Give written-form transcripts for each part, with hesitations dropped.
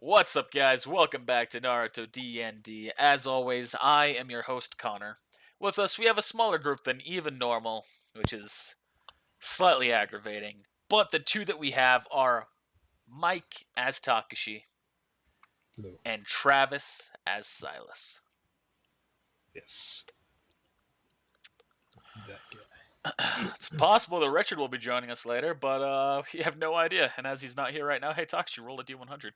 What's up, guys? Welcome back to Naruto D&D. As always, I am your host, Connor. With us, we have a smaller group than even normal, which is slightly aggravating. But the two that we have are Mike as Takashi No. and Travis as Silas. Yes. That guy. It's possible that Richard will be joining us later, but we have no idea. And as he's not here right now, hey, Takashi, roll a D100.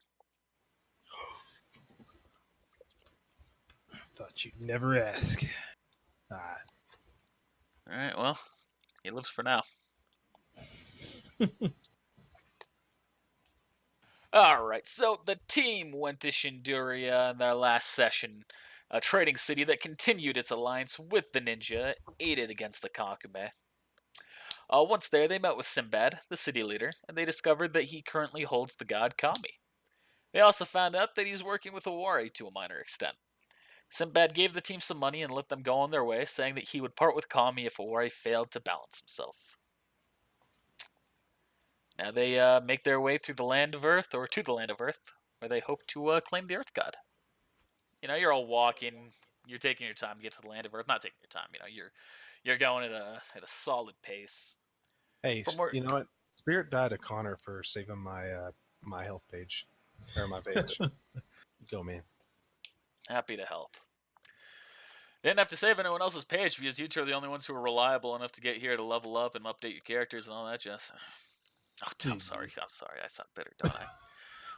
Thought you'd never ask. Alright, well, he lives for now. Alright, so the team went to Shinduria in their last session, a trading city that continued its alliance with the ninja, aided against the Kakame. Once there, they met with Sinbad, the city leader, and they discovered that he currently holds the god Kami. They also found out that he's working with Owari to a minor extent. Sinbad gave the team some money and let them go on their way, saying that he would part with Kami if Owari failed to balance himself. Now they make their way through the land of Earth, or to the land of Earth, where they hope to claim the Earth God. You know, you're all walking, you're taking your time to get to the land of Earth. Not taking your time, you know, you're going at a solid pace. Hey, From where, you know what? Spirit died to Connor for saving my health page. Or my page. Go, man. happy to help. They didn't have to save anyone else's page because you two are the only ones who are reliable enough to get here to level up and update your characters and all that jazz. Oh, I'm sorry. I sound bitter, don't I?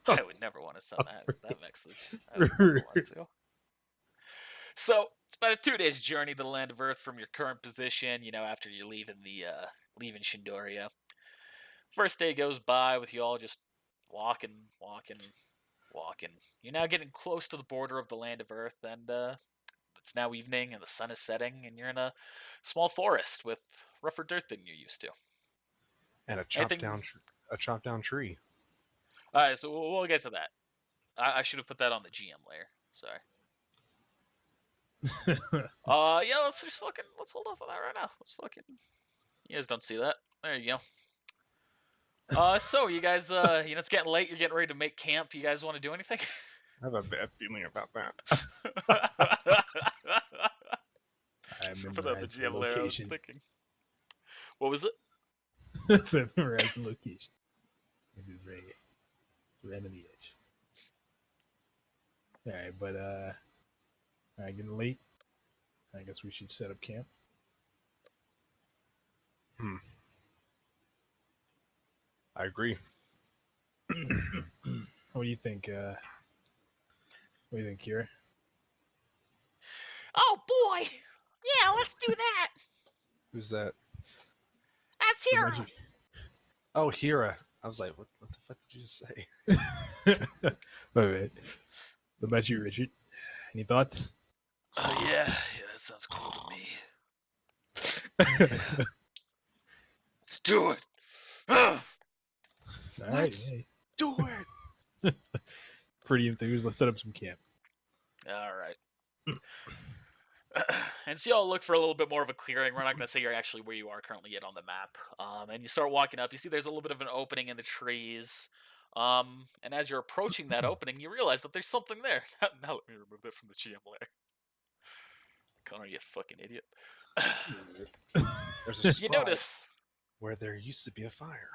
I would never want to send that message. I would never want to. So it's about a 2 days journey to the land of Earth from your current position. You know, after you're leaving leaving Shindoria. First day goes by with you all just walking. You're now getting close to the border of the land of Earth, and it's now evening, and the sun is setting, and you're in a small forest with rougher dirt than you're used to. And a chopped down tree. All right, so we'll get to that. I should have put that on the GM layer. Sorry. Yeah, let's hold off on that right now. You guys don't see that. There you go. So you guys, it's getting late. You're getting ready to make camp. You guys want to do anything? I have a bad feeling about that. I Put that on the GM layer. I was thinking. What was it? I memorize the location. It is right here. Right on the edge. Alright, but getting late. I guess we should set up camp. I agree. What do you think? What do you think, Kira? Oh boy! Yeah, let's do that! Who's that? That's Hero! Oh, Hira. I was like, what the fuck did you just say? Wait. What about you, Richard? Any thoughts? Yeah, that sounds cool to me. Let's do it! Let's do it! Pretty enthused. Let's set up some camp. Alright. And so y'all look for a little bit more of a clearing. We're not going to say you're actually where you are currently yet on the map. And you start walking up. You see there's a little bit of an opening in the trees. And as you're approaching that opening, you realize that there's something there. Now let me remove that from the GM layer. Connor, you fucking idiot. There's a spot You notice where there used to be a fire.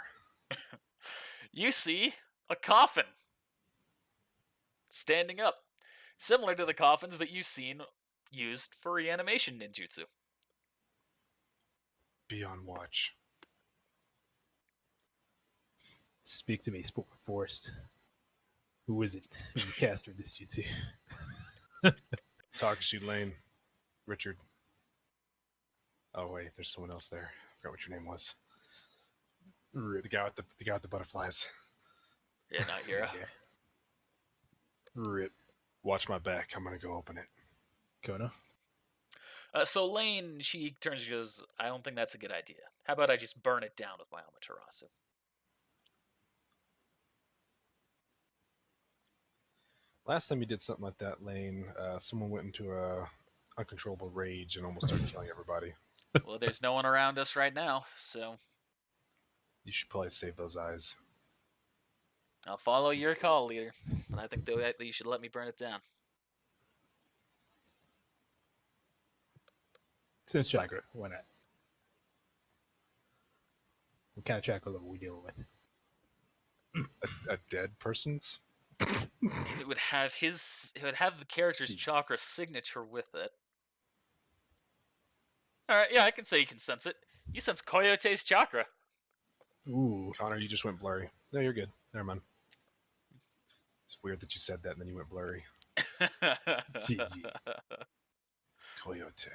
You see a coffin standing up, similar to the coffins that you've seen used for reanimation ninjutsu. Be on watch. Speak to me, Forrest. Who is it? Who's the caster of this jutsu? Takashi Lane. Richard. Oh wait, there's someone else there. I forgot what your name was. The guy with the butterflies. Yeah, not Hero. Yeah. Rip. Watch my back. I'm gonna go open it. Kona? So Lane, she turns and goes, I don't think that's a good idea. How about I just burn it down with my Amaterasu? Last time you did something like that, Lane, someone went into a uncontrollable rage and almost started killing everybody. Well, there's no one around us right now, so... You should probably save those eyes. I'll follow your call, leader. But I think that you should let me burn it down. Sense chakra, why not? What kind of chakra level we dealing with? A dead person's? And it would have the character's Gee. chakra signature with it. Alright, yeah, I can say you can sense it. You sense Coyote's chakra. Ooh. Connor, you just went blurry. No, you're good. Never mind. It's weird that you said that and then you went blurry. GG. Coyote.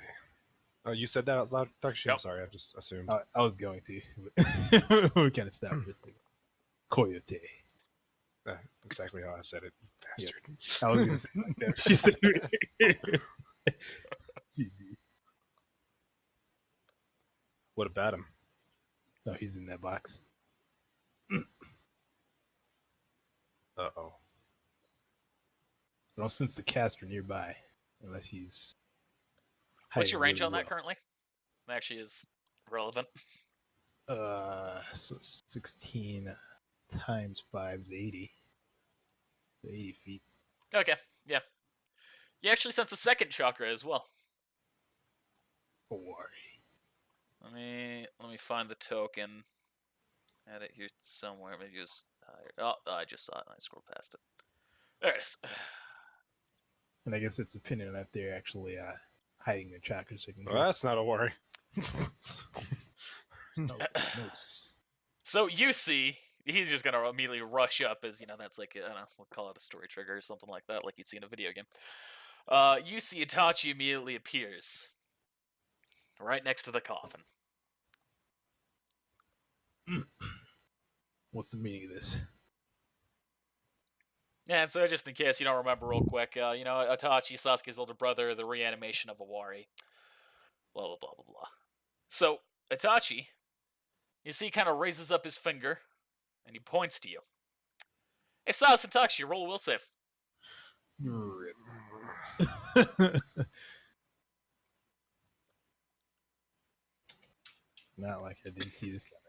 Oh, you said that out loud, Dr. Sheen? Yep. I'm sorry, I just assumed. I was going to. But we kind of stopped it. Coyote. Exactly how I said it, you bastard. I was going to say it like that. She said GG. What about him? No, he's in that box. Uh-oh. I don't sense the caster nearby unless he's. What's your hiding range really on that well. currently? That actually is relevant. So 16 times 5 is 80. So 80 feet. Okay, yeah. You actually sense a second chakra as well. Oh, worry. Let me find the token. Add it here somewhere. Maybe it was higher. Oh, I just saw it and I scrolled past it. There it is. And I guess it's dependent on if they're actually hiding their chakra signal. Well, that's not a worry. Notes. So you see, he's just gonna immediately rush up as that's like I don't know, we'll call it a story trigger or something like that, like you'd see in a video game. You see Itachi immediately appears right next to the coffin. What's the meaning of this? Yeah, and so just in case you don't remember real quick, Itachi, Sasuke's older brother, the reanimation of Awari. Blah, blah, blah, blah, blah. So, Itachi, you see, kind of raises up his finger, and he points to you. Hey, Itachi, roll a will save. Not like I didn't see this coming.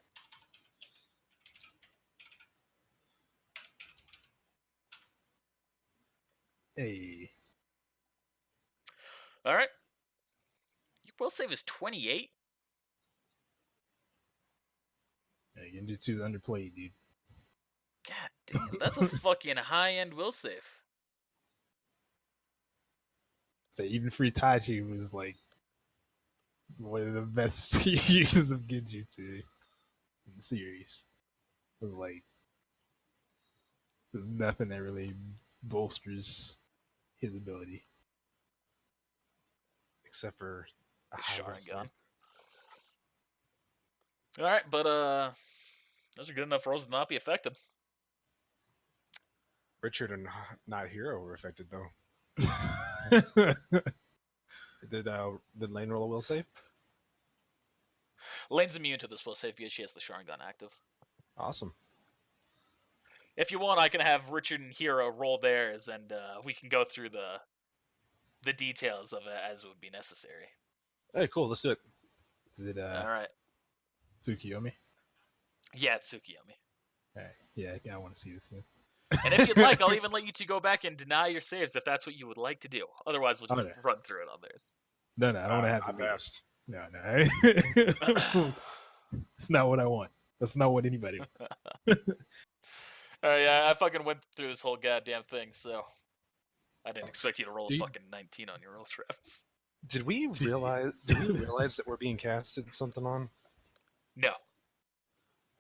Hey. Alright. Your will save is 28? Yeah, Genjutsu's underplayed, dude. God damn, that's a fucking high-end will save. So even for Itachi was like one of the best uses of Genjutsu in the series. It was like there's nothing that really bolsters his ability. Except for a The high will Sharingan. save. Alright, but those are good enough rolls to not be affected. Richard and not Hero were affected, though. Did Lane roll a will save? Lane's immune to this will save because she has the Sharingan active. Awesome. If you want, I can have Richard and Hero roll theirs, and we can go through the details of it as would be necessary. Hey, cool. Let's do it. Is it Alright. Tsukiyomi? Yeah, it's Tsukiyomi. Alright. Yeah, I want to see this thing. And if you'd like, I'll even let you two go back and deny your saves if that's what you would like to do. Otherwise, we'll just Okay. run through it on theirs. No, I don't want to have not to. best. No. That's not what I want. That's not what anybody wants. Alright, yeah, I fucking went through this whole goddamn thing, so I didn't expect you to roll a Dude. fucking 19 on your roll, Travis. Did we realize that we're being casted something on? No,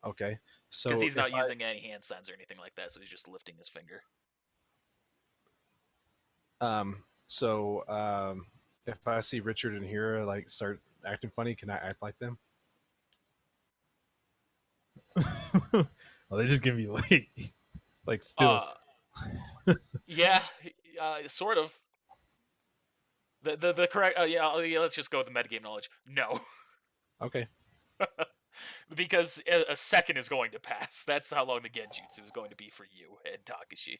Okay. So because he's not if I- using any hand signs or anything like that, so he's just lifting his finger. If I see Richard and Hira like start acting funny, can I act like them? Well, they're just gonna be like still. Yeah, sort of. The correct yeah, let's just go with the metagame knowledge. No, Okay. because a second is going to pass. That's how long the Genjutsu is going to be for you and Takashi.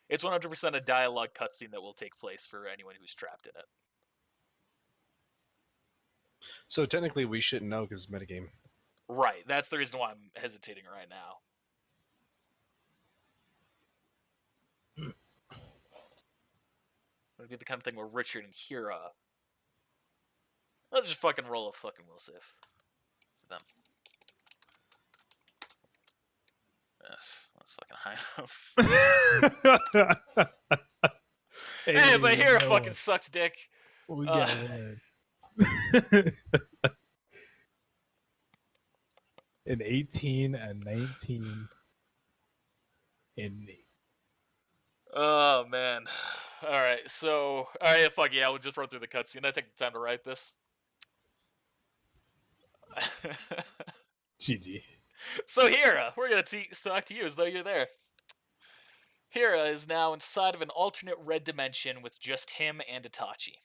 It's 100% a dialogue cutscene that will take place for anyone who's trapped in it. So technically, we shouldn't know because metagame. Right, that's the reason why I'm hesitating right now. It'd be the kind of thing where Richard and Hira. Let's just fucking roll a fucking will save for them. That's fucking high enough. Hey, but Hira fucking sucks dick. We got one. An 18, a 19, and 8. Oh man. Alright, so alright, fuck yeah, we'll just run through the cutscene. I take the time to write this. GG. So Hira, we're gonna talk to you as though you're there. Hira is now inside of an alternate red dimension with just him and Itachi.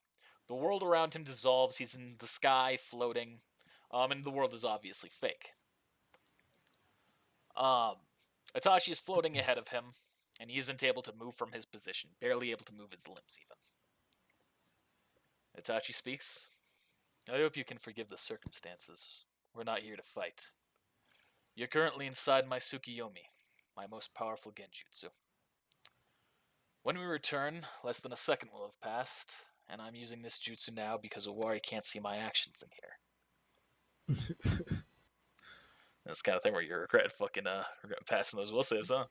The world around him dissolves, he's in the sky, floating, and the world is obviously fake. Itachi is floating ahead of him, and he isn't able to move from his position, barely able to move his limbs even. Itachi speaks. I hope you can forgive the circumstances. We're not here to fight. You're currently inside my Tsukiyomi, my most powerful Genjutsu. When we return, less than a second will have passed, and I'm using this jutsu now because Owari can't see my actions in here. That's the kind of thing where you regret fucking passing those will saves, huh?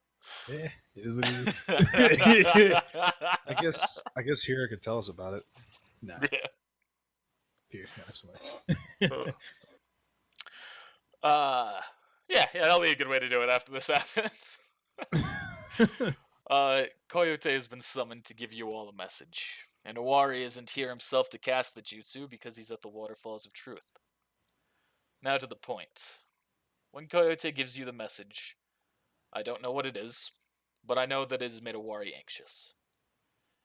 Yeah, it is what it is. I guess Hira could tell us about it. No. Yeah. Here, that's fine. Yeah, that'll be a good way to do it after this happens. Coyote has been summoned to give you all a message, and Owari isn't here himself to cast the jutsu because he's at the Waterfalls of Truth. Now to the point. When Coyote gives you the message, I don't know what it is, but I know that it has made Owari anxious.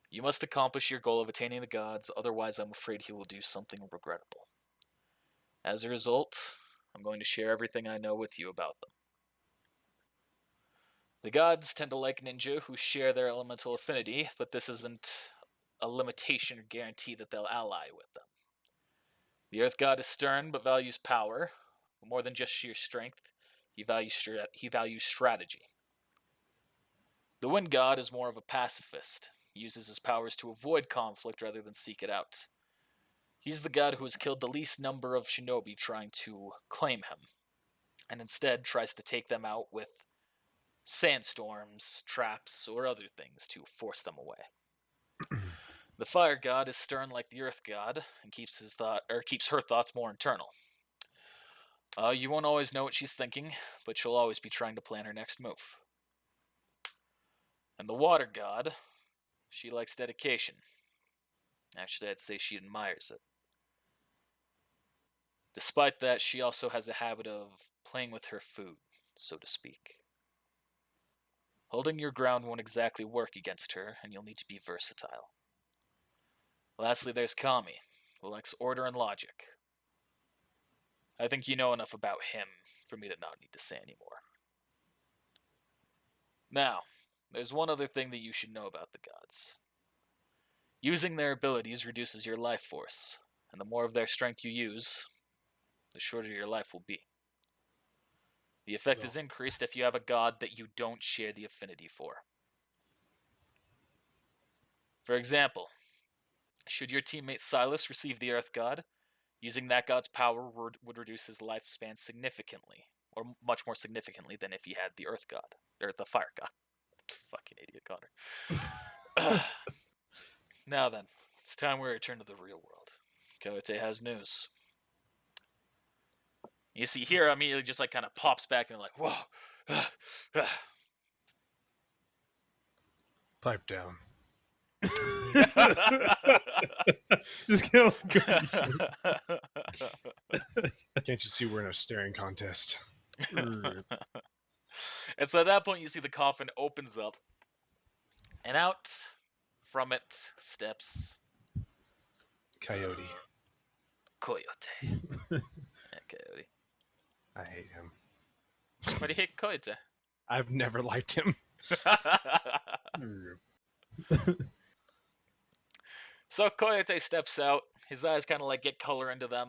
You must accomplish your goal of attaining the gods, otherwise I'm afraid he will do something regrettable. As a result, I'm going to share everything I know with you about them. The gods tend to like ninja who share their elemental affinity, but this isn't a limitation or guarantee that they'll ally with them. The Earth God is stern but values power. More than just sheer strength, he values strategy. The Wind God is more of a pacifist. He uses his powers to avoid conflict rather than seek it out. He's the god who has killed the least number of shinobi trying to claim him, and instead tries to take them out with sandstorms, traps, or other things to force them away. The Fire God is stern like the Earth God and keeps her thoughts more internal. You won't always know what she's thinking, but she'll always be trying to plan her next move. And the Water God, she likes dedication. Actually, I'd say she admires it. Despite that, she also has a habit of playing with her food, so to speak. Holding your ground won't exactly work against her, and you'll need to be versatile. Lastly, there's Kami, who likes order and logic. I think you know enough about him for me to not need to say anymore. Now, there's one other thing that you should know about the gods. Using their abilities reduces your life force, and the more of their strength you use, the shorter your life will be. The effect is increased if you have a god that you don't share the affinity for. For example, should your teammate Silas receive the Earth God, using that god's power would reduce his lifespan significantly, or much more significantly than if he had the Earth God, or the Fire God. Fucking idiot, Connor. Now then, it's time we return to the real world. Coyote has news. You see, Hira immediately just like kind of pops back and like, whoa. Pipe down. Just kill. Can't you see we're in a staring contest? And so at that point, you see the coffin opens up, and out from it steps Coyote. Coyote. Yeah, Coyote. I hate him. Why do you hate Coyote? I've never liked him. So Coyote steps out. His eyes kind of like get color into them,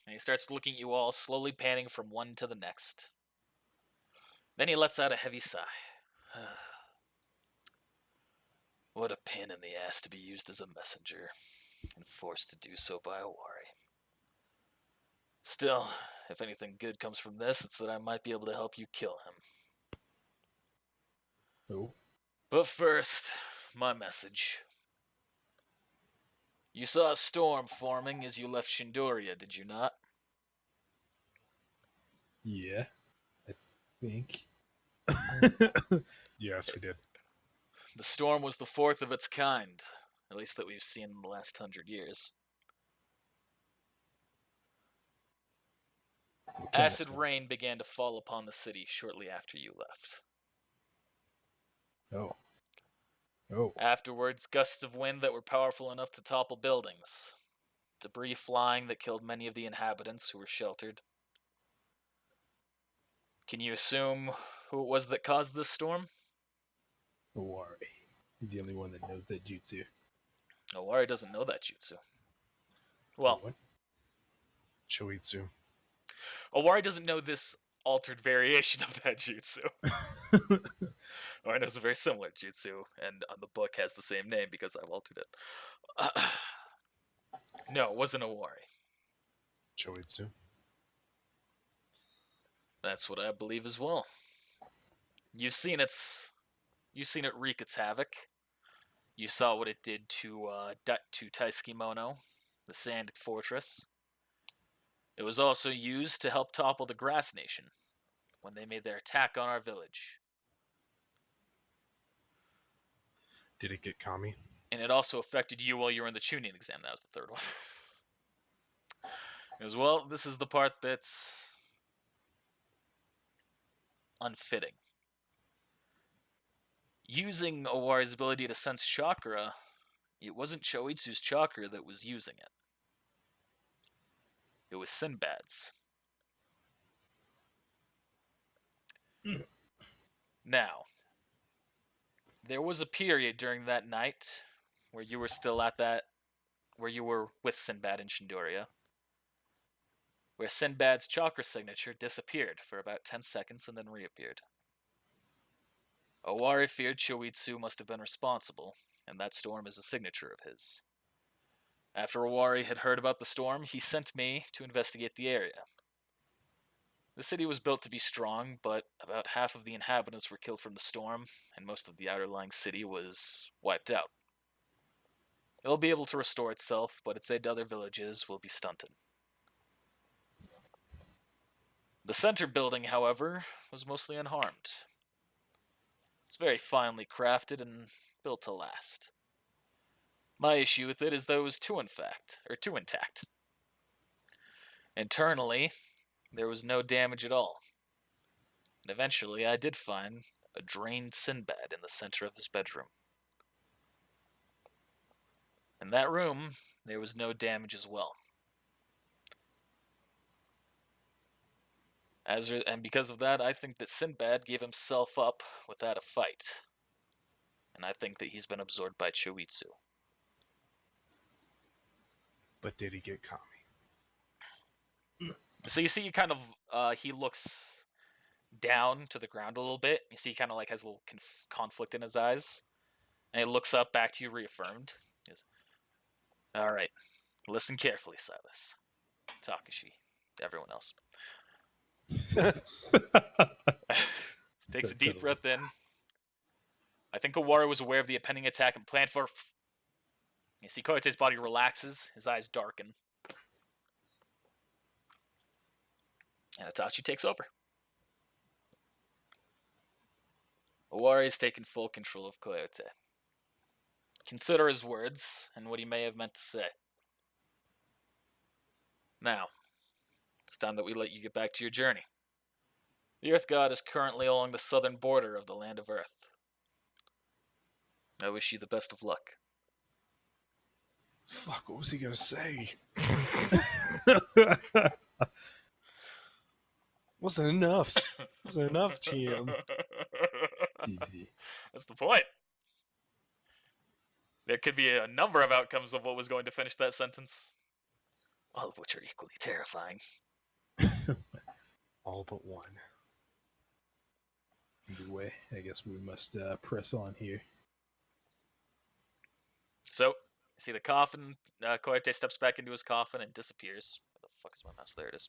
and he starts looking at you all, slowly panning from one to the next. Then he lets out a heavy sigh. What a pain in the ass to be used as a messenger, and forced to do so by Owari. Still, if anything good comes from this, it's that I might be able to help you kill him. Oh, But first, my message. You saw a storm forming as you left Shindoria, did you not? yeah, I think. Yes, we did. The storm was the fourth of its kind, at least that we've seen in the last 100 years. What kind of Acid storm? rain began to fall upon the city shortly after you left. Oh. Oh. Afterwards, gusts of wind that were powerful enough to topple buildings. Debris flying that killed many of the inhabitants who were sheltered. Can you assume who it was that caused this storm? Owari. He's the only one that knows that jutsu. Owari doesn't know that jutsu. Well, What? Choitsu. Owari doesn't know this altered variation of that jutsu. Owari knows a very similar jutsu, and the book has the same name because I've altered it. No, it wasn't Owari. Choitsu. That's what I believe as well. You've seen it wreak its havoc. You saw what it did to Taisukimono, the Sand Fortress. It was also used to help topple the Grass Nation when they made their attack on our village. Did it get Kami? And it also affected you while you were in the tuning exam. That was the third one. As well, this is the part that's unfitting. Using Owari's ability to sense chakra, it wasn't Choitsu's chakra that was using it. It was Sinbad's. Now, there was a period during that night where you were still where you were with Sinbad in Shindoria, where Sinbad's chakra signature disappeared for about 10 seconds and then reappeared. Owari feared Choitsu must have been responsible, and that storm is a signature of his. After Owari had heard about the storm, he sent me to investigate the area. The city was built to be strong, but about half of the inhabitants were killed from the storm, and most of the outerlying city was wiped out. It'll be able to restore itself, but its aid to other villages will be stunted. The center building, however, was mostly unharmed. It's very finely crafted and built to last. My issue with it is that it was too intact. Internally, there was no damage at all. And eventually, I did find a drained Sinbad in the center of his bedroom. In that room, there was no damage as well. And because of that, I think that Sinbad gave himself up without a fight. And I think that he's been absorbed by Choitsu. But did he get Kami? So you see, he looks down to the ground a little bit. You see, he kind of like has a little conflict in his eyes, and he looks up back to you, reaffirmed. He goes, "All right, listen carefully, Silas, Takashi, everyone else." Takes a deep breath in. I think Owari was aware of the impending attack and planned for. You see, Koyote's body relaxes, his eyes darken. And Itachi takes over. Owari has taken full control of Koyote. Consider his words and what he may have meant to say. Now, it's time that we let you get back to your journey. The Earth God is currently along the southern border of the land of Earth. I wish you the best of luck. Fuck, what was he gonna say? Wasn't enough. Wasn't enough, GM. GG. That's the point. There could be a number of outcomes of what was going to finish that sentence, all of which are equally terrifying. All but one. Either way, I guess we must press on here. So, see the coffin. Koite steps back into his coffin and disappears. Where the fuck is my mouse? There it is.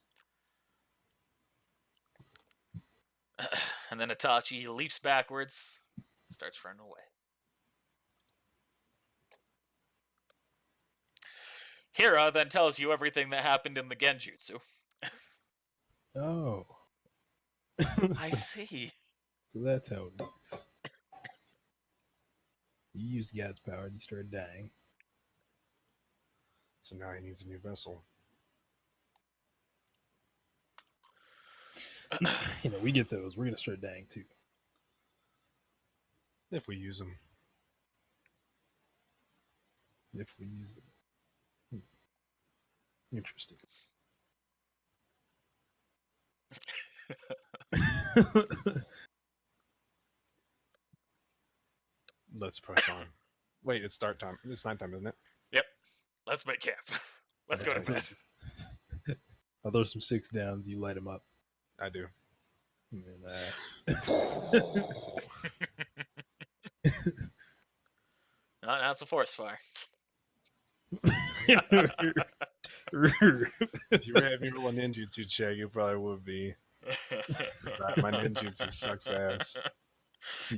And then Itachi leaps backwards, starts running away. Hira then tells you everything that happened in the Genjutsu. Oh. I see. So that's how it works. You use God's power and you start dying. So now he needs a new vessel. We get those. We're gonna start dying too. If we use them. If we use them. Interesting. Let's press on. Wait, it's start time. It's nighttime, isn't it? Yep. Let's make camp. Let's go to bed. I'll throw some 6 downs. You light them up. I do. And No, that's a forest fire. If you were having me roll a ninjutsu check, it probably would be. My ninjutsu sucks ass.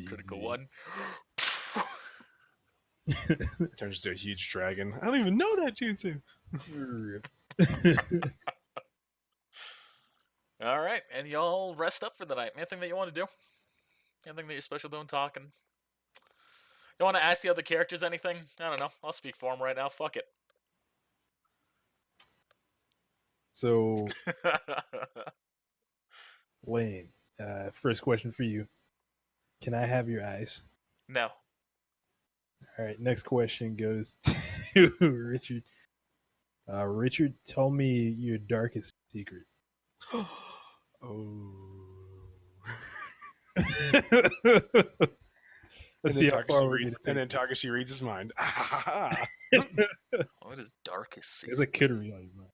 Critical one. It turns into a huge dragon. I don't even know that jutsu. All right, and y'all rest up for the night. Anything that you want to do? Anything that you're special doing, talking? You want to ask the other characters anything? I don't know. I'll speak for them right now. Fuck it. So, Lane, first question for you. Can I have your eyes? No. All right, next question goes to Richard. Richard, tell me your darkest secret. Oh. Let's see how far we're reads, and then Takashi reads his mind. What is darkest secret? It's a kid read on your mind.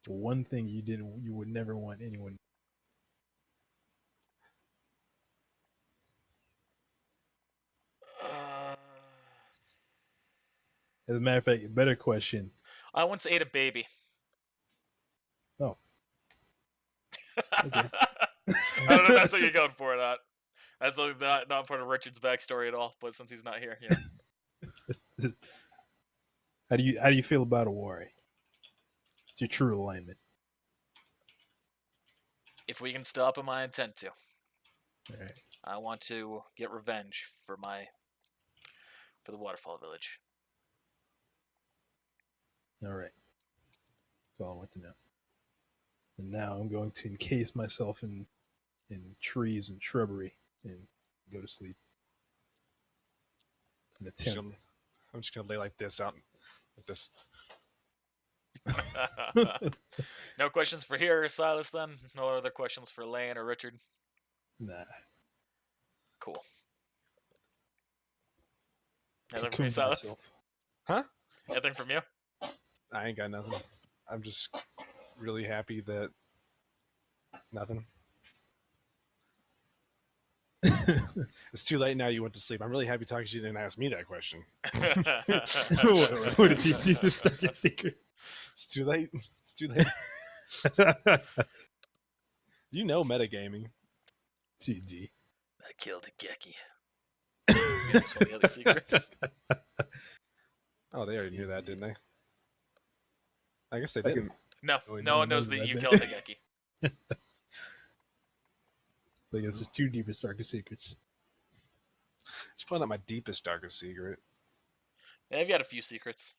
One thing you would never want anyone. As a matter of fact, a better question. I once ate a baby. Oh. Okay. I don't know if that's what you're going for or not. That's not part of Richard's backstory at all, but since he's not here, yeah. How do you feel about Awari? It's your true alignment. If we can stop him, I intend to. All right. I want to get revenge for the Waterfall Village. All right. That's all I want to know. And now I'm going to encase myself in trees and shrubbery and go to sleep. An attempt. I'm just gonna lay like this out, like this. No questions for here or Silas then? No other questions for Lane or Richard? Nah. Cool. Anything from you, Cocoon Silas? myself. Huh? Anything from you? I ain't got nothing. I'm just really happy that nothing. It's too late now. You went to sleep. I'm really happy Takashi didn't ask me that question. What is he see the darkest secret? It's too late. It's too late. You know metagaming. GG. I killed a Geki. That's one of the other secrets. Oh, they already knew that, didn't they? I guess they didn't. No, Oh, no one knows that that you bit. killed a Geki. Like it's just 2 deepest, darkest secrets. Just pulling out my deepest, darkest secret. Yeah, I've got a few secrets.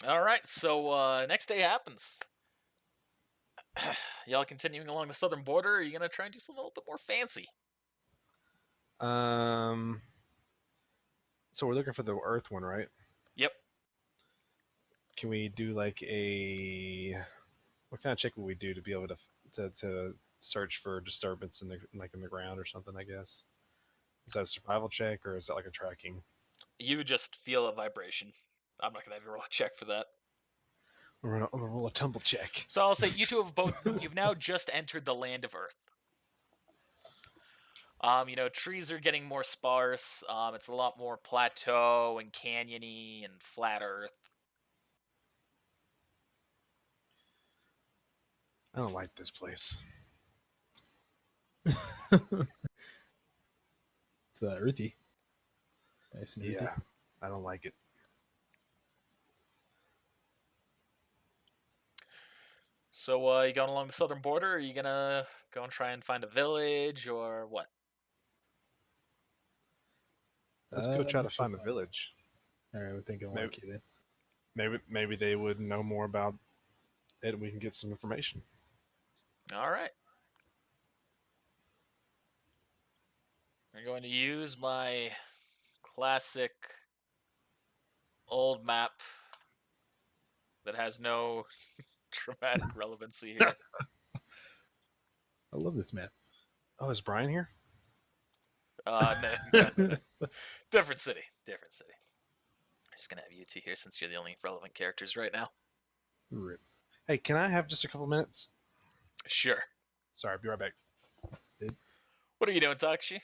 All right, so next day happens. Y'all continuing along the southern border, or are you gonna try and do something a little bit more fancy? So we're looking for the Earth one, right? Yep. Can we do like a? What kind of check would we do to be able to search for disturbance in the ground or something? I guess. Is that a survival check or is that like a tracking? You just feel a vibration. I'm not gonna have you roll a check for that. I'm gonna roll a tumble check. So I'll say you two have you've now just entered the land of Earth. Trees are getting more sparse. It's a lot more plateau and canyony and flat Earth. I don't like this place. It's earthy. Nice and earthy. Yeah, I don't like it. So, you going along the southern border? Or are you gonna go and try and find a village, or what? Let's go try to actually find a village. All right, we're thinking Maybe- like it. Maybe they would know more about it, and we can get some information. All right. I'm going to use my classic old map that has no dramatic relevancy here. I love this map. Oh, is Brian here? No. Different city. Different city. I'm just gonna have you two here since you're the only relevant characters right now. Rip. Hey, can I have just a couple minutes? Sure. Sorry, I'll be right back. What are you doing, Takashi?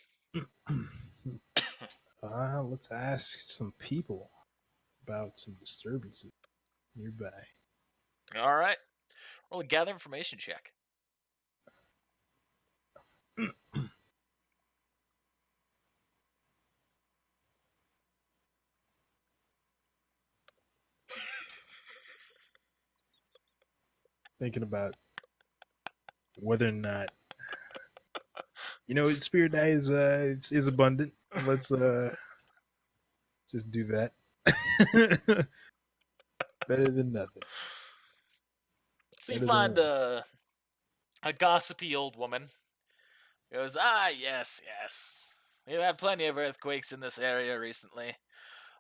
Let's ask some people about some disturbances nearby. All right. Roll a gather information check. Thinking about whether or not spirit eye is abundant. Let's just do that. Better than nothing. So you Better find than a gossipy old woman. Goes, yes. We've had plenty of earthquakes in this area recently.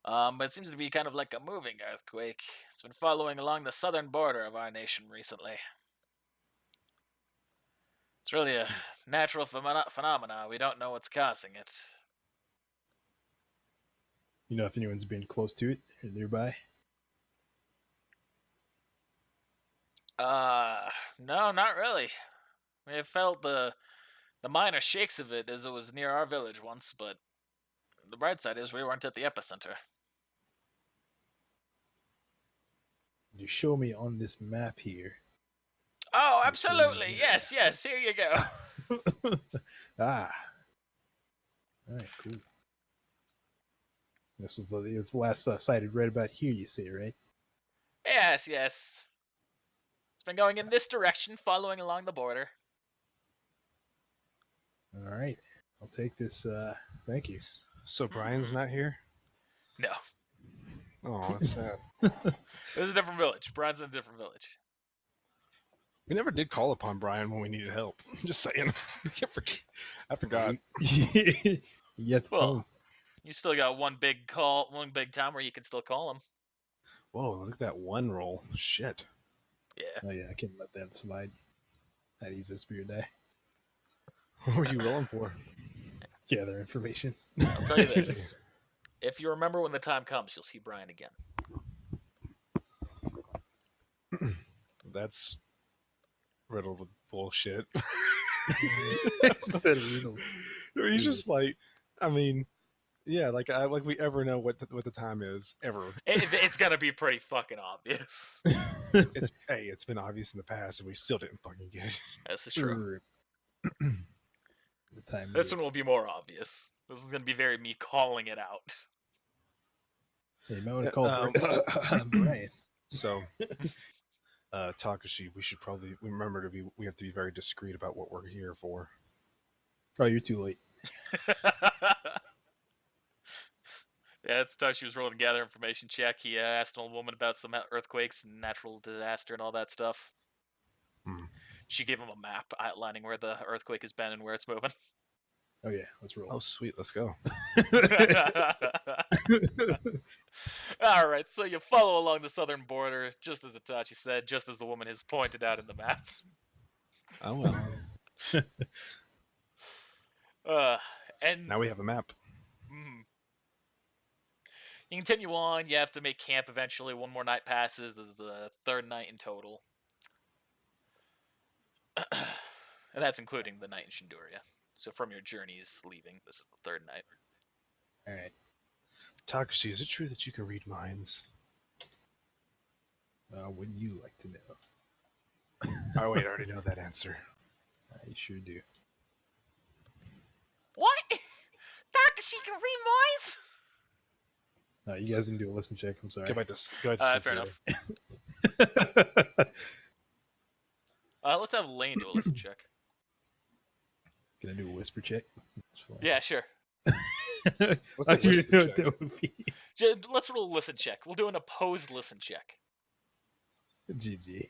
But it seems to be kind of like a moving earthquake. It's been following along the southern border of our nation recently. It's really a natural phenomena. We don't know what's causing it. You know if anyone's been close to it or nearby? No, not really. We have felt the minor shakes of it as it was near our village once, but the bright side is we weren't at the epicenter. You show me on this map here. Oh, absolutely. Yes. Here you go. All right, cool. This was the last sighted right about here. You say, right? Yes. It's been going in this direction, following along the border. All right, I'll take this. Thank you. So Brian's not here? No, Oh, that's sad. this is a different village. Brian's in a different village. We never did call upon Brian when we needed help. Just saying. I forgot. You get the Well, phone. you still got one big time where you can still call him. Whoa, look at that one roll. Shit. Yeah. Oh yeah, I can't let that slide. That easy spirit die. What were you rolling for? Gather information. I'll tell you this. If you remember when the time comes, you'll see Brian again. That's riddled with bullshit. Said riddle. He's just like, I mean, yeah, like we ever know what the time is ever. It's gonna be pretty fucking obvious. It's been obvious in the past, and we still didn't fucking get it. This is true. The time. This one will be more obvious. This is gonna be very me calling it out. Hey, you might want to call Brian. So, Takashi, we should probably remember we have to be very discreet about what we're here for. Oh, you're too late. Yeah, it's tough. She was rolling to gather information check. He asked an old woman about some earthquakes and natural disaster and all that stuff. Hmm. She gave him a map outlining where the earthquake has been and where it's moving. Oh yeah, let's roll. Oh, sweet, let's go. All right, so you follow along the southern border, just as Itachi said, just as the woman has pointed out in the map. Oh well. And Now we have a map. You continue on. You have to make camp eventually. One more night passes. This is the third night in total. And that's including the night in Shinduria. So from your journeys leaving, this is the third night. All right. Takashi, is it true that you can read minds? Wouldn't you like to know? Oh wait, I already know that answer. I sure do. What? Takashi can read minds? You guys can do a listen check. I'm sorry. Go back to sleep Fair here. enough. Let's have Lane do a listen check. Can I do a whisper check? That's fine. Yeah, sure. What's I a didn't whisper know what check? that would be. Let's roll a listen check. We'll do an opposed listen check. GG.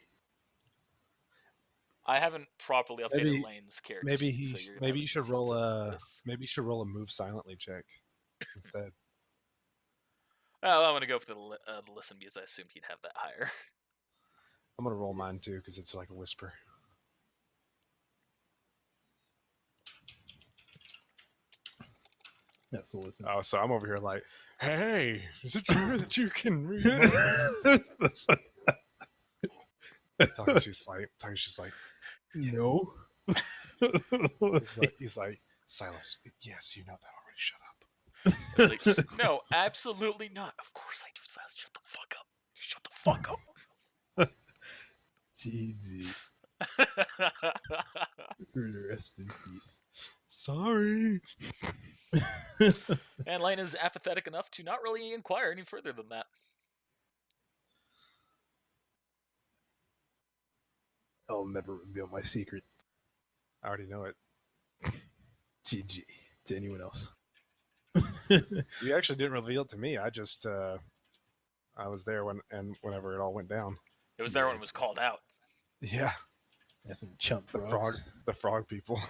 I haven't properly updated Maybe- Lane's character. Maybe sheet, so he, you're gonna maybe have you should to roll sense a this. maybe you should roll a move silently check instead. Oh, I'm gonna go for the listen because I assumed he'd have that higher. I'm gonna roll mine too because it's like a whisper. That's the listen. Oh, so I'm over here like, hey, is it true that you can read minds? Takashi's like, No. he's like, Silas, yes, you know that already. Shut up. It's like, no, absolutely not. Of course I do, Silas. Shut the fuck up. Shut the fuck up. GG. Rest in peace. Sorry. And Lane is apathetic enough to not really inquire any further than that. I'll never reveal my secret. I already know it. GG. To anyone else. You actually didn't reveal it to me. I just I was there whenever it all went down. It was there when it was called out. Yeah, Nothing chump the frogs. frog people.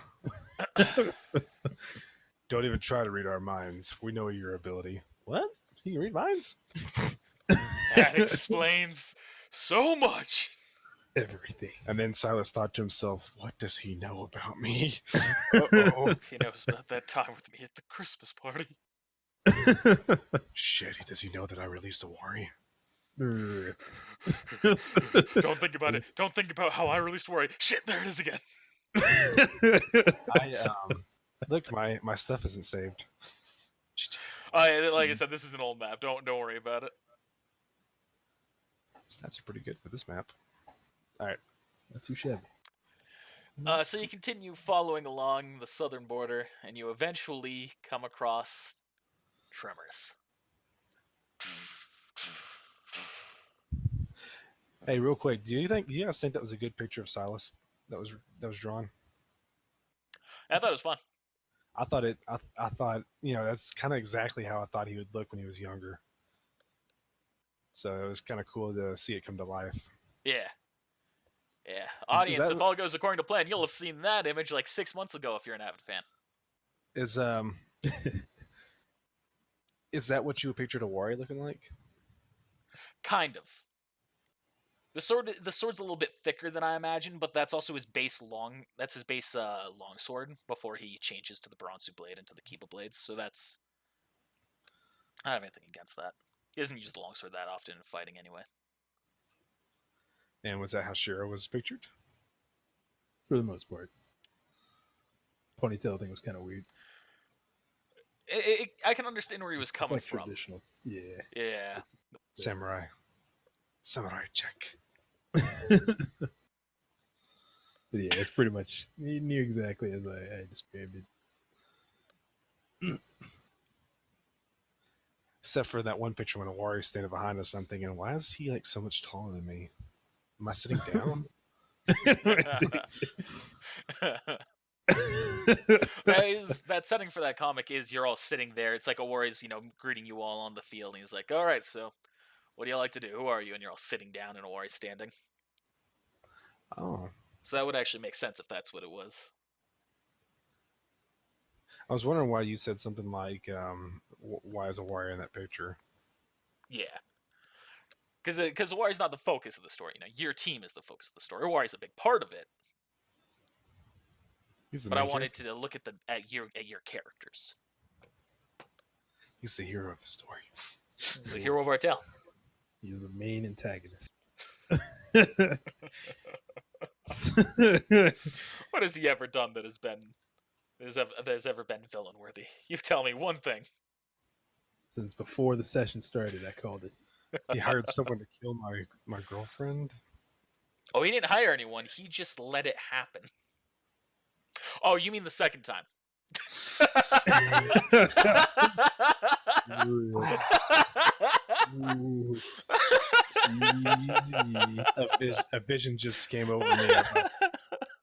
Don't even try to read our minds. We know your ability. What? You can read minds? That explains so much. Everything. And then Silas thought to himself, what does he know about me? Uh-oh. He knows about that time with me at the Christmas party. Shit, does he know that I released a worry? Don't think about it. Don't think about how I released worry. Shit, there it is again. I look, my stuff isn't saved. Like I said, this is an old map. Don't worry about it. Stats are pretty good for this map. Not too shabby. So you continue following along the southern border, and you eventually come across Tremors. Hey, real quick, do you guys think that was a good picture of Silas that was drawn? I thought it was fun. I thought that's kind of exactly how I thought he would look when he was younger. So it was kind of cool to see it come to life. Yeah. Yeah. Audience, that- if all goes according to plan, you'll have seen that image like 6 months ago if you're an avid fan. Is is that what you pictured a warrior looking like? Kind of. The sword's a little bit thicker than I imagined, but that's also his base long long sword before he changes to the Bronzu blade and to the Kiba blades. So that's I don't have anything against that. He doesn't use the longsword that often in fighting anyway. And was that how Shiro was pictured? For the most part. Ponytail thing was kind of weird. I can understand where he was It's coming like from. traditional. Yeah. Yeah. Samurai check. But yeah, it's pretty much he knew exactly as I described it. Except for that one picture when a warrior's standing behind us, I'm thinking, why is he like so much taller than me? Am I sitting down? That setting for that comic is you're all sitting there. It's like a warrior's, greeting you all on the field. And he's like, all right, so what do you like to do? Who are you? And you're all sitting down and a warrior's standing. Oh, So that would actually make sense if that's what it was. I was wondering why you said something like, why is a warrior in that picture? Yeah. Because the warrior's not the focus of the story. Your team is the focus of the story. Warrior's a big part of it. He's the But I main wanted character. to look at your characters. He's the hero of the story. He's the hero of our tale. He's the main antagonist. What has he ever done that has ever been villain worthy? You tell me one thing. Since before the session started, I called it. He hired someone to kill my girlfriend. Oh, he didn't hire anyone. He just let it happen. Oh, you mean the second time? Ooh, GG. A vision just came over me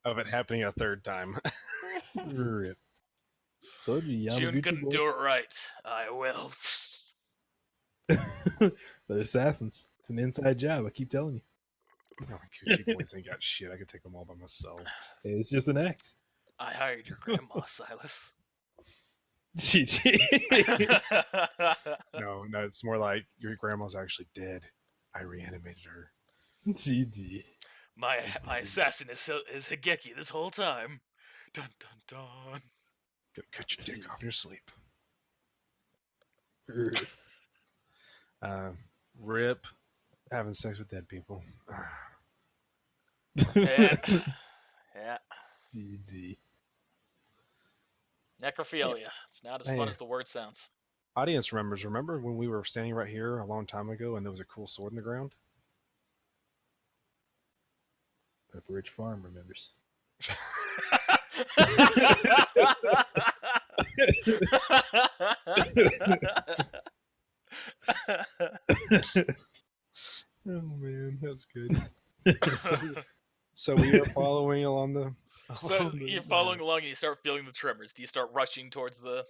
of it happening a third time. Rip. Told you, June Yamaguchi couldn't boys. do it right. I will. They're assassins. It's an inside job. I keep telling you. Oh, Gucci boys ain't got shit. I could take them all by myself. It's just an act. I hired your grandma, Silas. GG. No, it's more like your grandma's actually dead. I reanimated her. GG. My assassin is Higeki this whole time. Dun dun dun. Gonna cut your dick off in your sleep. Rip. Having sex with dead people. Yeah. Yeah. GG. Necrophilia. It's not as fun Hey. as the word sounds. Audience remember when we were standing right here a long time ago and there was a cool sword in the ground? Pepper Rich Farm remembers. Oh man, that's good. So we are following along the. So along the- you're following along and you start feeling the tremors. Do you start rushing towards the...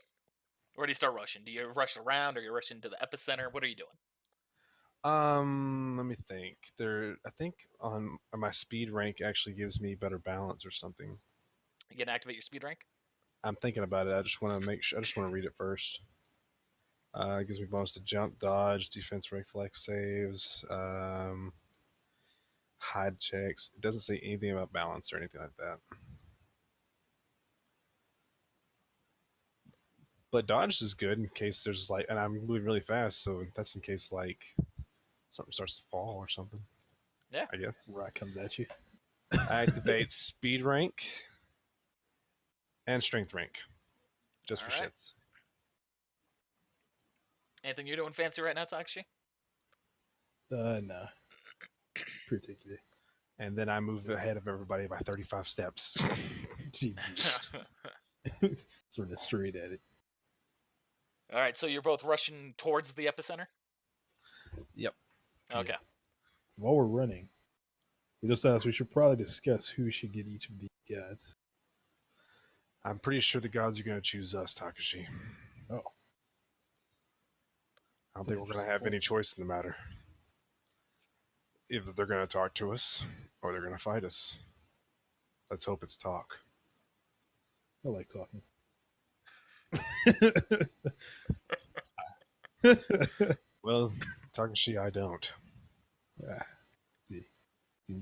Where do you start rushing? Do you rush around or you rush into the epicenter? What are you doing? Let me think. I think on my speed rank actually gives me better balance or something. You can activate your speed rank? I'm thinking about it. I just want to make sure. I just want to read it first. It gives me bonus to jump, dodge, defense, reflex saves, hide checks. It doesn't say anything about balance or anything like that. But dodge is good in case there's like, and I'm moving really fast, so that's in case like something starts to fall or something. Yeah. I guess. Rock comes at you. I activate speed rank and strength rank, just for Alright. shits. Anything you're doing fancy right now, Takashi? No. Particularly. And then I move ahead of everybody by 35 steps. GG. Sort of straight at it. Alright, so you're both rushing towards the epicenter? Yep. Okay. While we're running, we decided we should probably discuss who should get each of these gods. I'm pretty sure the gods are going to choose us, Takashi. Oh. I don't think we're going to have any choice in the matter. Either they're going to talk to us or they're going to fight us. Let's hope it's talk. I like talking. Well, Takashi, I don't.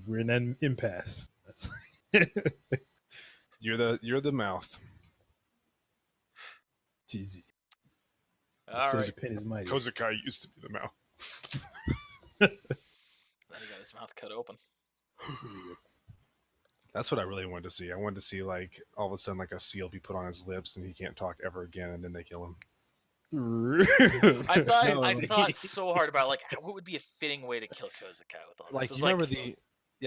We're in an impasse. You're the mouth. GG. Alright. Pen is mighty. Kozakai used to be the mouth. Then he got his mouth cut open. That's what I really wanted to see. I wanted to see like all of a sudden like a seal be put on his lips and he can't talk ever again, and then they kill him. I thought No. I thought so hard about like what would be a fitting way to kill Kozakai with all this. Like It's you remember you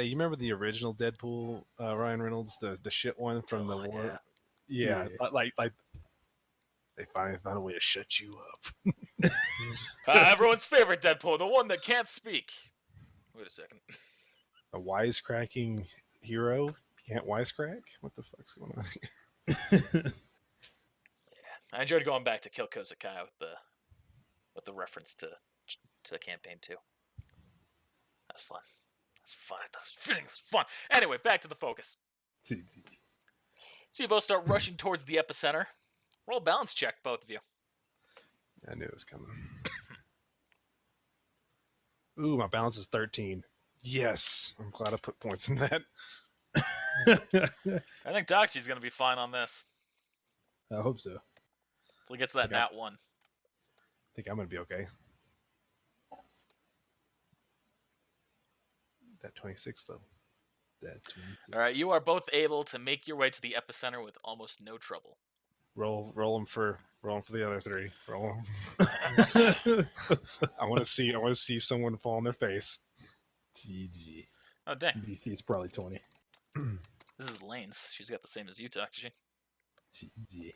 remember the original Deadpool, Ryan Reynolds, the shit one from the war. yeah. Yeah, Yeah. like they finally found a way to shut you up. Everyone's favorite Deadpool, the one that can't speak. Wait a second. A wisecracking hero can't wisecrack. What the fuck's going on here? I enjoyed going back to kill Kozakai with the reference to the campaign too. That's fun. That's fun. That was fitting. It was fun. Anyway, back to the focus. GG. So you both start rushing towards the epicenter. Roll a balance check, both of you. I knew it was coming. Ooh, my balance is 13. Yes, I'm glad I put points in that. I think Dakshi's going to be fine on this. I hope so. Till he gets that Okay. nat 1. I think I'm gonna be okay. that 26 though. That's 26. All right, you are both able to make your way to the epicenter with almost no trouble. Roll them for the other three. Roll 'em. I want to see someone fall on their face. GG. Oh, dang. DC is probably 20. This is Lane's. She's got the same as you, actually. GG.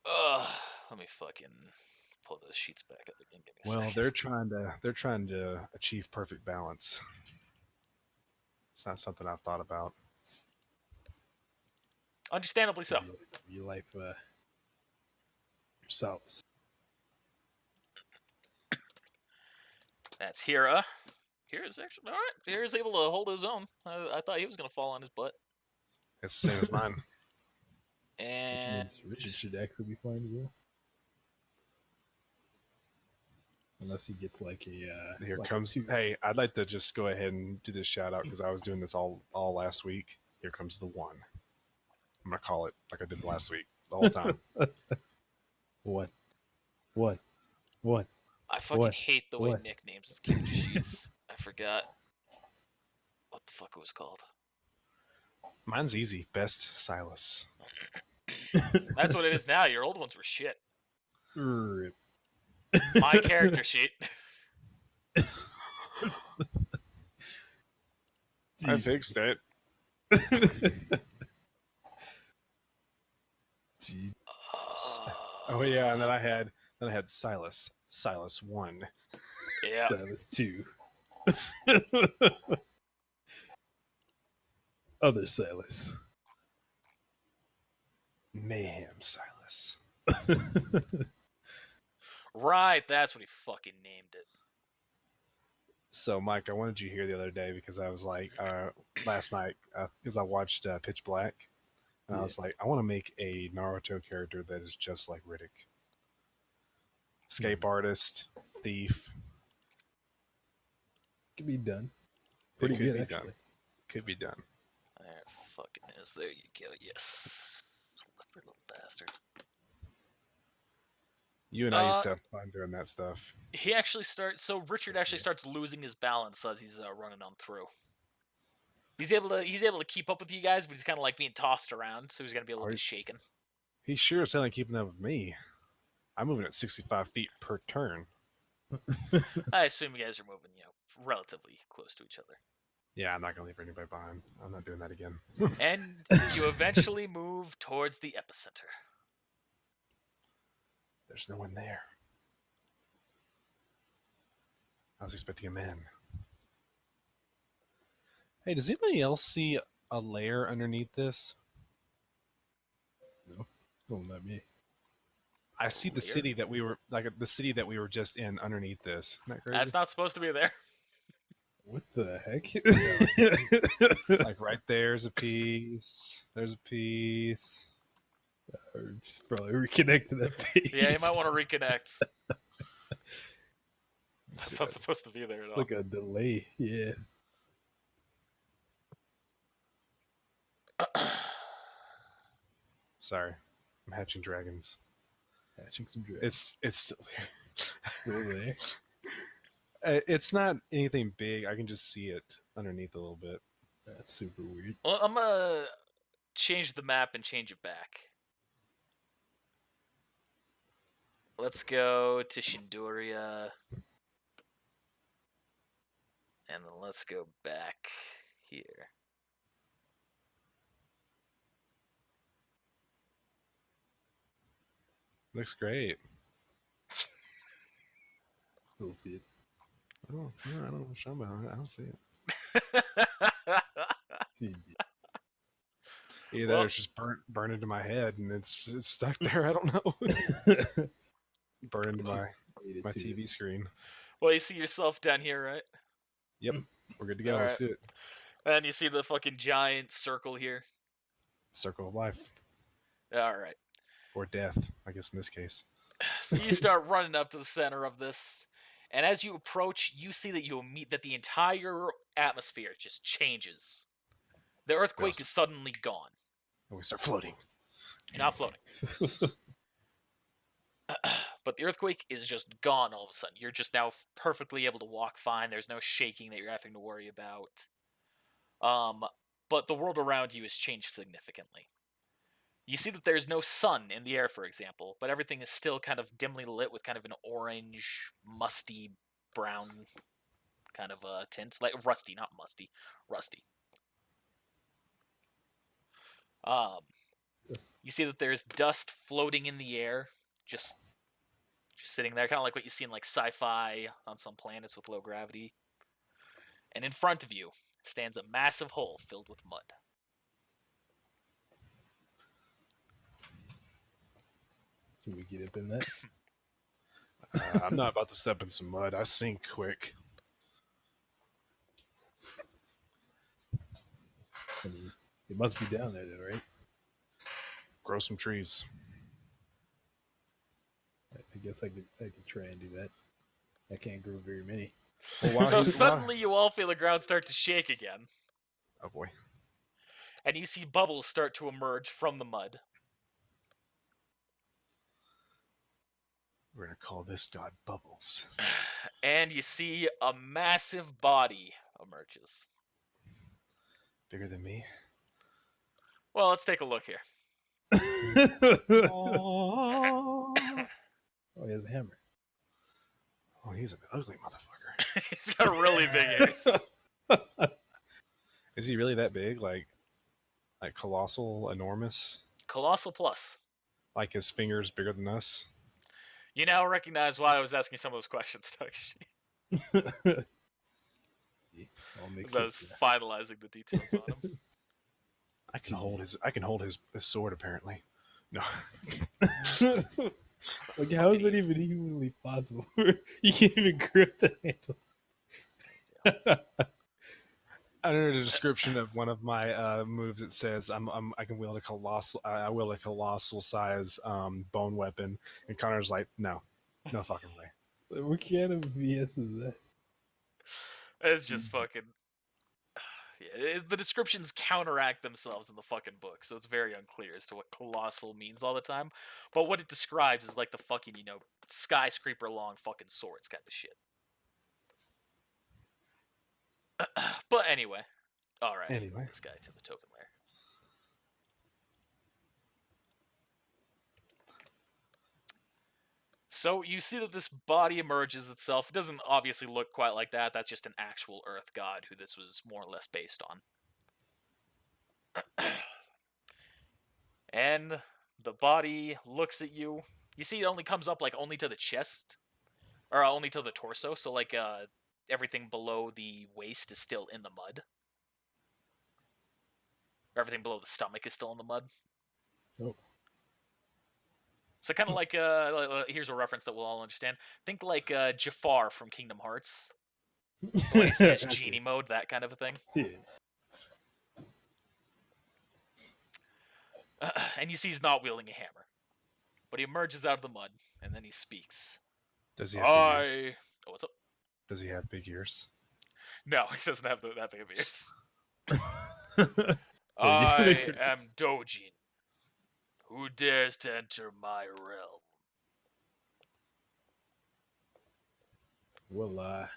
Ugh. Let me fucking pull those sheets back up again. Give me a Well, second. they're trying to achieve perfect balance. It's not something I've thought about. Understandably so. Your life, yourselves. That's Hira. Hira's actually all right. Hira's able to hold his own. I thought he was gonna fall on his butt. It's the same as mine. Which And means Richard should actually be fine as well. Unless he gets like a. Here like comes. Hey, I'd like to just go ahead and do this shout out because I was doing this all last week. Here comes the one. I'm gonna call it like I did last week the whole time. What? I fucking What? hate the way What? Nick names his character sheets. I forgot what the fuck it was called. Mine's easy. Best Silas. That's what it is now. Your old ones were shit. Rip. My character sheet. I fixed it. Gee. Oh yeah, and then I had Silas 1. Yeah. Silas 2. Other Silas. Mayhem Silas. Right, that's what he fucking named it. So Mike, I wanted you here the other day because I was like, last night because I watched Pitch Black, and I was like, I want to make a Naruto character that is just like Riddick. Escape artist, thief. Could be done. It Pretty could good, be actually. done. Could be done. There it fucking is. There you go. Yes. Slippery little bastard. You and I used to have fun doing that stuff. He actually starts. So Richard actually starts losing his balance as he's running on through. He's able to keep up with you guys, but he's kind of like being tossed around, so he's gonna be a little bit shaken. He sure is not keeping up with me. I'm moving at 65 feet per turn. I assume you guys are moving, relatively close to each other. Yeah, I'm not gonna leave anybody behind. I'm not doing that again. And you eventually move towards the epicenter. There's no one there. I was expecting a man. Hey, does anybody else see a layer underneath this? No, not me. I see the Layer? city that we were just in underneath this. Isn't that crazy? That's not supposed to be there. What the heck? Like right there's a piece. There's a piece. Just probably reconnect to that page. Yeah, you might want to reconnect. That's not supposed to be there at all. Like a delay, yeah. Sorry, I'm hatching dragons. Hatching some dragons. It's still Still there. it's not anything big. I can just see it underneath a little bit. That's super weird. Well, I'm gonna change the map and change it back. Let's go to Shindoria. And then let's go back here. Looks great. Still see it. I don't know what you're talking about. I don't see it. Either Well- it's just burnt into my head and it's stuck there. I don't know. Burn into my TV screen. Well, you see yourself down here, right? Yep, we're good to go. Let's Alright. do it. And you see the fucking giant circle here. Circle of life All right. or death, I guess in this case. So you start running up to the center of this, and as you approach, you see that you'll meet that the entire atmosphere just changes. The earthquake Yes. is suddenly gone. And we start floating. You're not floating. But the earthquake is just gone all of a sudden. You're just now perfectly able to walk fine. There's no shaking that you're having to worry about. But the world around you has changed significantly. You see that there's no sun in the air, for example, but everything is still kind of dimly lit with kind of an orange, musty, brown kind of tint. Like rusty, not musty. Rusty. You see that there's dust floating in the air, just sitting there, kind of like what you see in like sci-fi on some planets with low gravity. And in front of you stands a massive hole filled with mud. Can we get up in that? I'm not about to step in some mud. I sink quick. I mean, it must be down there, then, right? Grow some trees. I guess I could try and do that. I can't grow very many. Well, So suddenly you all feel the ground start to shake again, Oh boy. and you see bubbles start to emerge from the mud. We're gonna call this god Bubbles. And you see a massive body emerges. Bigger than me. Well, let's take a look here. Oh, he has a hammer. Oh, he's an ugly motherfucker. He's got really big ears. Is he really that big? Like colossal, enormous? Colossal plus. Like his fingers bigger than us? You now recognize why I was asking some of those questions, Doug. All makes As I was sense. finalizing the details on him. I can hold his sword apparently. No. Like, how is that even humanly possible? You can't even grip the handle. Under the description of one of my moves, it says I can wield a colossal. I wield a colossal size bone weapon, and Connor's like, no fucking way. What kind of BS is that? It's just fucking... Yeah, the descriptions counteract themselves in the fucking book, so it's very unclear as to what colossal means all the time. But what it describes is like the fucking, skyscraper long fucking swords kind of shit. But anyway. Alright. Anyway. This guy to the token lair. So you see that this body emerges itself. It doesn't obviously look quite like that. That's just an actual Earth god who this was more or less based on. And the body looks at you. You see it only comes up like only to the chest. Or only to the torso. So like everything below the waist is still in the mud. Or everything below the stomach is still in the mud. Oh. So kind of like, here's a reference that we'll all understand. Think like Jafar from Kingdom Hearts. When he's in his genie mode, that kind of a thing. Yeah. And you see he's not wielding a hammer. But he emerges out of the mud, and then he speaks. Does he have big ears? Oh, what's up? Does he have big ears? No, he doesn't have that big of ears. Well, you I make it- am Dojin. Who dares to enter my realm? Well,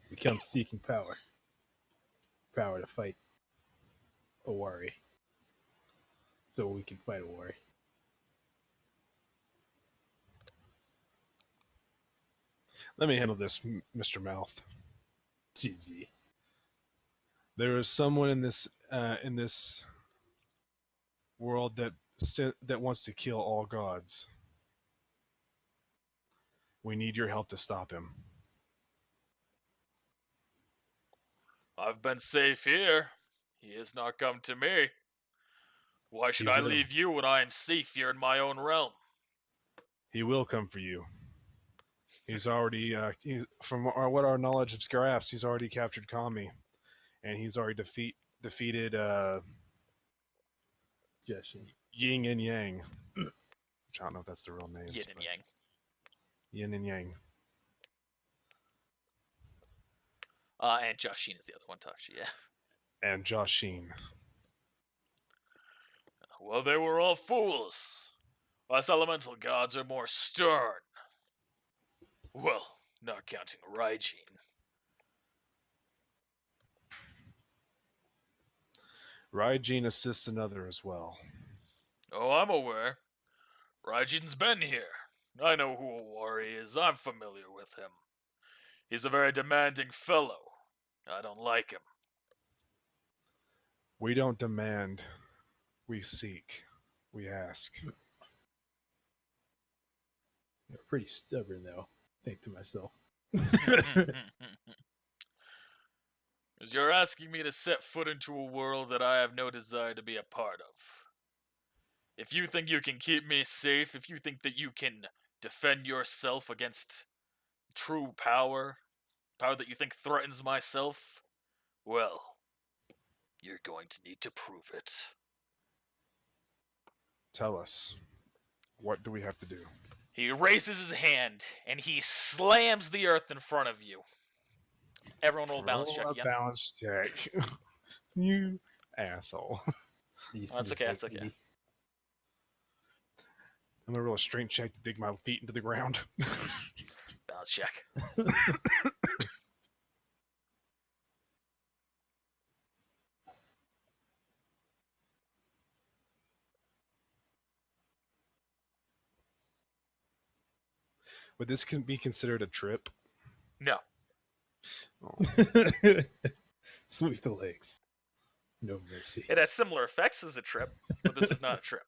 we come seeking power. Power to fight Owari. So we can fight Owari. Let me handle this, Mr. Mouth. GG. There is someone in this world that wants to kill all gods. We need your help to stop him. I've been safe here. He has not come to me. Why should I leave you when I am safe here in my own realm? He will come for you. He's already, from what our knowledge of Scaraffs, he's already captured Kami, and he's already defeated Jushin. Yin and Yang. Which I don't know if that's the real name. Yin and Yang. Yin and Yang. And Joshin is the other one, Takshi, yeah. And Joshin. Well, they were all fools. Us elemental gods are more stern. Well, not counting Raijin. Raijin assists another as well. Oh, I'm aware. Raijin's been here. I know who Owari is. I'm familiar with him. He's a very demanding fellow. I don't like him. We don't demand. We seek. We ask. They're pretty stubborn, though. Think to myself. Because you're asking me to set foot into a world that I have no desire to be a part of. If you think you can keep me safe, if you think that you can defend yourself against true power that you think threatens myself, well, you're going to need to prove it. Tell us. What do we have to do? He raises his hand, and he slams the earth in front of you. Everyone will balance check Roll a again. balance check. You asshole. That's okay, that's okay. I'm gonna roll a strength check to dig my feet into the ground. Balance check. Would this be considered a trip? No. Oh. Sweep the legs. No mercy. It has similar effects as a trip, but this is not a trip.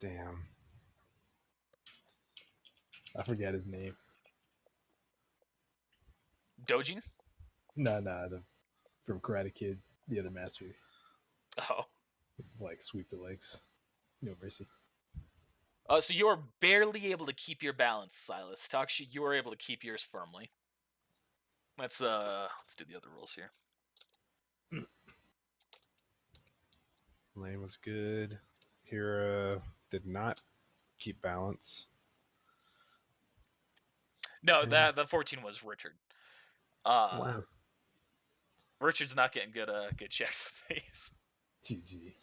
Damn. I forgot his name. Dojin? No, from Karate Kid, the other master. Oh. Like sweep the legs. No mercy. So you're barely able to keep your balance, Silas. Takshi, you are able to keep yours firmly. Let's do the other rules here. Lane was good. Hira did not keep balance. No, the 14 was Richard. Wow. Richard's not getting good checks with these. GG.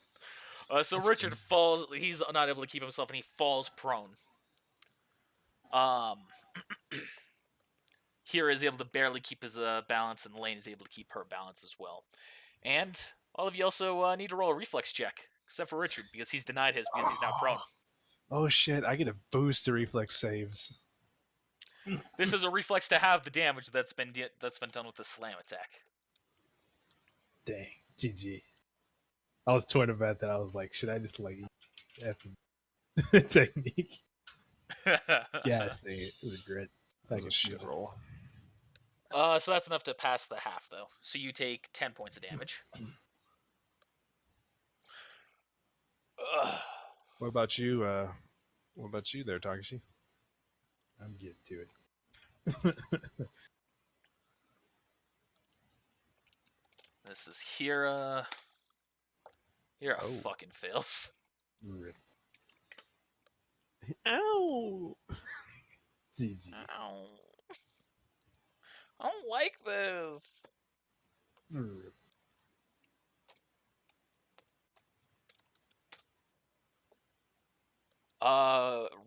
So That's Richard good. falls. He's not able to keep himself, and he falls prone. Hira is able to barely keep his balance, and Lane is able to keep her balance as well. And all of you also need to roll a reflex check, except for Richard, because he's denied his because he's now prone. Oh shit, I get a boost to reflex saves. This is a reflex to have the damage that's been done with the slam attack. Dang. GG. I was torn about that. I was like, should I just like effing technique? Yes, it was a grit. That was a shit roll. So that's enough to pass the half, though. So you take 10 points of damage. What about you? What about you there, Takashi? I'm getting to it. This is Hira. Hira Oh. fucking fails. Rip. Ow! GG. Ow. I don't like this. Rip.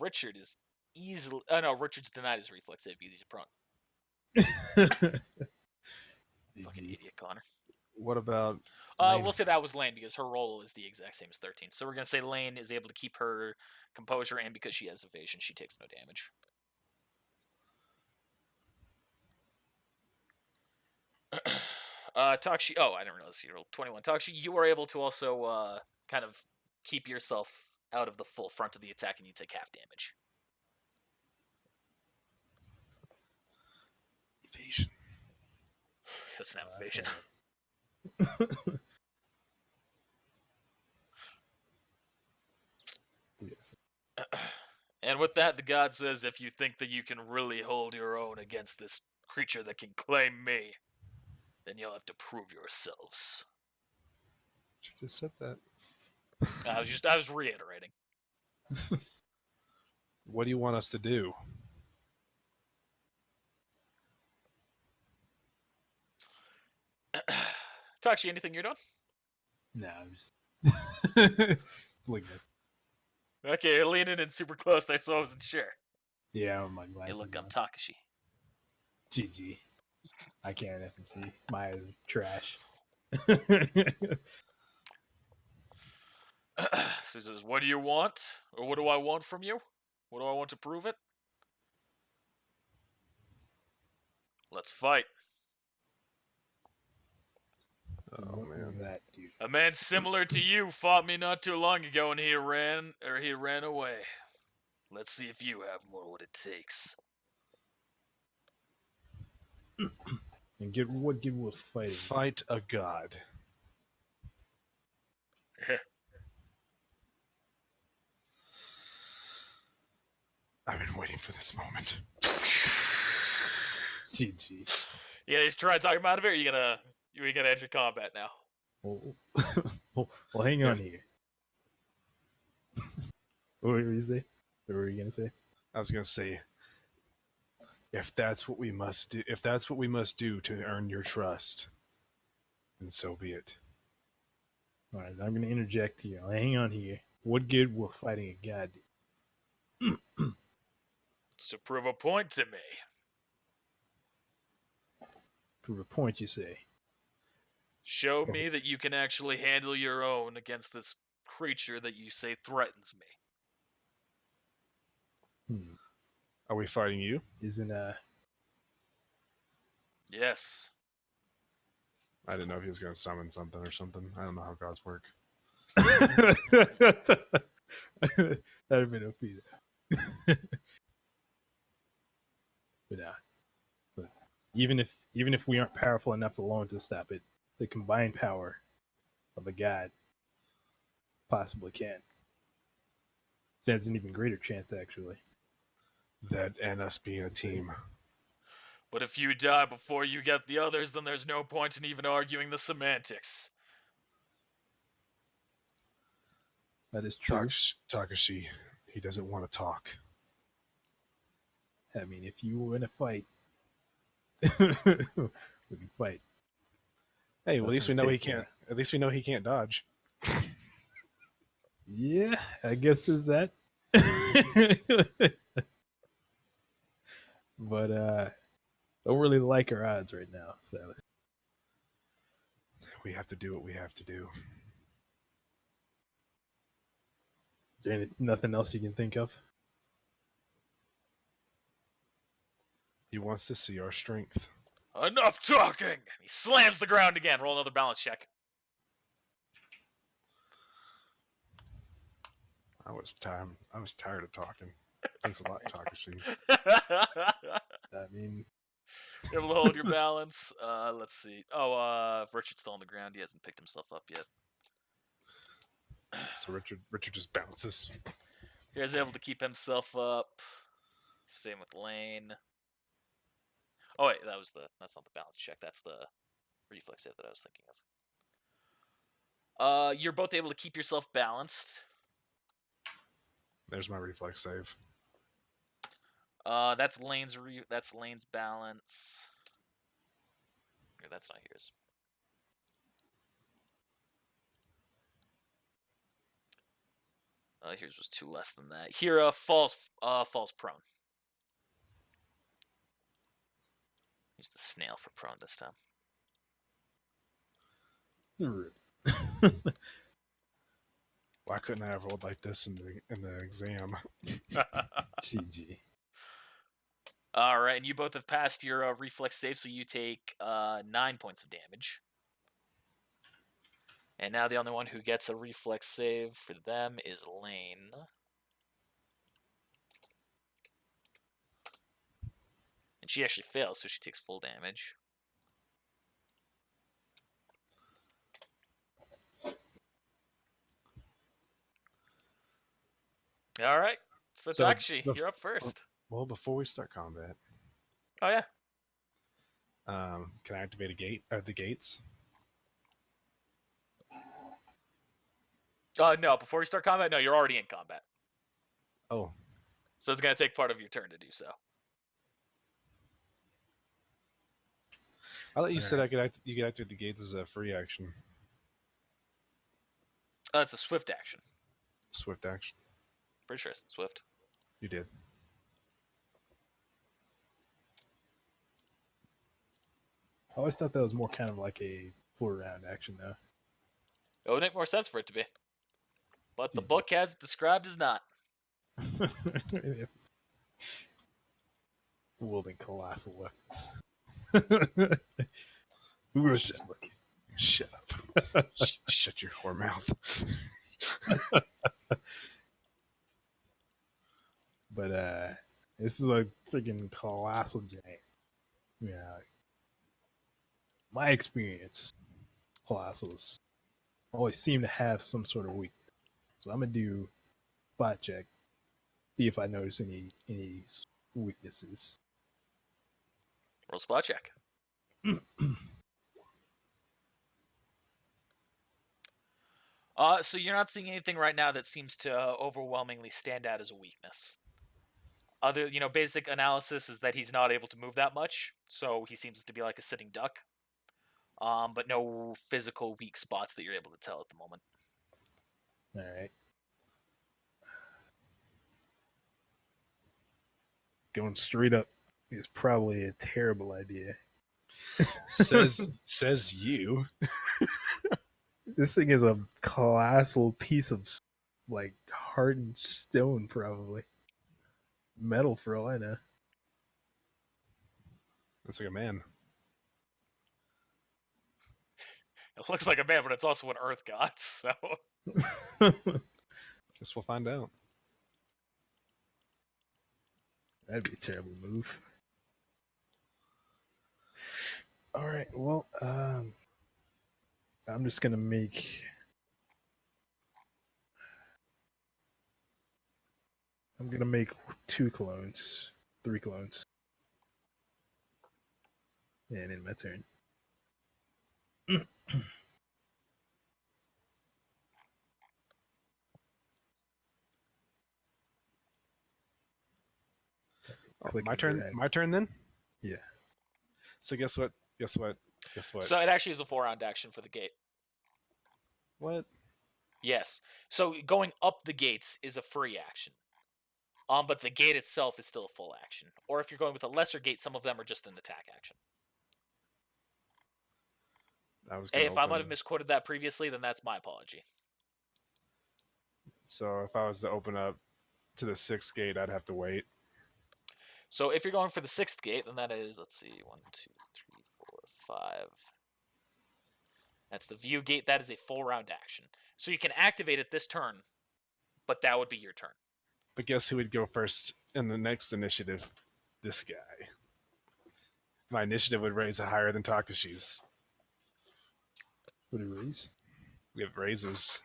Richard is easily. Oh no, Richard's denied his reflex save because he's prone. Fucking GG. idiot, Connor. What about We'll say that was Lane because her roll is the exact same as 13. So we're gonna say Lane is able to keep her composure, and because she has evasion, she takes no damage. Takshi. Oh, I didn't realize you rolled 21. Takshi, you are able to also kind of keep yourself out of the full front of the attack, and you take half damage. evasion? That's not evasion. And with that, the god says, if you think that you can really hold your own against this creature that can claim me, then you'll have to prove yourselves. She just said that. I was reiterating. What do you want us to do? Takshi, anything you're doing? No, I'm just Blinkness. Okay, you're leaning in super close there, so I wasn't sure. Yeah, I'm my Hey, glasses. look, I'm on. Takashi. GG. I can't effing see. My eyes are trash. So he says, what do you want? Or what do I want from you? What do I want to prove it? Let's fight. Oh What man. was that, dude? A man similar to you fought me not too long ago and he ran away. Let's see if you have more what it takes. And get what good was fighting? Fight a god. I've been waiting for this moment. GG. You gonna try and talk him out of it, or you gonna enter combat now? Well, hang on here. What were you say? What were you gonna say? I was gonna say, if that's what we must do to earn your trust, then so be it. All right, I'm gonna interject here. Hang on here. What good will fighting a god do? To prove a point to me. Prove a point, you say? Show me that you can actually handle your own against this creature that you say threatens me. Are we fighting you? Isn't Yes. I didn't know if he was gonna summon something or something. I don't know how gods work. That'd have been OP. But even if we aren't powerful enough alone to stop it, the combined power of a god possibly can. Stands an even greater chance, actually. That and us being a team. But if you die before you get the others, then there's no point in even arguing the semantics. That is true. Takashi, he doesn't want to talk. I mean, if you were in a fight, we can fight. Hey, well, at least we know he take, can't. At least we know he can't dodge. Yeah, I guess is that. But don't really like our odds right now, sadly. We have to do what we have to do. Is there nothing else you can think of? He wants to see our strength. Enough talking! He slams the ground again. Roll another balance check. I was tired of talking. Thanks a lot, Takashi. I mean, You're able to hold your balance. Let's see. Oh, Richard's still on the ground. He hasn't picked himself up yet. So Richard just bounces. He was able to keep himself up. Same with Lane. Oh wait, that's not the balance check. That's the reflex save that I was thinking of. You're both able to keep yourself balanced. There's my reflex save. That's Lane's balance. Here, that's not yours. Here's was 2 less than that. Here, falls prone. Use the snail for prone this time. Why couldn't I have rolled like this in the exam? GG. All right, and you both have passed your reflex save, so you take 9 points of damage. And now the only one who gets a reflex save for them is Lane. And she actually fails, so she takes full damage. All right, so So, Takashi, you're up first. Well, before we start combat, Oh yeah. can I activate the gates? No, before we start combat, no, you're already in combat. Oh, So it's going to take part of your turn to do so. I thought you said you could activate the gates as a free action. It's a swift action. Swift action. Pretty sure it's Swift. You did. I always thought that was more kind of like a 4-round action, though. It would make more sense for it to be. But the GG. book has it described as not. Wielding colossal weapons. Who wrote this book? Shut up. Shut your whore mouth. But this is a freaking colossal giant. Yeah. My experience, colossals always seem to have some sort of weakness. So I'm gonna do spot check, see if I notice any weaknesses. Roll spot check. So you're not seeing anything right now that seems to overwhelmingly stand out as a weakness. Other, basic analysis is that he's not able to move that much, so he seems to be like a sitting duck. But no physical weak spots that you're able to tell at the moment. All right. Going straight up is probably a terrible idea. says you. This thing is a colossal piece of like hardened stone, probably metal for all I know. That's like a man. It looks like a man, but it's also an earth god, so... Guess we'll find out. That'd be a terrible move. All right. Well, I'm just gonna make. I'm gonna make 2 clones, 3 clones, and in my turn. Click My and turn. drag. My turn then. Yeah. So guess what? Guess what? Guess what? So it actually is a 4-round action for the gate. What? Yes. So going up the gates is a free action. But the gate itself is still a full action. Or if you're going with a lesser gate, some of them are just an attack action. I was. Hey, gonna if I might open- have misquoted that previously, then that's my apology. So if I was to open up to the 6th gate, I'd have to wait. So if you're going for the 6th gate, then that is, let's see, 1, 2, 3, 4, 5. That's the view gate. That is a full round action. So you can activate it this turn, but that would be your turn. But guess who would go first in the next initiative? This guy. My initiative would raise higher than Takashi's. What do you raise? We have raises.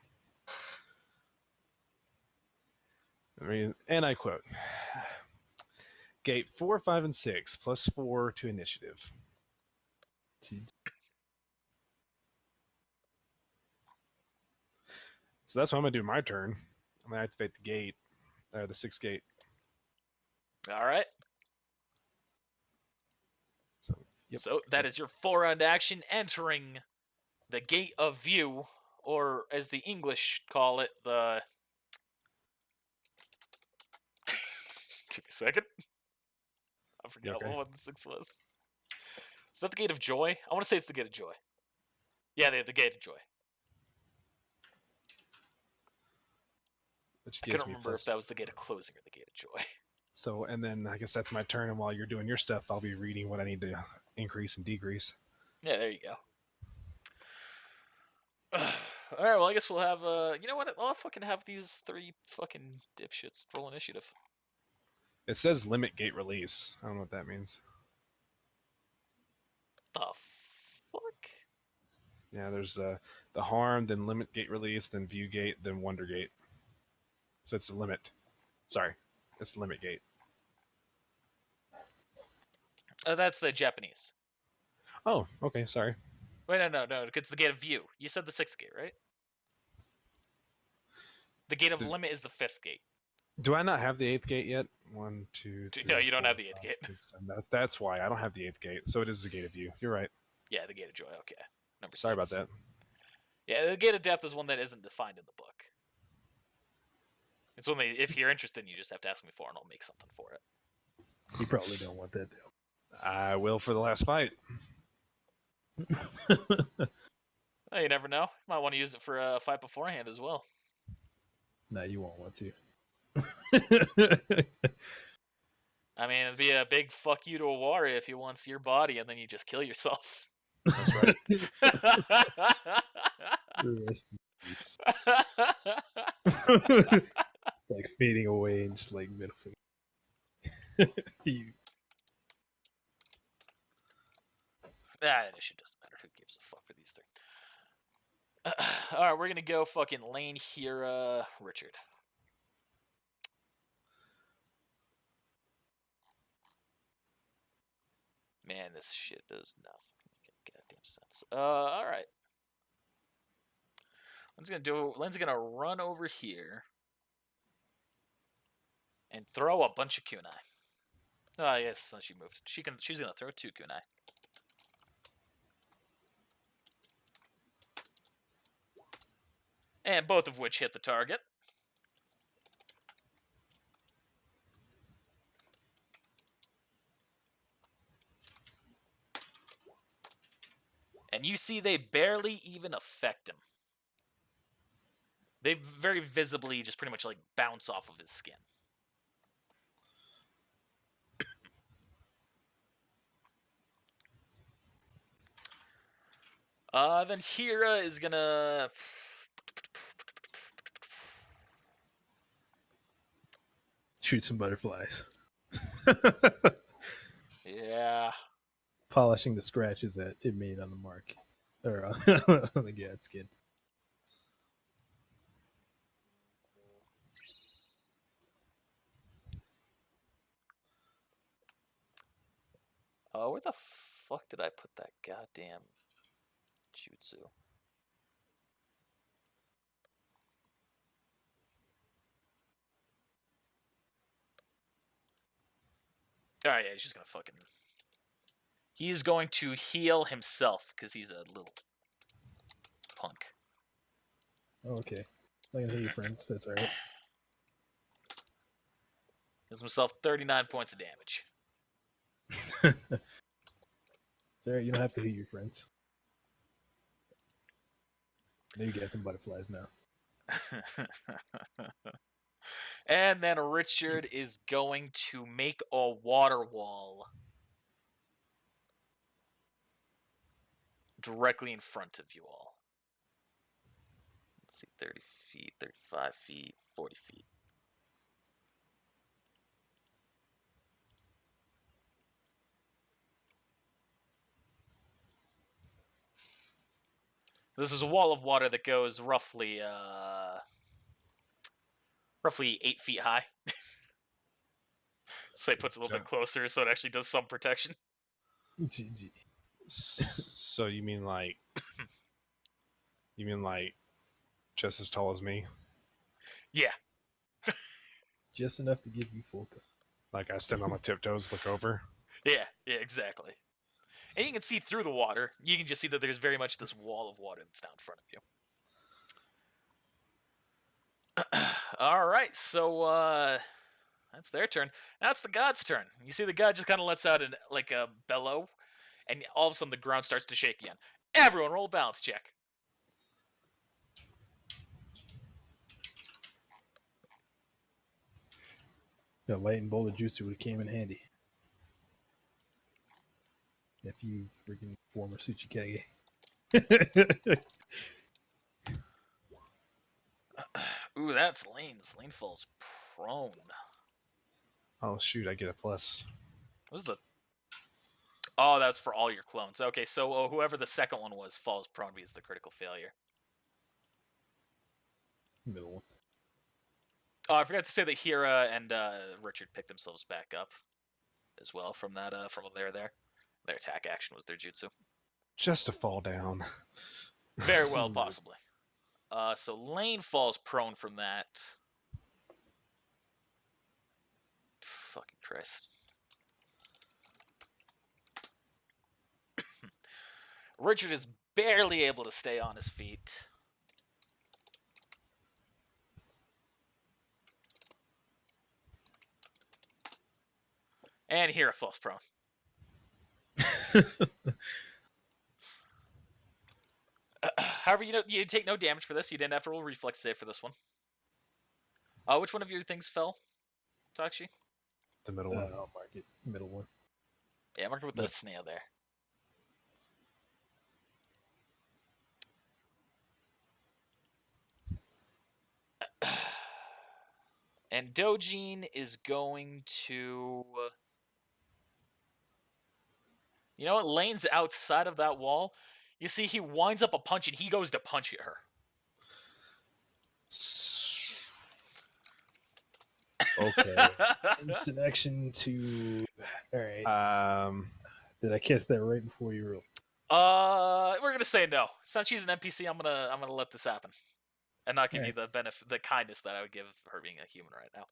And I quote: Gate 4, 5, and 6 plus 4 to initiative. So that's what I'm gonna do my turn. I'm gonna activate the gate, the 6th gate. All right. So, yep. So that is your 4-round action entering the gate of view, or as the English call it, the... Give me a second. I forget Okay. what the 6 was. Is that the gate of joy? I want to say it's the gate of joy. Yeah, the gate of joy. Which I gives couldn't me remember plus- if that was the gate of closing or the gate of joy. So, and then I guess that's my turn. And while you're doing your stuff, I'll be reading what I need to increase and decrease. Yeah, there you go. All right, well, I guess we'll have, you know what? I'll fucking have these 3 fucking dipshits roll initiative. It says limit gate release. I don't know what that means. The fuck? Yeah, there's the harm, then limit gate release, then view gate, then wonder gate. So it's the limit. Sorry, it's the limit gate. That's the Japanese. Oh, okay, sorry. Wait, no, it's the gate of view. You said the 6th gate, right? The gate of limit is the 5th gate. Do I not have the 8th gate yet? 1, 2, 3. No, you don't 4, have the 8th 5, gate. 6, 7. That's why I don't have the 8th gate. So it is the gate of view. You're right. Yeah, the gate of joy. Okay, number 6. Sorry about that. Yeah, the gate of death is one that isn't defined in the book. It's only if you're interested, you just have to ask me for it, and I'll make something for it. You probably don't want that though. I will for the last fight. Well, you never know. Might want to use it for a fight beforehand as well. No, you won't want to. I mean, it'd be a big fuck you to a warrior if he wants your body and then you just kill yourself. That's right. Rest in peace. Like fading away and just like middle finger. You- That issue doesn't matter. Who gives a fuck for these three? Alright, we're gonna go fucking Lane here, Richard. Man, this shit does not fucking make any goddamn sense. Alright. Lynn's gonna run over here and throw a bunch of kunai. Oh, yes, since she moved. She's gonna throw 2 kunai. And both of which hit the target. And you see they barely even affect him. They very visibly just pretty much like bounce off of his skin. Then Hira is gonna... Shoot some butterflies. Yeah. Polishing the scratches that it made on the mark. Or on the GAD skin. Where the fuck did I put that goddamn jutsu? Alright, yeah, he's just gonna fucking... He's going to heal himself, because he's a little punk. Oh, okay. Not gonna hit your friends. That's alright. Gives himself 39 points of damage. It's alright. You don't have to hit your friends. Now you get them butterflies now. And then Richard is going to make a water wall directly in front of you all. Let's see, 30 feet, 35 feet, 40 feet. This is a wall of water that goes roughly 8 feet high. So it puts it a little bit closer, so it actually does some protection. GG. So you mean like just as tall as me? Yeah. Just enough to give you full cover. Like I stand on my tiptoes, look over. Yeah, exactly. And you can see through the water. You can just see that there's very much this wall of water that's down in front of you. All right, so that's their turn. Now it's the god's turn. You see the god just kind of lets out like a bellow, and all of a sudden the ground starts to shake again. Everyone roll a balance check. The light and boulder juicer would have came in handy. If you freaking former Tsuchikage. Ooh, that's Lane's. Lane falls prone. Oh shoot, I get a plus. What was the... Oh, that's for all your clones. Okay, so whoever the second one was falls prone because the critical failure. Middle one. Oh, I forgot to say that Hira and Richard picked themselves back up as well from that from when they were there. Their attack action was their jutsu. Just to fall down. Very well, possibly. So Lane falls prone from that. Fucking Christ. Richard is barely able to stay on his feet. And here, falls prone. However, you take no damage for this. You didn't have to roll reflex save for this one. Which one of your things fell, Takshi? The middle one. I'll mark it. Middle one. Yeah, mark it with the snail there. And Dojin is going to... You know what? Lane's outside of that wall. You see, he winds up a punch, and he goes to punch at her. Okay. Instant action to. All right. Did I catch that right before you rolled? We're gonna say no. Since she's an NPC, I'm gonna let this happen, and not give you the benefit, the kindness that I would give her being a human right now.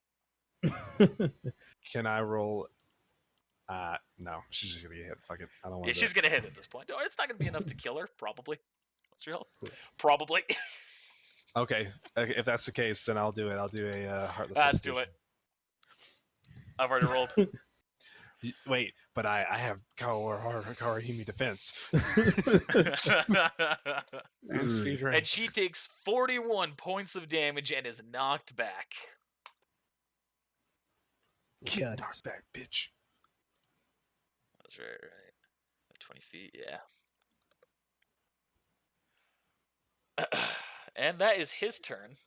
Can I roll? No, she's just gonna get hit. Fuck it. I don't want. Yeah, she's gonna hit at this point. Oh, it's not gonna be enough to kill her. Probably. What's your health? Probably. Okay, if that's the case, then I'll do it. I'll do a heartless. Let's do it. I've already rolled. Wait, but I have Kawahime defense. And speed range. And she takes 41 points of damage and is knocked back. Get knocked back, bitch. That's right. 20 feet, yeah. And that is his turn.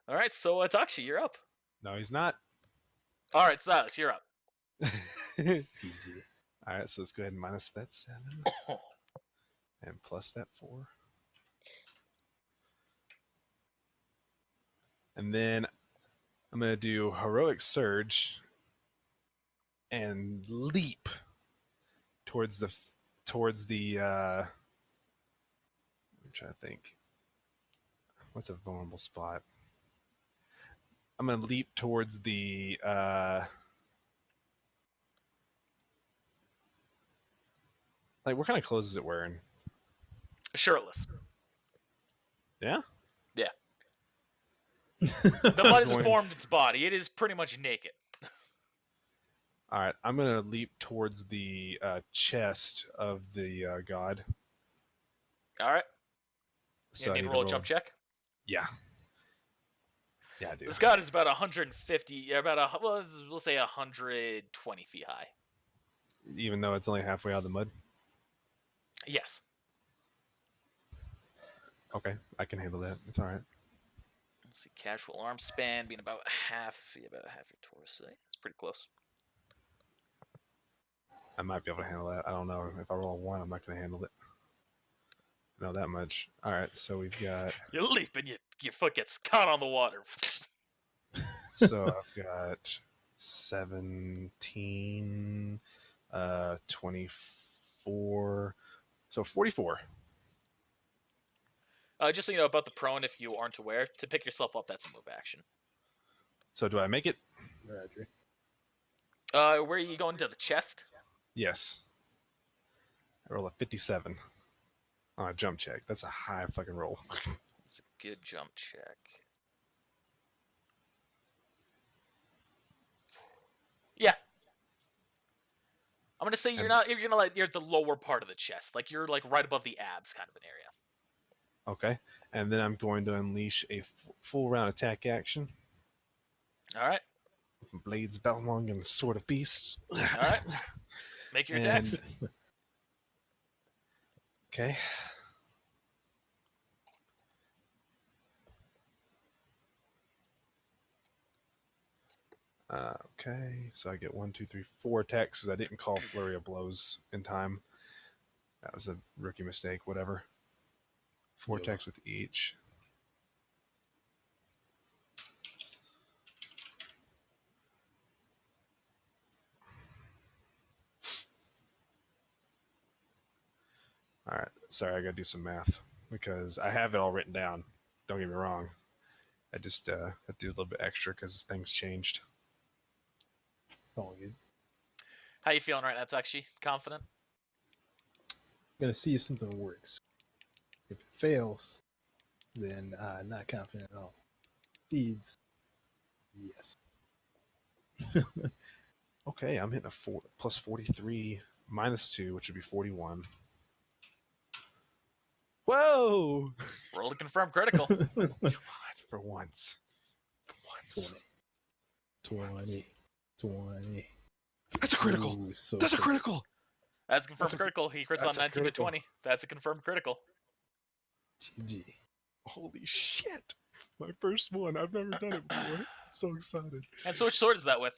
All right, so Takshi, you're up. No, he's not. All right, Silas, you're up. All right, so let's go ahead and minus that 7 and plus that 4. And then I'm going to do Heroic Surge and leap towards the I'm trying to think. What's a vulnerable spot? I'm going to leap towards the like, what kind of clothes is it wearing? Shirtless. Yeah? Yeah. The mud has formed its body. It is pretty much naked. All right, I'm going to leap towards the chest of the god. All right. So You need to roll a jump check? Yeah. Yeah, I do. This god is about 150, we'll say 120 feet high. Even though it's only halfway out of the mud? Yes. Okay, I can handle that. It's all right. Let's see, casual arm span being about half your torso. It's pretty close. I might be able to handle that. I don't know. If I roll a 1, I'm not going to handle it. No, that much. All right, so we've got... You leap and your foot gets caught on the water. So I've got 17, 24, so 44. Just so you know about the prone, if you aren't aware, to pick yourself up, that's a move action. So do I make it? Roger. Where are you going, to the chest? Yes. I roll a 57 on a jump check. That's a high fucking roll. It's a good jump check. Yeah. I'm gonna say you're at the lower part of the chest, like you're like right above the abs, kind of an area. Okay, and then I'm going to unleash a full round attack action. All right. Blades Belmong and Sword of Beasts. All right. Make your attacks. Okay. Okay, so I get 1, 2, 3, 4 attacks because I didn't call Flurry of Blows in time. That was a rookie mistake, whatever. 4 attacks with each. All right, sorry, I gotta do some math because I have it all written down. Don't get me wrong. I just have to do a little bit extra because things changed. All good. How you feeling right now, Takshi? Confident? I'm gonna see if something works. If it fails, then not confident at all. Feeds. Yes. Okay, I'm hitting a plus 43 minus 2, which would be 41. Whoa! Roll to confirm critical. Come on, for once. For once. 20. That's a critical. Ooh, so That's a close. critical. That's a confirmed That's a- critical. He crits that's on a 19 to critical. 20. That's a confirmed critical. GG. Holy shit! My first one. I've never done it before. So excited. And so which sword is that with?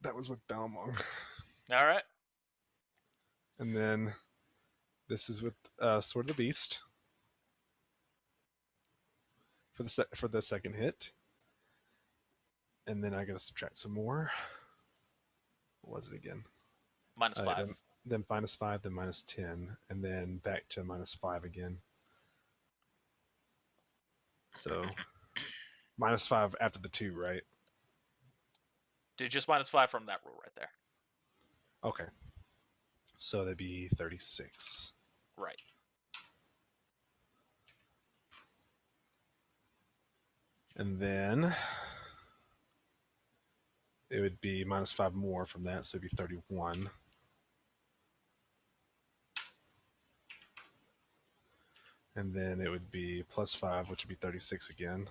That was with Balmong. All right. And then this is with Sword of the Beast for the second hit. And then I gotta subtract some more. What was it again? Minus 5. Then minus 5, then minus 10, and then back to minus 5 again. So minus 5 after the 2, right? Dude, just minus 5 from that rule right there. Okay. So that'd be 36. Right. And then it would be minus 5 more from that, so it'd be 31. And then it would be plus 5, which would be 36 again.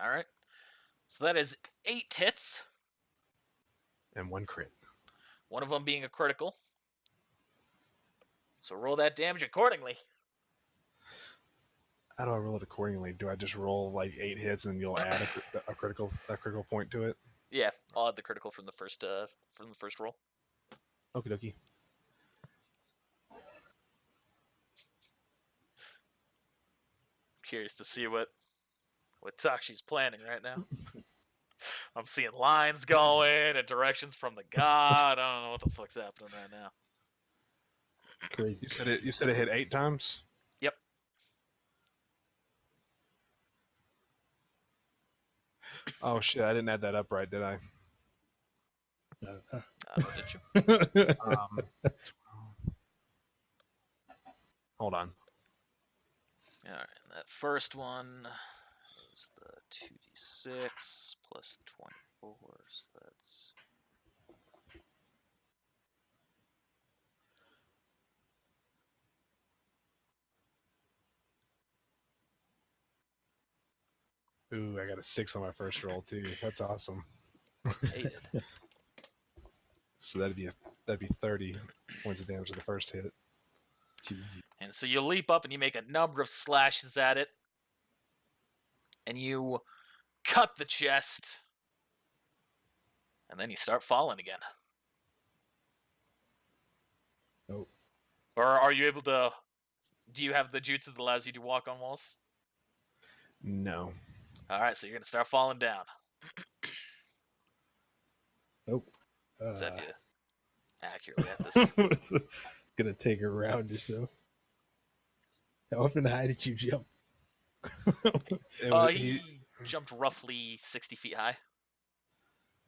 All right. So that is 8 hits, And 1 crit. one of them being a critical. So roll that damage accordingly. How do I roll it accordingly? Do I just roll like 8 hits and you'll add a critical point to it? Yeah, I'll add the critical from the first roll. Okie dokie. Curious to see what Takshi's planning right now. I'm seeing lines going and directions from the god. I don't know what the fuck's happening right now. Crazy. You said it hit 8 times? Yep. Oh shit, I didn't add that up right, did I? Did you? Hold on. All right, and that first one is the 2d6 plus 24, so that's... Ooh, I got a 6 on my first roll too. That's awesome. It's hated. So that'd be 30 points of damage to the first hit. GG. And so you leap up and you make a number of slashes at it. And you cut the chest. And then you start falling again. Oh. Or are you able to... Do you have the jutsu that allows you to walk on walls? No. Alright, so you're going to start falling down. Oh. Let's have you accurately at this. It's gonna take a round or so. How often high did you jump? He jumped roughly 60 feet high.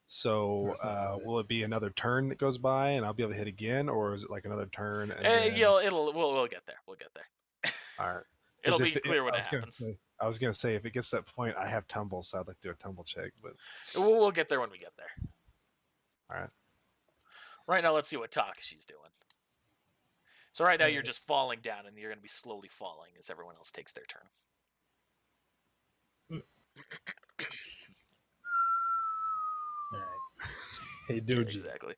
So That's not bad. will it be another turn that goes by and I'll be able to hit again, or is it like another turn? And We'll get there. We'll get there. all right. It'll 'Cause be if clear when I it was gonna happens. say- I was gonna say if it gets to that point, I have tumble, so I'd like to do a tumble check. But We'll get there when we get there. all right. Right now, let's see what Takashi's doing. So right now, you're just falling down, and you're going to be slowly falling as everyone else takes their turn. All right. Hey, Doji. Exactly.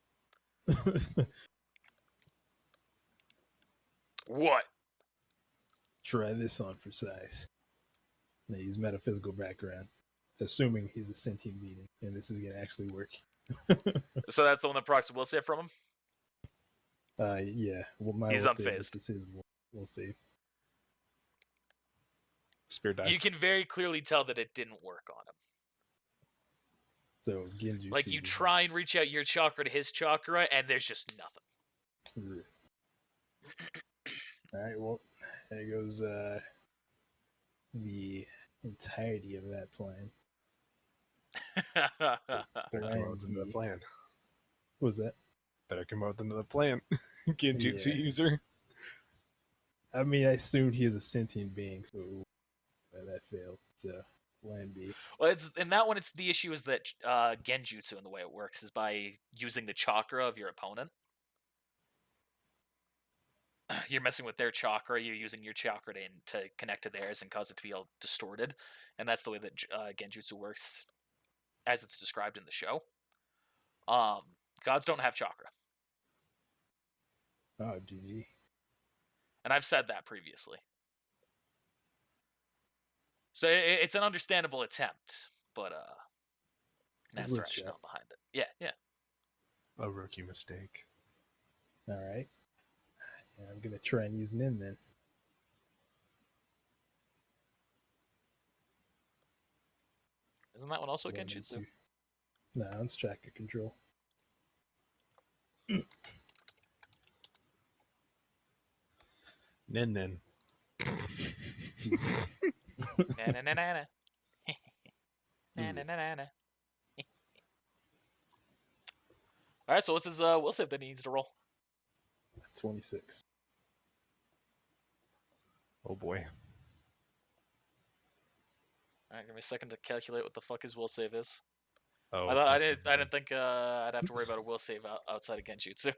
What? Try this on for size. Now use metaphysical background, assuming he's a sentient being, and this is gonna actually work. So that's the one that procs will save from him? Yeah. Well, my He's will save, unfazed. this is his will save. Spirit die. You can very clearly tell that it didn't work on him. So Genjutsu. Like, you try and reach out your chakra to his chakra, and there's just nothing. All right. Well, there goes the entirety of that plan. Better come up with another plan. What was that? Better come up with another plan. Genjutsu Yeah. user. I mean, I assumed he is a sentient being, so that failed. So Plan B. Well, it's in that one. It's the issue is that Genjutsu and the way it works is by using the chakra of your opponent. You're messing with their chakra. You're using your chakra to connect to theirs and cause it to be all distorted, and that's the way that Genjutsu works, as it's described in the show. Gods don't have chakra, Oh, GG. and I've said that previously. So it's an understandable attempt, but that's the worth a rationale shot. behind it. Yeah, yeah. A rookie mistake. All right. Yeah, I'm gonna try and use Nin then. Isn't that one also a One and Genjutsu? two. No, it's tracker control. Nin. Na-na-na-na-na. Na-na-na-na-na. All right, so what's his will save that he needs to roll? 26. Oh boy. All right, give me a second to calculate what the fuck his will save is. Oh, I didn't think I'd have to worry about a will save outside of Genjutsu.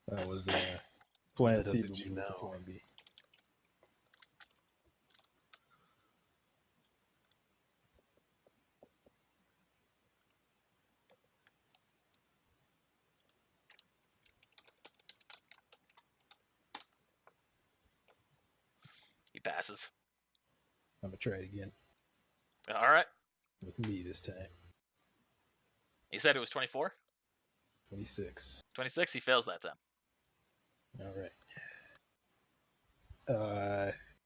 That was Plan Little C, did but you we went to know. Plan B. He passes. I'm gonna try it again All right. with me this time. He said it was 24. 26. 26. He fails that time. All right.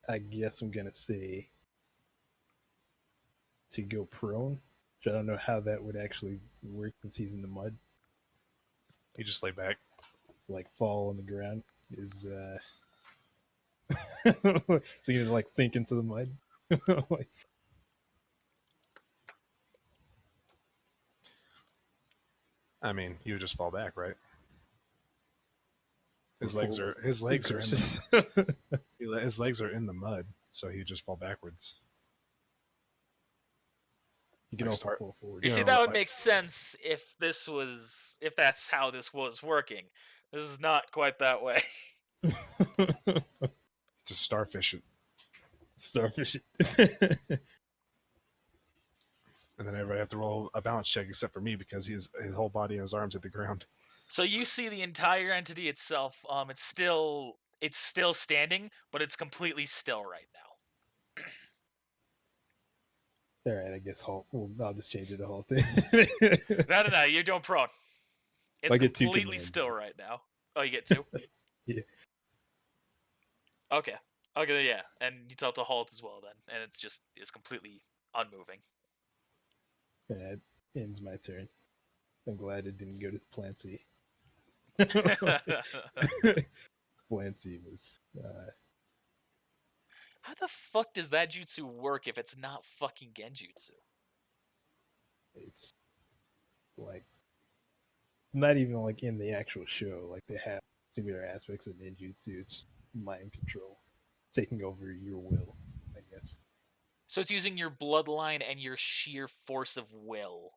I guess I'm gonna say to go prone. Which I don't know how that would actually work since he's in the mud. You just lay back. Like fall on the ground is so you like sink into the mud. Like, I mean, you would just fall back, right? His Or legs full- are his legs are in gracious. his legs are in the mud, so he would just fall backwards. You can Like also start- fall forward. You Yeah, see, that would like- make sense if that's how this was working. This is not quite that way. Just starfish it, Starfish. and then everybody have to roll a balance check except for me because his whole body and his arms at the ground. So you see the entire entity itself. It's still standing, but it's completely still right now. All right, I guess halt. Well, I'll just change it to halt. Thing. No. You're doing prone. It's I get two completely commands. still right now. Oh, you get two? Yeah. Okay, yeah. And you tell it to halt as well then. And it's completely unmoving. That ends my turn. I'm glad it didn't go to Plan C. Plan C was How the fuck does that jutsu work if it's not fucking Genjutsu? it's like not even like in the actual show. Like they have similar aspects of ninjutsu. It's just mind control, taking over your will, I guess. So it's using your bloodline and your sheer force of will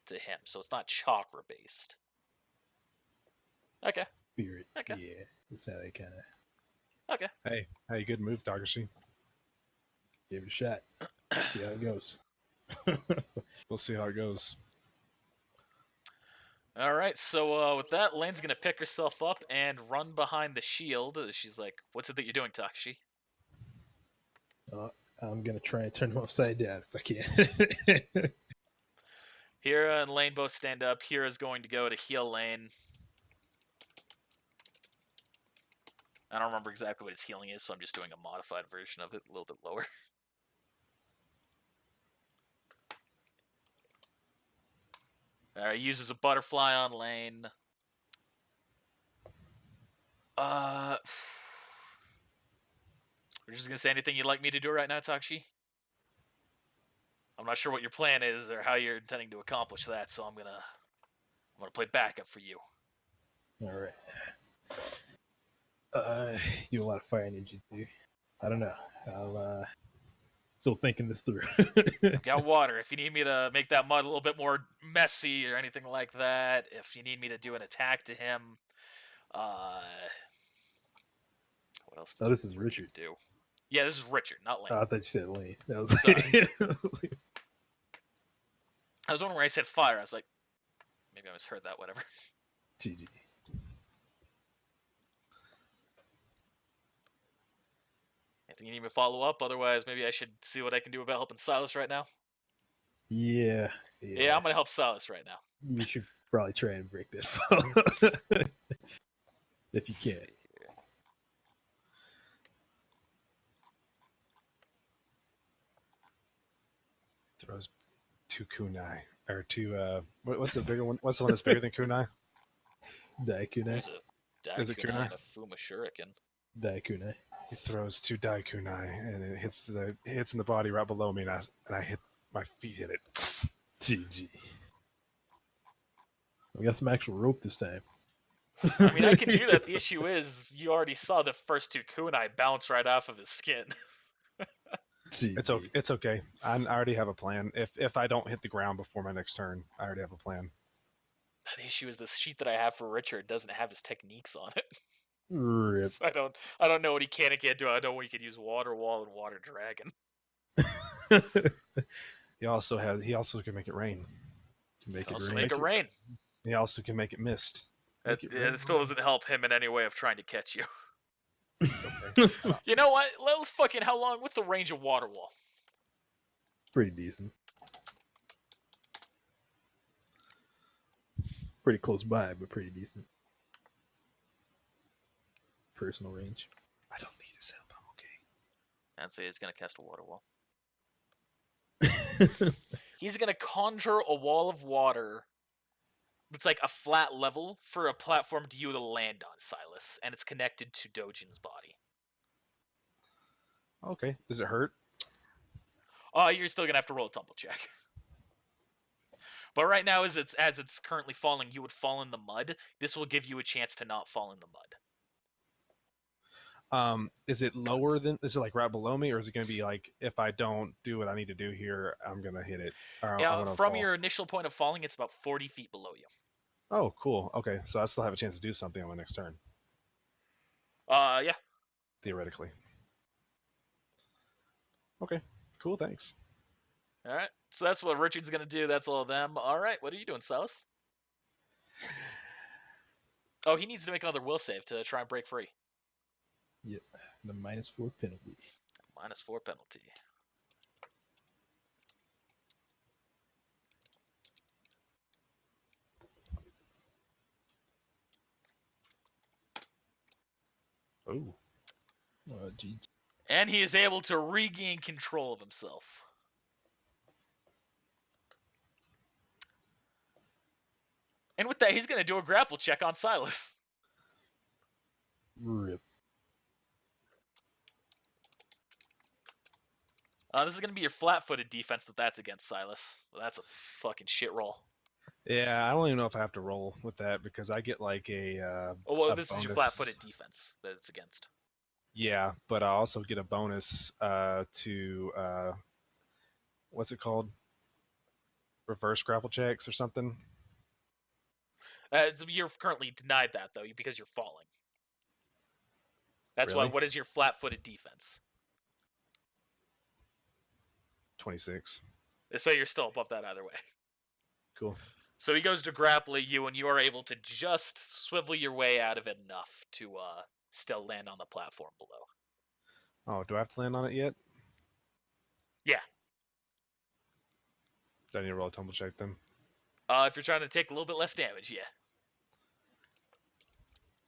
to him. So it's not chakra based. Okay. Spirit. Okay. Yeah, that's how they kind of Okay. Hey, good move, Dagashi. give it a shot. See how it goes. We'll see how it goes. All right. So with that, Lane's gonna pick herself up and run behind the shield. She's like, "What's it that you're doing, Takashi?" I'm gonna try and turn him upside down if I can. Hira and Lane both stand up. Hira's going to go to heal Lane. I don't remember exactly what his healing is, so I'm just doing a modified version of it, a little bit lower. Alright, uses a butterfly on Lane. We're just gonna say anything you'd like me to do right now, Takashi? I'm not sure what your plan is or how you're intending to accomplish that, so I'm gonna play backup for you. All right. Do a lot of fire ninjutsu. I don't know. Still thinking this through. Got water. If you need me to make that mud a little bit more messy or anything like that, if you need me to do an attack to him, what else? Oh, this is Richard. Do? Yeah, this is Richard, not Lane. Oh, I thought you said Lane. That was Sorry. I was wondering where I said fire. I was like, maybe I misheard that. Whatever. GG. Anything you need me to follow up? Otherwise, maybe I should see what I can do about helping Silas right now. Yeah. Yeah, I'm gonna help Silas right now. You should probably try and break this if you can. Throws 2 kunai or 2. What's the bigger one? What's the one that's bigger than kunai? Daikunai. There's a Is it Daikunai kunai? and a Fuma Shuriken. Daikunai. He throws 2 daikunai, and it hits in the body right below me, and I hit my feet hit it. GG. We got some actual rope this time. I mean, I can do that. The issue is, you already saw the first 2 kunai bounce right off of his skin. GG. It's okay. I already have a plan. If I don't hit the ground before my next turn, I already have a plan. The issue is, the sheet that I have for Richard doesn't have his techniques on it. Rip. So I don't know what he can and can't do. I know he could use Water Wall and Water Dragon. He also can make it rain. Can make it Also rain. make it rain. He also can make it mist. It still doesn't help him in any way of trying to catch you. It's okay. You know what? Let's fucking, what's the range of Water Wall? Pretty decent. Pretty close by, but pretty decent. Personal range. I don't need his help. I'm okay. I'd say he's gonna cast a Water Wall. He's gonna conjure a wall of water that's like a flat level for a platform to you to land on, Silas, and it's connected to Dojin's body. Okay. Does it hurt? You're still gonna have to roll a tumble check. But right now, as it's currently falling, you would fall in the mud. This will give you a chance to not fall in the mud. Is it lower than? Is it like right below me, or is it going to be like if I don't do what I need to do here, I'm going to hit it? Or I'm Yeah, gonna from fall? your initial point of falling, it's about 40 feet below you. Oh, cool. Okay, so I still have a chance to do something on my next turn, Yeah. theoretically. Okay, cool. Thanks. All right. So that's what Richard's gonna do. That's all of them. All right. What are you doing, Silas? Oh, he needs to make another will save to try and break free. Yep. The -4 penalty. -4 penalty. Oh, GG. And he is able to regain control of himself. And with that, he's going to do a grapple check on Silas. Rip. This is going to be your flat-footed defense that's against, Silas. Well, that's a fucking shit roll. yeah. I don't even know if I have to roll with that because I get like a. Oh, well, a this is your bonus. flat-footed defense that it's against. Yeah, but I also get a bonus to what's it called? Reverse grapple checks or something. You're currently denied that, though, because you're falling. That's why, Really? what is your flat-footed defense? 26. So you're still above that either way. Cool. So he goes to grapple at you, and you are able to just swivel your way out of it enough to still land on the platform below. Oh, do I have to land on it yet? Yeah. Do I need to roll a tumble check then? If you're trying to take a little bit less damage, yeah.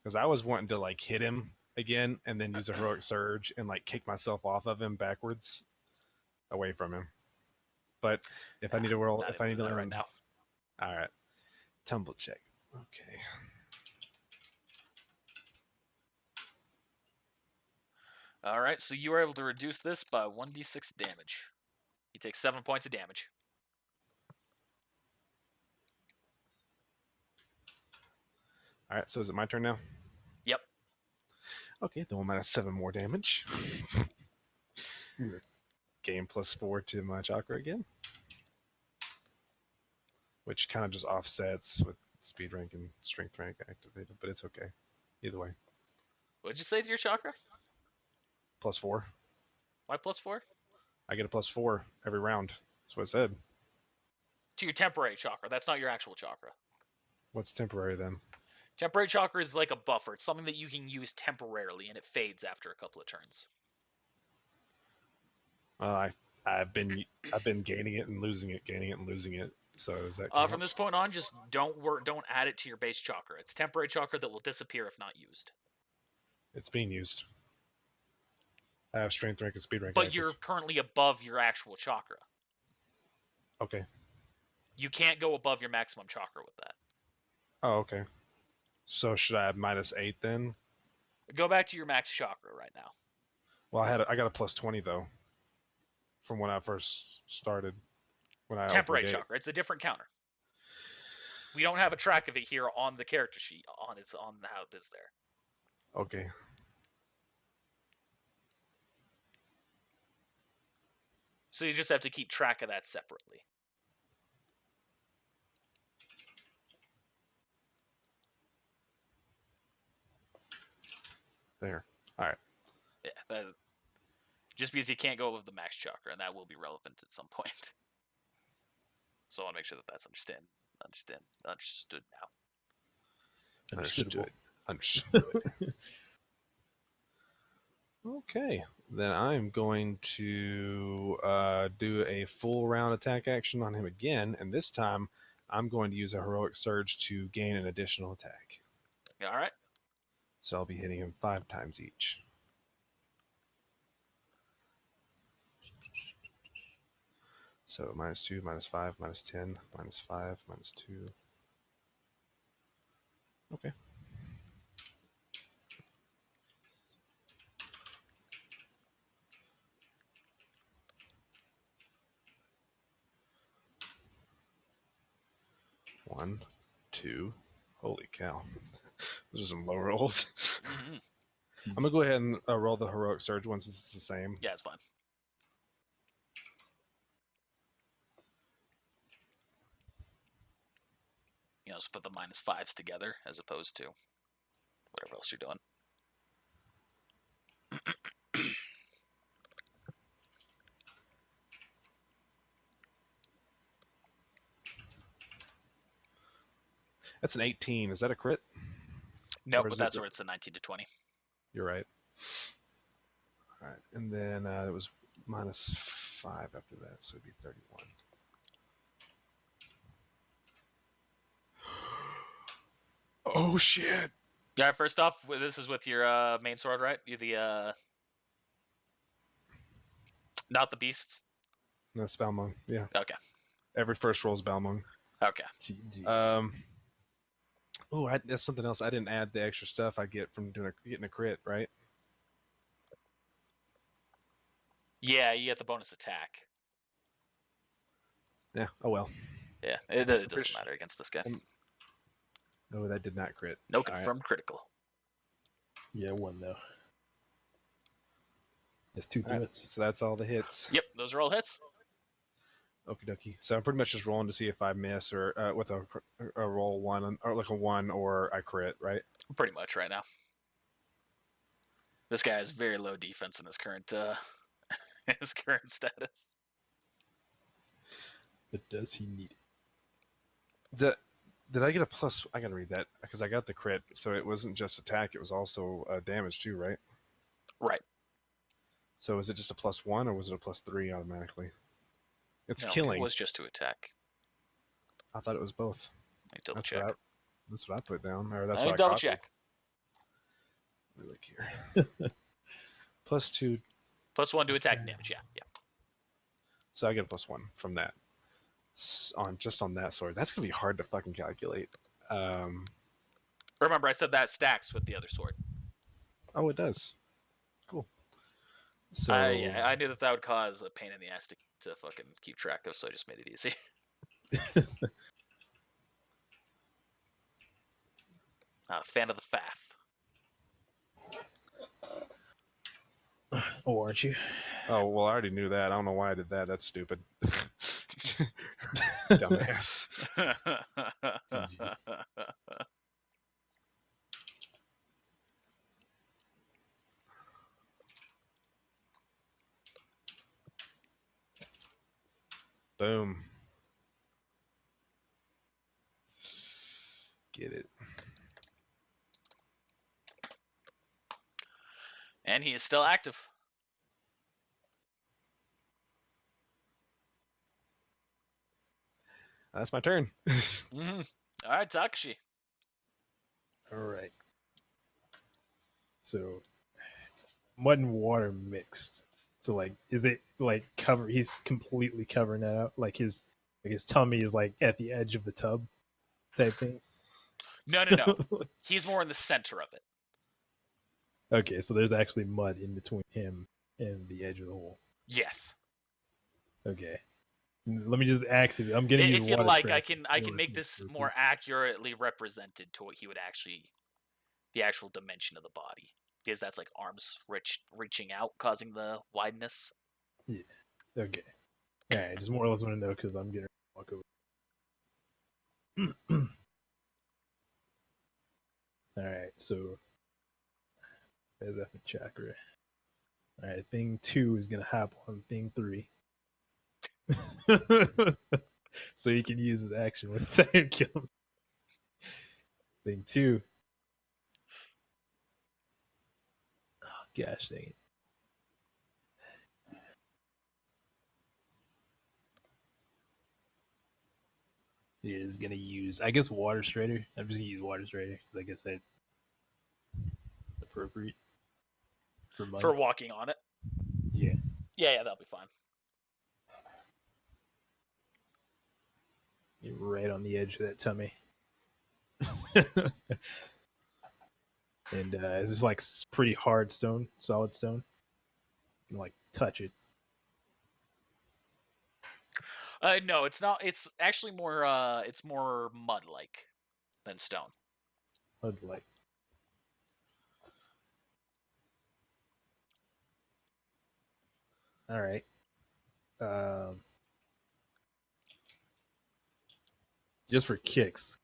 Because I was wanting to like hit him again and then use a heroic surge and like kick myself off of him backwards away from him. But if I need to roll, Not if I able need to do that land right now. all right, tumble check. Okay. All right, so you are able to reduce this by 1d6 damage. He takes 7 points of damage. All right. So is it my turn now? Yep. Okay. Then we'll minus 7 more damage. gain +4 to my chakra again, which kind of just offsets with speed rank and strength rank activated, but it's okay. Either way, What'd you say to your chakra? +4. Why +4? I get a +4 every round. That's what I said. To your temporary chakra. That's not your actual chakra. What's temporary then? Temporary chakra is like a buffer. It's something that you can use temporarily, and it fades after a couple of turns. I've been gaining it and losing it, gaining it and losing it. So is that From this point on, just don't add it to your base chakra. It's temporary chakra that will disappear if not used. It's being used. I have strength rank and speed rank. But active. you're currently above your actual chakra. Okay. You can't go above your maximum chakra with that. Oh, okay. So should I have -8 then? Go back to your max chakra right now. Well, I got a +20 though, from when I first started. When I Temporary opened the gate. chakra. It's a different counter. We don't have a track of it here on the character sheet. On how it is there. Okay. So you just have to keep track of that separately. There. All right. Yeah. Just because you can't go with the max chakra, and that will be relevant at some point. So I want to make sure that that's understood now. Understandable. Understood. Okay. Then I'm going to do a full round attack action on him again, and this time I'm going to use a heroic surge to gain an additional attack. All right. So I'll be hitting him 5 times each. So -2, -5, -10, -5, -2. Okay. One, 2. Holy cow. Those are some low rolls. Mm-hmm. I'm going to go ahead and roll the heroic surge one since it's the same. Yeah, it's fine. Just put the -5s together as opposed to whatever else you're doing. That's an 18. Is that a crit? No, Or but is that's it- where it's a 19 to 20. You're right. All right. And then it was -5 after that, so it'd be 31. Oh, shit. Yeah, first off, this is with your main sword, right? You're the not the beasts. That's Balmung. Yeah. Okay. Every first roll is Balmung. Okay. GG. That's something else. I didn't add the extra stuff I get from getting a crit, right? Yeah, you get the bonus attack. Yeah. Oh well. Yeah, it doesn't matter against this guy. No, that did not crit. No All right. confirmed critical. Yeah, one though. That's 2 All right, threats. so that's all the hits. Yep, those are all hits. Okie dokie. So I'm pretty much just rolling to see if I miss or with a roll 1 or like a 1 or I crit, right? Pretty much right now. This guy has very low defense in his current his current status. But does he need it? Did I get a plus? I gotta read that because I got the crit, so it wasn't just attack; it was also damage too, right? Right. So is it just a +1 or was it a +3 automatically? It's No, killing. It was just to attack. I thought it was both. Let me double That's check. That's what I put down, or that's Let me what I double copied. check. Let me look here. +2, +1 to attack damage. Yeah. so I get a +1 from that. On that sword, that's gonna be hard to fucking calculate. Remember, I said that stacks with the other sword. Oh, it does. Cool. So I knew that would cause a pain in the ass to fucking keep track of, so I just made it easy. Not a fan of the faff. Oh, aren't you? Oh well, I already knew that. I don't know why I did that. That's stupid. Dumbass. GG. Boom. Get it. And he is still active. That's my turn. Mm-hmm. All right, Takashi. All right. So, mud and water mixed. So, like, is it like cover? He's completely covering that up. Like his tummy is like at the edge of the tub, type thing. No. He's more in the center of it. Okay, so there's actually mud in between him and the edge of the hole. Yes. Okay. Let me just ask you. I'm getting If you'd like, I can make this more accurately represented to what he would actually, the actual dimension of the body, because that's like arms reaching out, causing the wideness. Yeah. Okay. All right. Just more or less want to know because I'm getting ready to walk over. All right. So there's that chakra. All right. Thing 2 is gonna hop on thing 3. So he can use his action when the time comes. Thing 2. Oh gosh dang it. He is gonna use, I guess, Water Strider. I'm just gonna use Water Strider because I guess that's appropriate for mud. For walking on it. Yeah. Yeah, that'll be fine. You're right on the edge of that tummy. And it's just like pretty hard stone, solid stone. You can like touch it. No, it's not. It's actually more. It's more mud-like than stone. Mud like. All right. Just for kicks,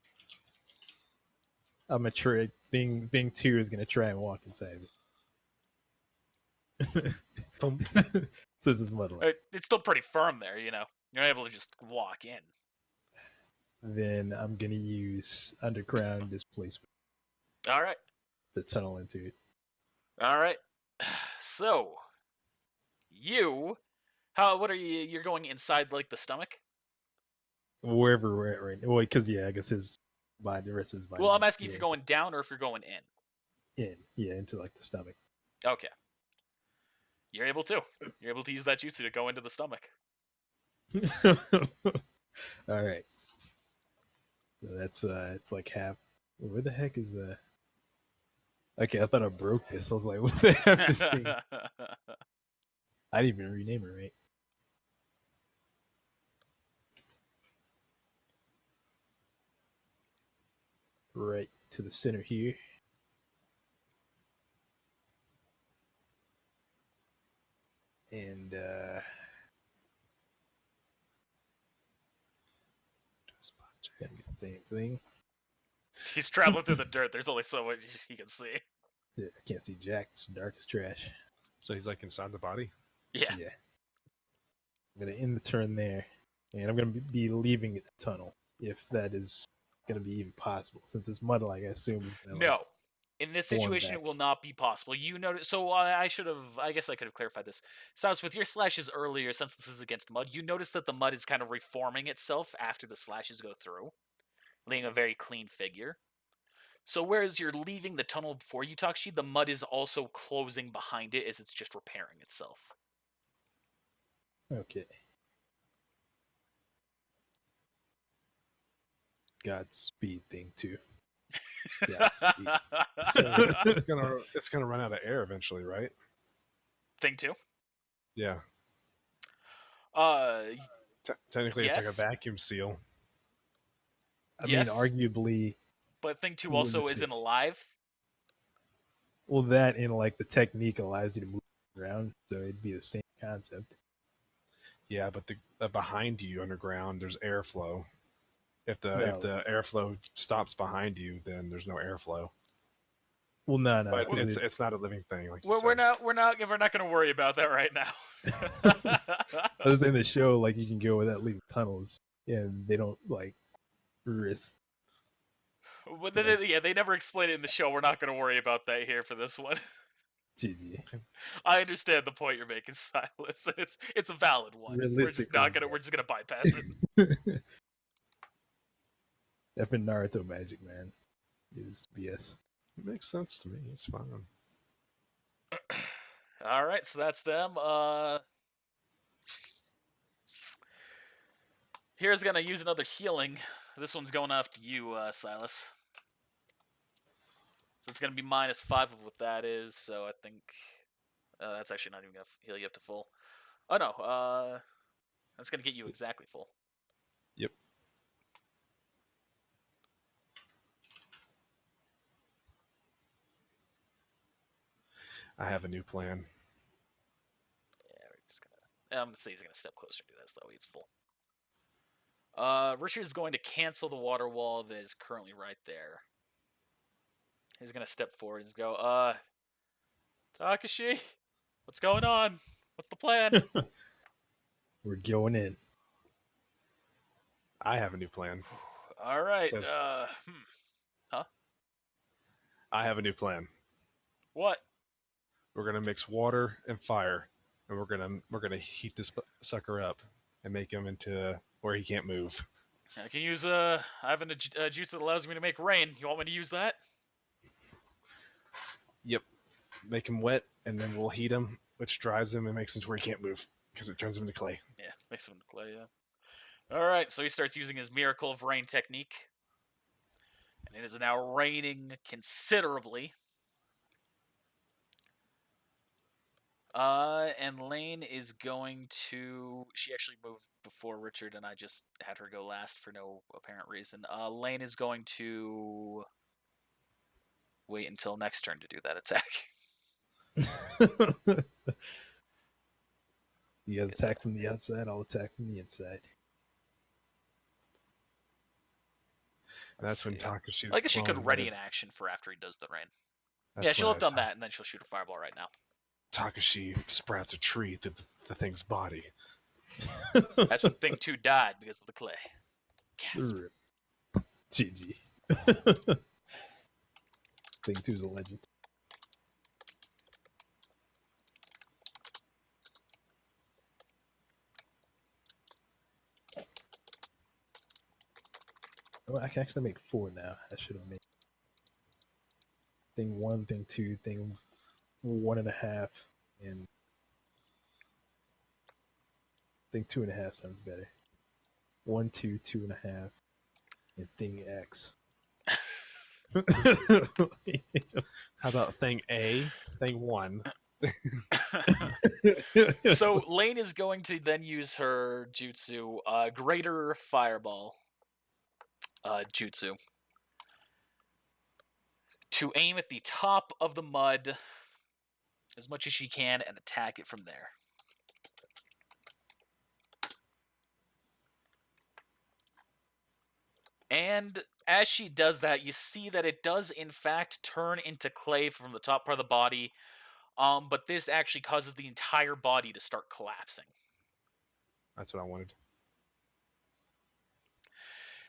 I'm gonna try. Thing 2 is gonna try and walk inside it. Since it's mud like. It's still pretty firm there. You're able to just walk in. Then I'm gonna use underground displacement All right. to tunnel into it. All right. So, what are you? You're going inside like the stomach? Wherever we're at right now. Well, because yeah, I guess his body, the rest of his body. Well, I'm asking if you're going down or if you're going in. Into like the stomach. Okay. You're able to. You're able to use that jutsu to go into the stomach. All right. So that's it's like half. Where the heck is Okay, I thought I broke this. I was like, what the heck is this thing? I didn't even rename it right. Right to the center here. And same thing. He's traveling through the dirt. There's only so much he can see. Yeah, I can't see jack. It's dark as trash. So he's like inside the body. Yeah. I'm gonna end the turn there, and I'm gonna be leaving the tunnel if that is gonna be even possible. Since it's mud, like I assume. No. In this Going situation, back. it will not be possible. You notice. So I guess I could have clarified this. Sounds with your slashes earlier, since this is against mud, you notice that the mud is kind of reforming itself after the slashes go through, leaving a very clean figure. So whereas you're leaving the tunnel before you Takshi, the mud is also closing behind it as it's just repairing itself. Okay. Godspeed thing too. Godspeed. So it's gonna run out of air eventually, right? Thing 2? Yeah. Technically, yes. it's like a vacuum seal. I Yes. mean, arguably. But Thing 2 also isn't alive. Well, that and like the technique allows you to move around, so it'd be the same concept. Yeah, but the behind you underground, there's airflow. If No. the airflow stops behind you, then there's no airflow. Well, no, But 'cause it's not a living thing, like you We're said. not going to worry about that right now. other than the show, like you can go without leaving tunnels, and they don't like risk. But they never explain it in the show. We're not going to worry about that here for this one. GG. I understand the point you're making, Silas. It's a valid one. We're just gonna bypass it. Effing Naruto magic, man, is BS. It makes sense to me. It's fine. All right, so that's them. Here's gonna use another healing. This one's going after you, Silas. So it's gonna be -5 of what that is. So I think that's actually not even gonna heal you up to full. Oh no, that's gonna get you exactly full. Yep. I have a new plan. Yeah, we're just gonna. I'm gonna say he's gonna step closer to this, though. He's full. Richard's going to cancel the water wall that is currently right there. He's gonna step forward and go, Takashi, what's going on? What's the plan? We're going in. I have a new plan. All right. Says- Huh? I have a new plan. What? We're gonna mix water and fire, and we're gonna heat this sucker up and make him into where he can't move. I can use I have a juice that allows me to make rain. You want me to use that? Yep. Make him wet, and then we'll heat him, which dries him and makes him to where he can't move because it turns him into clay. Yeah, makes him into clay. Yeah. All right. So he starts using his miracle of rain technique, and it is now raining considerably. And Lane is going to. She actually moved before Richard, and I just had her go last for no apparent reason. Lane is going to wait until next turn to do that attack. You guys attack from the outside, I'll attack from the inside. And that's when see. Takashi's. I guess she clone could ready had- an action for after he does the rain. that's Yeah, she'll when have done that, and then she'll shoot a fireball right now. Takashi sprouts a tree through the thing's body. That's when Thing 2 died because of the clay. Gasp. GG. Thing 2's a legend. Oh, I can actually make 4 now. I should have made Thing 1, Thing 2, Thing 1.5, and Thing 2.5 sounds better. 1, 2, 2.5, and Thing X. How about thing A, thing 1? So Lane is going to then use her jutsu, Greater Fireball jutsu, to aim at the top of the mud as much as she can and attack it from there. And as she does that, you see that it does in fact turn into clay from the top part of the body, but this actually causes the entire body to start collapsing. That's what I wanted.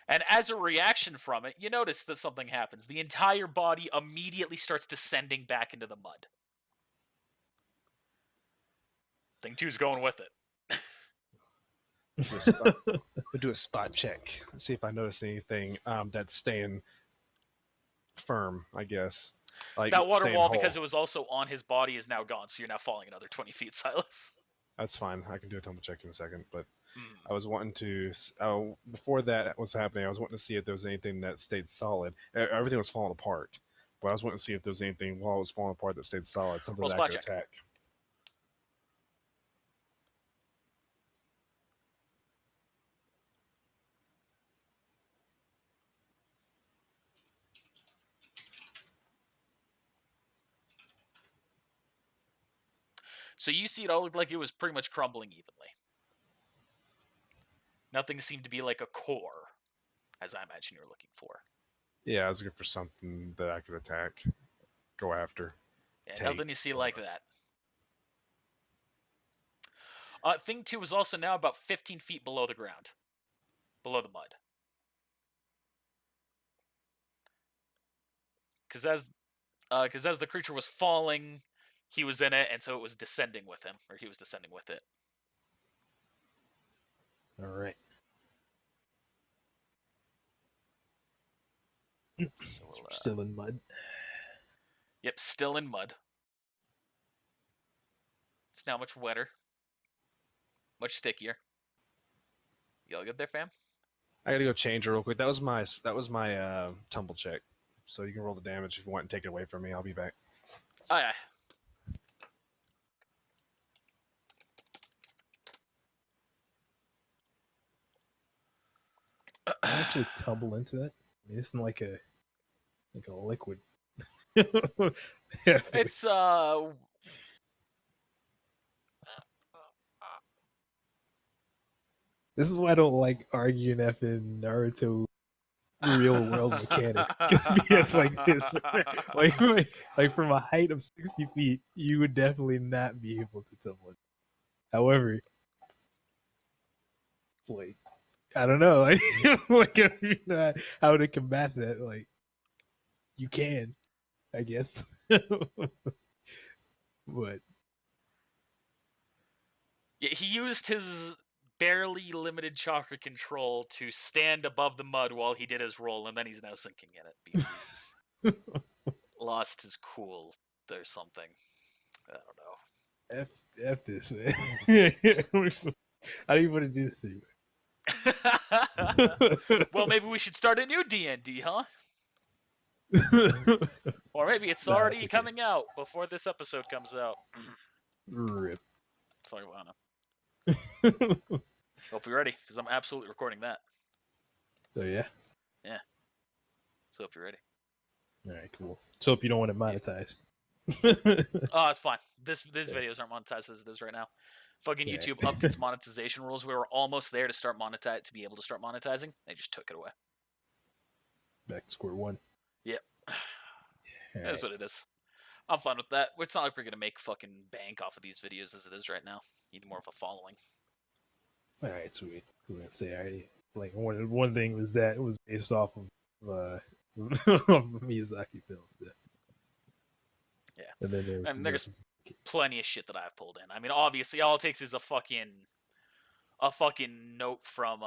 And as a reaction from it, you notice that something happens. The entire body immediately starts descending back into the mud. Thing 2's going with it. We'll do a spot check. See if I notice anything that's staying firm, I guess. Like That water staying wall, whole. because it was also on his body, is now gone, so you're now falling another 20 feet, Silas. That's fine. I can do a tumble check in a second. But Mm. I was wanting to, before that was happening, I was wanting to see if there was anything that stayed solid. Everything was falling apart. But I was wanting to see if there was anything while it was falling apart that stayed solid, something Roll that I spot could check. attack. So you see it all looked like it was pretty much crumbling evenly. Nothing seemed to be like a core, as I imagine you're looking for. Yeah, I was looking for something that I could attack, go after. Yeah, Take, nothing you see like that. Thing 2 is also now about 15 feet below the ground. Below the mud. Because as the creature was falling, he was in it, and so it was descending with him, or he was descending with it. All right. So So we're still in mud. Yep, still in mud. It's now much wetter. Much stickier. You all good there, fam? I gotta go change it real quick. That was my tumble check. So you can roll the damage if you want and take it away from me. I'll be back. Oh, yeah. Can I actually tumble into that? I mean, it's not like a liquid. It's, This is why I don't like arguing effing Naruto real world mechanic. Because like this, like from a height of 60 feet, you would definitely not be able to tumble it. However, it's like I don't know, like like you know how to combat that. Like you can, I guess, but yeah, he used his barely limited chakra control to stand above the mud while he did his roll, and then he's now sinking in it because he's lost his cool or something. I don't know. F this, man. I don't even want to do this anymore. Well, maybe we should start a new D&D, huh? Or maybe it's Nah, already it's okay. coming out before this episode comes out. Rip. Sorry, Lana. Hope you're ready, because I'm absolutely recording that. So yeah. So hope you're ready. All right, cool. So hope you don't want it monetized. Oh, it's fine. These videos aren't monetized as it is right now. Fucking Yeah. YouTube upped its monetization rules. We were almost there to start to be able to start monetizing. They just took it away. Back to square one. Yep. All That's right. what it is. I'm fine with that. It's not like we're gonna make fucking bank off of these videos as it is right now. Need more of a following. All right, sweet. I was gonna say, I already like one thing was that it was based off of of Miyazaki film. Yeah. And then there was And some there's references. plenty of shit that I've pulled in. I mean, obviously, all it takes is a fucking note from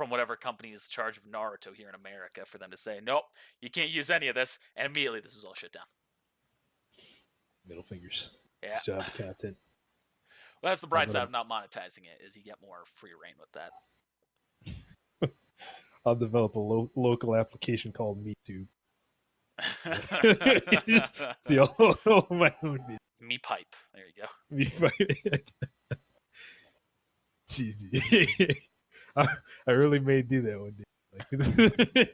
whatever company's in charge of Naruto here in America for them to say, nope, you can't use any of this, and immediately this is all shut down. Middle fingers. Yeah. Still have the content. Well, that's the bright side gonna- of not monetizing it, is you get more free reign with that. I'll develop a local application called MeTube. Just see all my own videos. Me pipe. There you go. Cheesy. I really may do that one day. Like,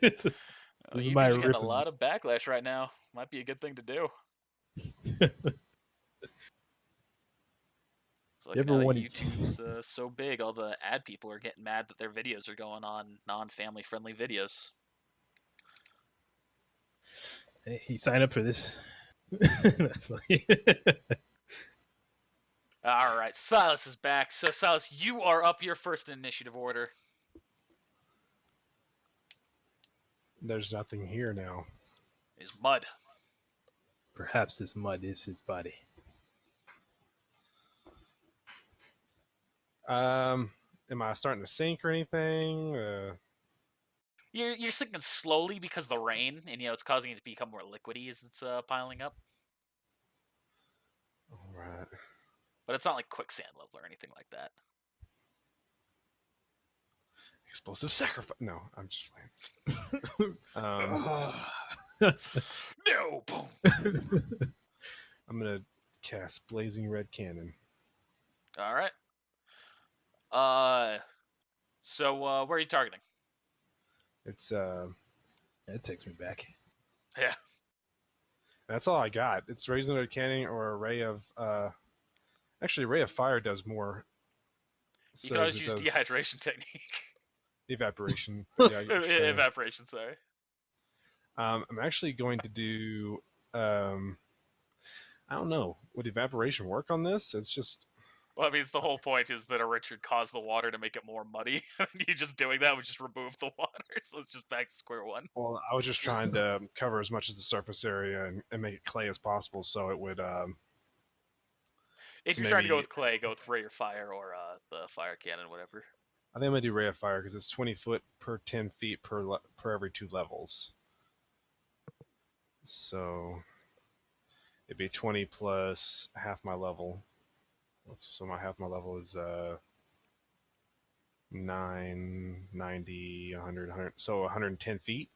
this is my YouTube's getting a ripping- lot of backlash right now. Might be a good thing to do. So You like ever now that wanted- YouTube's so big, all the ad people are getting mad that their videos are going on non-family friendly videos. Hey, you sign up for this. That's like- All right, Silas is back. So Silas, you are up your first in initiative order. There's nothing here now. Is mud. Perhaps this mud is his body. Am I starting to sink or anything? You're sinking slowly because of the rain, and it's causing it to become more liquidy as it's piling up. All right. But it's not like quicksand level or anything like that. Explosive sacrifice. No, I'm just playing. No, boom. I'm gonna cast Blazing Red Cannon. All right. So where are you targeting? It's That takes me back. Yeah. That's all I got. It's reasonable canning or a ray of. Actually, ray of fire does more. You can always it use does dehydration technique. evaporation. But yeah, I get what you're saying. Evaporation, sorry. I'm actually going to do. I don't know. Would evaporation work on this? It's just. Well, I mean, the whole point is that a Richard caused the water to make it more muddy. You just doing that would just remove the water, so it's just back to square one. Well, I was just trying to cover as much as the surface area and make it clay as possible, so it would. If So you're trying to go maybe- with clay, go with ray or fire or the fire cannon, whatever. I think I'm gonna do ray of fire because it's 20 foot per 10 feet per every 2 levels. So it'd be 20 plus half my level. So my half my level is 9, 90, 100, 100. So 110 feet.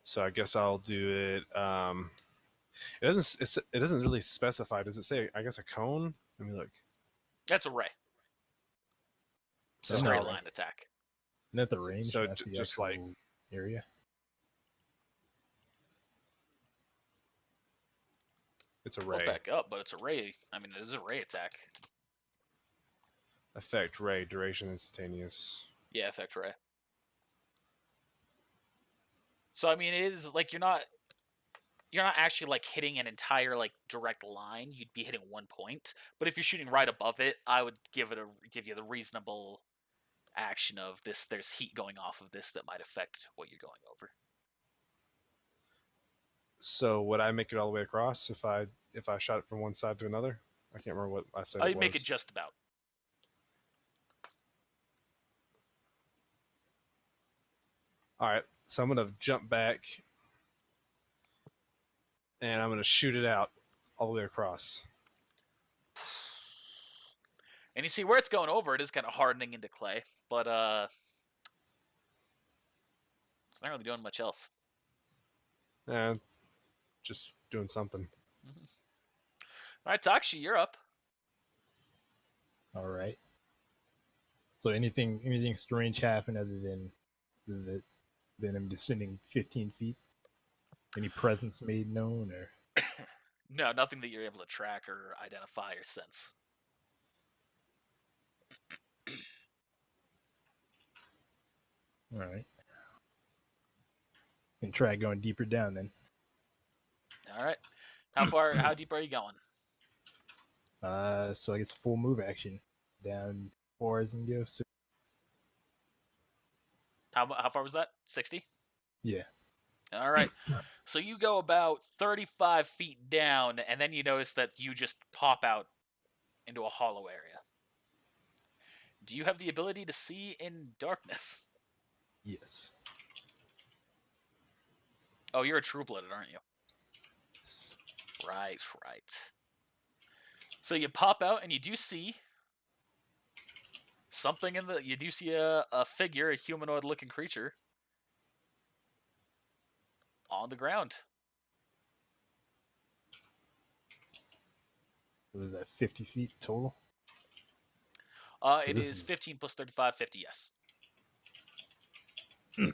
So I guess I'll do it. It doesn't really specify. Does it say? I guess a cone. Let me look. That's a ray. So Straight no. line attack. Isn't that the range? So not the just like- actual area. it's a I'll ray. back up, but it's a ray. I mean, it is a ray attack. Effect ray duration instantaneous. Yeah, effect ray. So I mean, it is like you're not actually like hitting an entire like direct line. You'd be hitting one point. But if you're shooting right above it, I would give you the reasonable action of this. There's heat going off of this that might affect what you're going over. So would I make it all the way across if I shot it from one side to another? I can't remember what I said. I'd make it just about. All right. So I'm gonna jump back, and I'm gonna shoot it out all the way across. And you see where it's going over, it is kind of hardening into clay, but it's not really doing much else. And just doing something. All right, Takshi, you're up. All right. So anything strange happen other than him descending 15 feet? Any presence made known or? No, nothing that you're able to track or identify or sense. All right. Can try going deeper down then. All right. How deep are you going? So I guess full move action down far as and go. So, How far was that? 60? yeah. All right. So you go about 35 feet down, and then you notice that you just pop out into a hollow area. Do you have the ability to see in darkness? Yes. Oh, you're a true-blooded, aren't you? S- Right. So you pop out, and you do see something you do see a figure, a humanoid-looking creature, on the ground. What was that? 50 feet total. So It this is is- 15 plus 35, 50, yes. And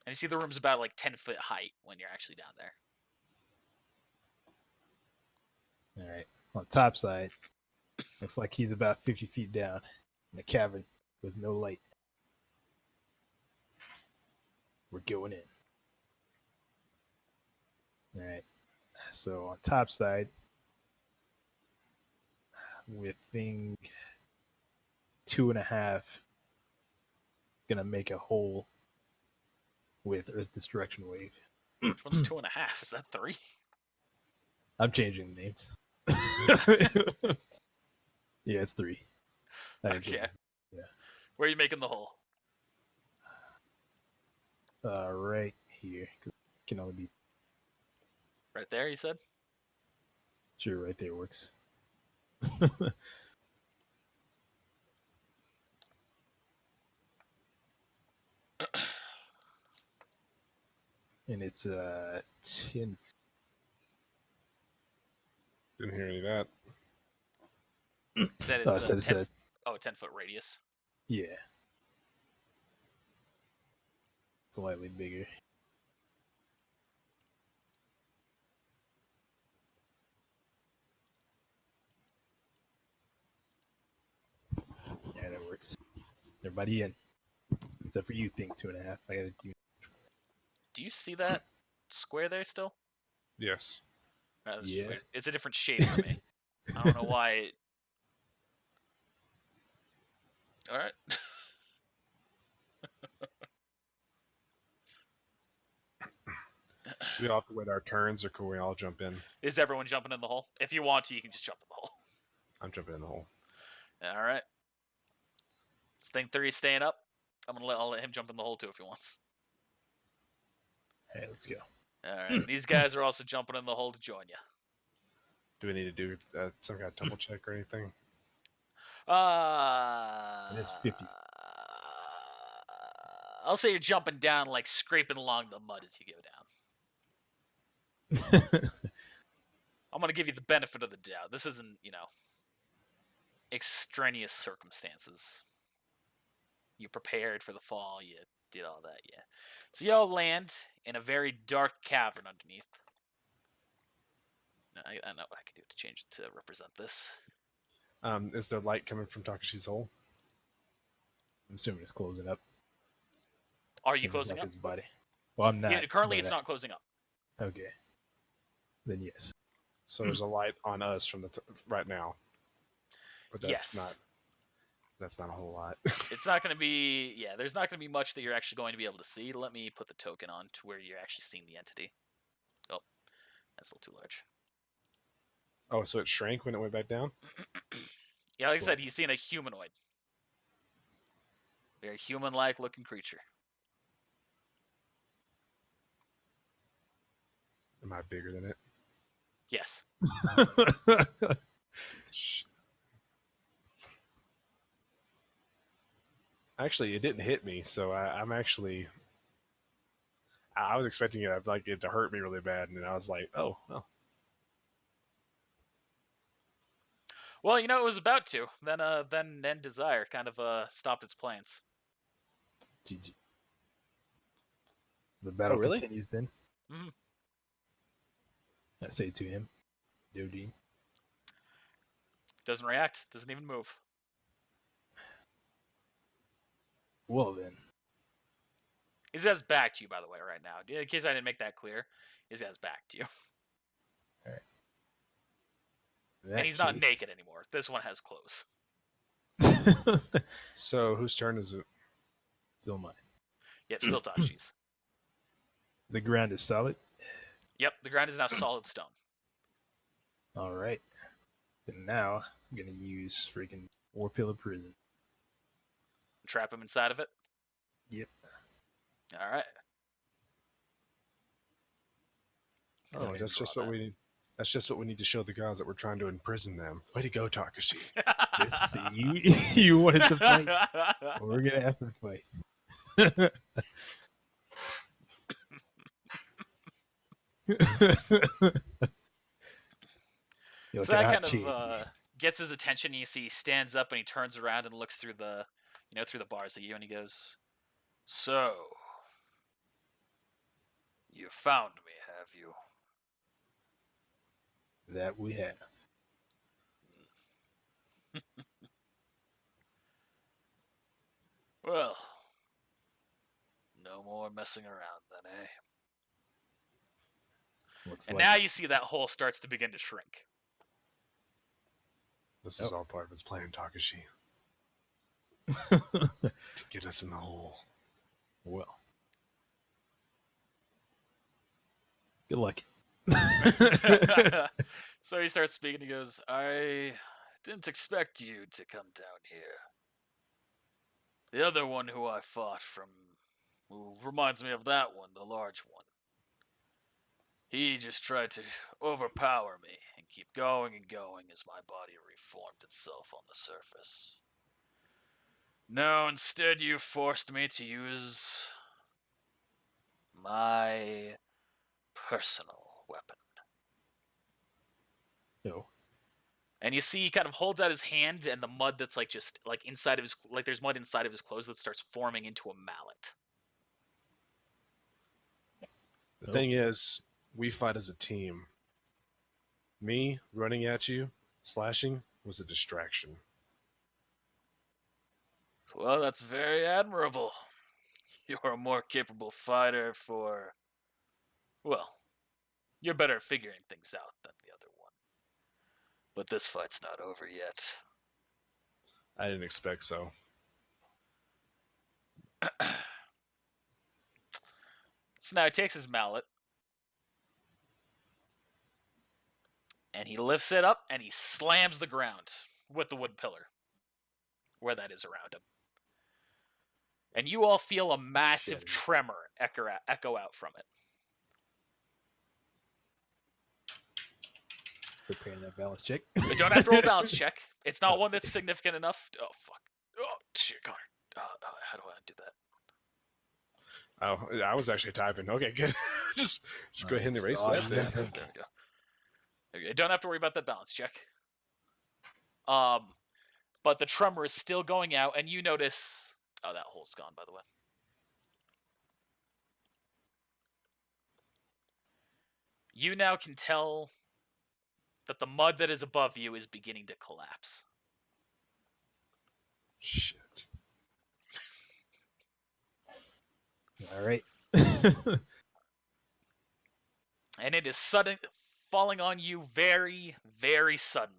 you see the room's about like 10-foot height when you're actually down there. All right. On top side, looks like he's about 50 feet down in a cavern with no light. We're going in. All right. So on top side, with thing 2.5, gonna make a hole with Earth Destruction Wave. Which one's 2.5? Is that 3? I'm changing the names. Yeah, it's 3. I didn't Okay. change it. Where are you making the hole? Right here. 'Cause it can only be Right there, you said? sure right there works. And it's 10. Didn't hear any of that. You said I it's said 10 foot radius. yeah. Slightly bigger. Yeah, that works. Everybody in. Except for you, think 2.5. I gotta do. Do you see that square there still? Yes. That's Yeah. weird. It's a different shape for me. I don't know why. All right. We all have to wait our turns, or can we all jump in? Is everyone jumping in the hole? If you want to, you can just jump in the hole. I'm jumping in the hole. All right. Is thing 3 staying up? I'll let him jump in the hole too if he wants. Hey, let's go. All right. These guys are also jumping in the hole to join you. Do we need to do some kind of double check or anything? And it's 50. I'll say you're jumping down, like scraping along the mud as you go down. I'm gonna give you the benefit of the doubt. This isn't, extraneous circumstances. You prepared for the fall. You did all that, yeah. So y'all land in a very dark cavern underneath. I know what I can do to change it to represent this. Is there light coming from Takashi's hole? I'm assuming it's closing up. Are you It's closing like up? his body. Well, I'm not. Yeah, currently but it's not closing up. Okay. Then yes. So there's a light on us from right now. But that's Yes. That's not a whole lot. It's not going to be... Yeah, there's not going to be much that you're actually going to be able to see. Let me put the token on to where you're actually seeing the entity. Oh, that's a little too large. Oh, so it shrank when it went back down? Yeah, like I Cool. said, he's seeing a humanoid. Very human-like looking creature. Am I bigger than it? Yes. Actually, it didn't hit me, so I'm actually... I was expecting it to hurt me really bad, and I was like, oh, well. Well, it was about to. Then Desire kind of stopped its plans. GG. The battle really? continues then. Mm-hmm. I say to him, Dodine. Doesn't react. Doesn't even move. Well then. He's got his back to you, by the way, right now. In case I didn't make that clear, he's got his back to you. In that And he's not case- naked anymore. This one has clothes. So whose turn is it? Still mine. Yep, still Tashi's. The ground is solid. Yep, the ground is now solid stone. All right. And now I'm gonna use freaking War Pillar Prison. Trap him inside of it. Yep. All right. Guess I Oh, didn't that's just draw what we need. That's just what we need to show the gods, that we're trying to imprison them. Way to go, Takashi. Just see you. You wanted to fight. We're gonna have to fight. Yo, So can I that kind change of gets his attention. You see, he stands up and he turns around and looks through the, through the bars at you, and he goes, "So, you found me, have you?" that we have. Well, no more messing around then, eh? Looks And like now you see that hole starts to begin to shrink. This Yep. is all part of his plan, Takashi. To get us in the hole. well. Good luck. So he starts speaking. He goes, "I didn't expect you to come down here. The other one who I fought from, who reminds me of that one, the large one. He just tried to overpower me and keep going and going as my body reformed itself on the surface. No, instead you forced me to use my personal weapon." No. And you see he kind of holds out his hand, and the mud that's inside of his, there's mud inside of his clothes that starts forming into a mallet. The thing is, we fight as a team. Me running at you, slashing, was a distraction. Well, that's very admirable. You're a more capable fighter for... Well, you're better at figuring things out than the other one. But this fight's not over yet. I didn't expect so. So now he takes his mallet, and he lifts it up, and he slams the ground with the wood pillar, where that is around him. And you all feel a massive tremor echo out from it. Preparing that balance check. You don't have to roll a balance check. It's not one that's significant enough. Oh, fuck. Oh, shit, Connor. How do I do that? Oh, I was actually typing. Okay, good. just go ahead and erase that. There we go. Okay, you don't have to worry about that balance check. But the tremor is still going out, and you notice... Oh, that hole's gone, by the way. You now can tell that the mud that is above you is beginning to collapse. Shit. All right. And it is falling on you very, very suddenly.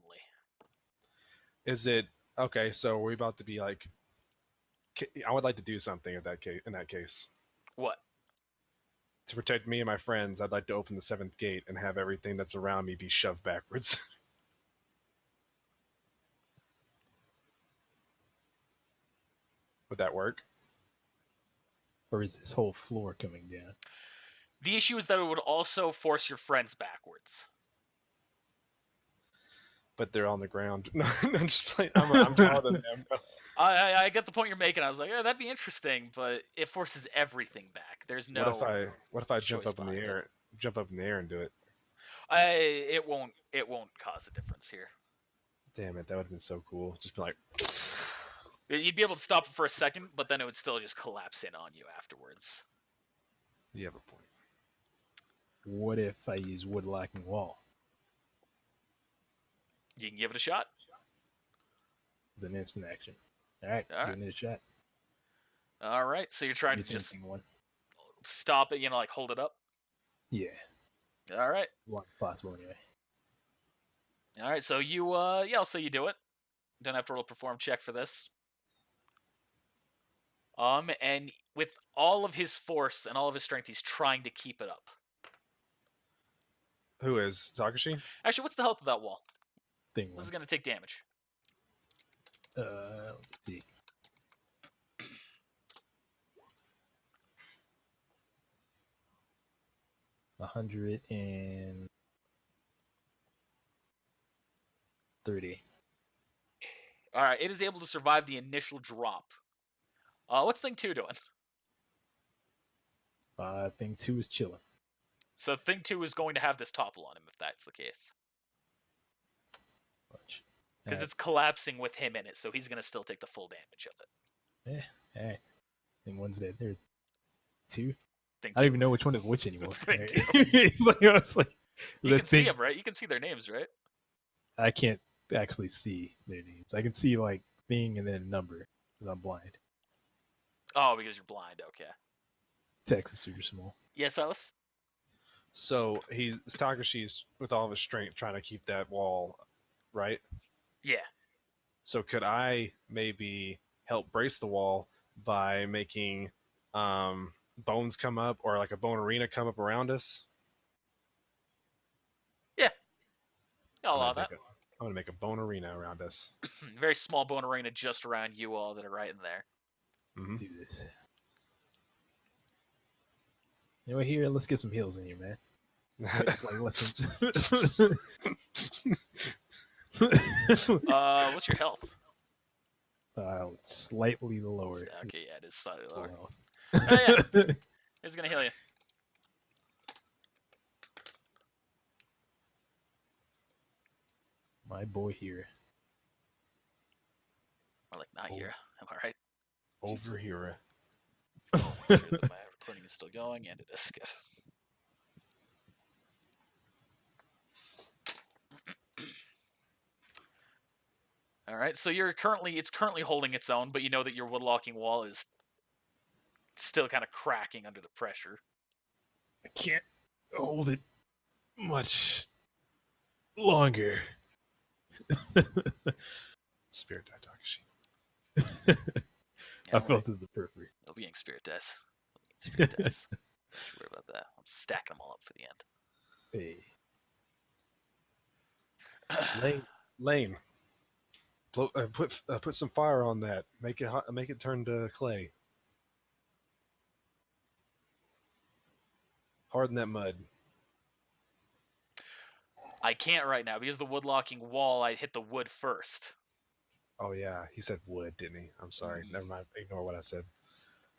Is it okay? So we're about to be like. I would like to do something in that case. What? To protect me and my friends, I'd like to open the 7th gate and have everything that's around me be shoved backwards. Would that work? Or is this whole floor coming down? The issue is that it would also force your friends backwards. But they're on the ground. No, I'm just playing. I'm taller than them. I get the point you're making. I was like, yeah, that'd be interesting, but it forces everything back. There's no. What if I jump choice up in the behind air? Jump up in the air and do it. It won't cause a difference here. Damn it! That would have been so cool. Just be like. You'd be able to stop it for a second, but then it would still just collapse in on you afterwards. You have a point. What if I use wood locking wall? You can give it a shot. With an instant action. All right, giving it a shot. All right, so you're trying to just stop it, like hold it up? Yeah. All right. As long as possible, anyway. All right, so you, I'll say you do it. Don't have to roll a perform check for this. And with all of his force and all of his strength, he's trying to keep it up. Who is Takashi? Actually, what's the health of that wall? This is going to take damage. Let's see. $130. All right, it is able to survive the initial drop. What's thing 2 doing? Thing 2 is chilling. So thing 2 is going to have this topple on him if that's the case. Because it's collapsing with him in it, so he's going to still take the full damage of it. Hey. Thing 1's dead. There's 2. Thing 2. I don't even know which one is which anymore. Thing 2. It's like, you can see them, right? You can see their names, right? I can't actually see their names. I can see like thing and then a number because I'm blind. Oh, because you're blind. Okay. Text is super small. Yes, Alice? So Takashi's with all of his strength trying to keep that wall, right? Yeah. So could I maybe help brace the wall by making bones come up or like a bone arena come up around us? Yeah. I'll allow that. I'm going to make a bone arena around us. Very small bone arena just around you all that are right in there. Mm-hmm. Do this. Anyway, here, let's get some heals in here, man. Just like, listen. What's your health? Slightly lower. Okay, yeah, it is slightly lower. Wow. Oh, yeah. He's gonna heal you. My boy here. Or like not here. Am I right? Over here. Make sure that my recording is still going, and it is good. All right, so it's currently holding its own, but you know that your woodlocking wall is still kind of cracking under the pressure. I can't hold it much longer. Spirit die, Takashi. I felt this is perfect. It'll be in spirit dice. Spirit dice. Don't worry about that. I'm stacking them all up for the end. Hey, Lane, put some fire on that. Make it hot, make it turn to clay. Harden that mud. I can't right now because the woodlocking wall. I hit the wood first. Oh yeah, he said wood, didn't he? I'm sorry. Never mind. Ignore what I said.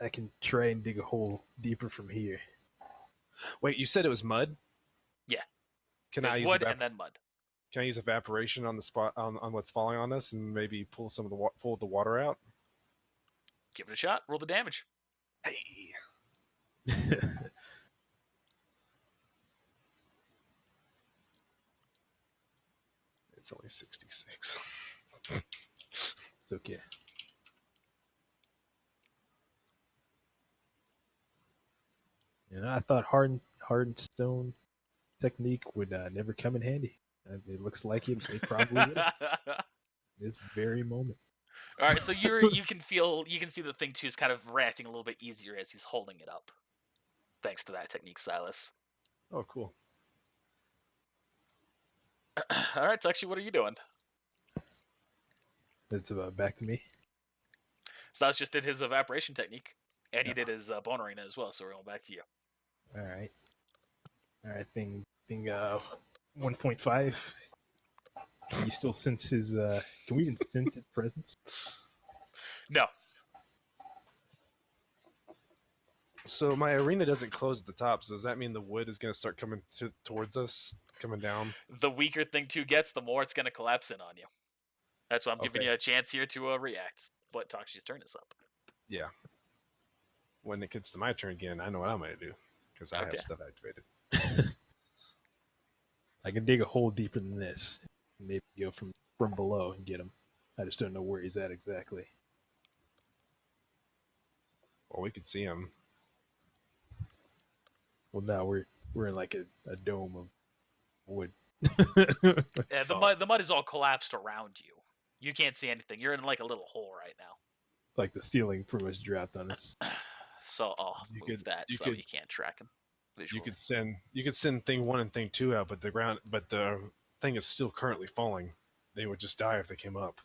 I can try and dig a hole deeper from here. Wait, you said it was mud? Yeah. Can There's I use wood and then mud. Can I use evaporation on the spot on what's falling on us and maybe pull some of the pull the water out? Give it a shot. Roll the damage. Hey. It's only 66. It's okay. I thought hardened stone technique would never come in handy. It looks like it probably would. This very moment. All right, so you can see the thing too is kind of reacting a little bit easier as he's holding it up, thanks to that technique, Silas. Oh, cool. All right, Tuxie, what are you doing? It's back to me. Silas just did his evaporation technique, and he did his bone arena as well. So we're going back to you. All right. Thing 1.5. Can you still sense his? Can we even sense his presence? No. So my arena doesn't close at the top. So does that mean the wood is going to start coming towards us, coming down? The weaker thing 2 gets, the more it's going to collapse in on you. That's why I'm giving Okay. you a chance here to react. But Toxi's turn is up. Yeah. When it gets to my turn again, I know what I'm going to do because I have stuff activated. I can dig a hole deeper than this. Maybe go from below and get him. I just don't know where he's at exactly. Well, we could see him. Well, now we're in like a dome of wood. Yeah, the mud is all collapsed around you. You can't see anything. You're in like a little hole right now. Like the ceiling pretty much dropped on us. So I'll move that so you can't track him visually. You could send thing 1 and thing 2 out, but the thing is still currently falling. They would just die if they came up.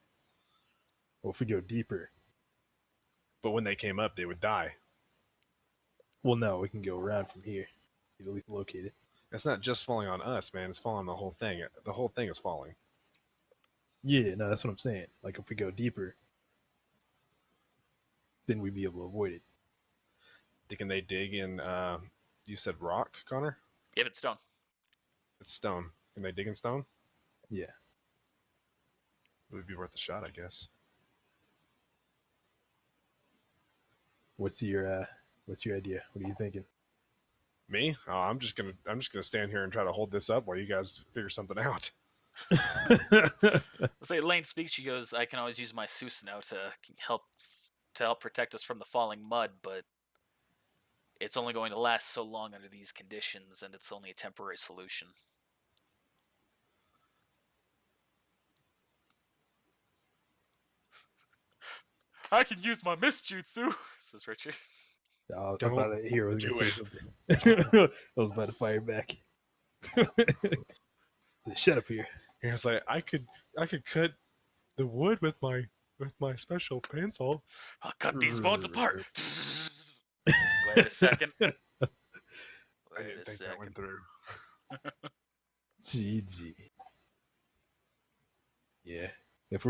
Well, if we go deeper. But when they came up, they would die. Well, no, we can go around from here. At least locate it. It's not just falling on us, man. It's falling on the whole thing. The whole thing is falling. Yeah, no, that's what I'm saying. Like, if we go deeper, then we'd be able to avoid it. Can they dig in, you said rock, Connor? Yeah, it's stone. It's stone. Can they dig in stone? Yeah. It would be worth a shot, I guess. What's your idea? What are you thinking? Me? Oh, I'm just gonna stand here and try to hold this up while you guys figure something out. Let's say Lane speaks. She goes, "I can always use my Susanoo to help protect us from the falling mud, but it's only going to last so long under these conditions, and it's only a temporary solution." I can use my Misjutsu, says Richard. I thought a hero was going to say something. I was about to fire back. Shut up here. Yeah, it's like I could cut the wood with my special pencil. I'll cut these bones apart. Wait a second. I didn't think that went through. GG. Yeah. If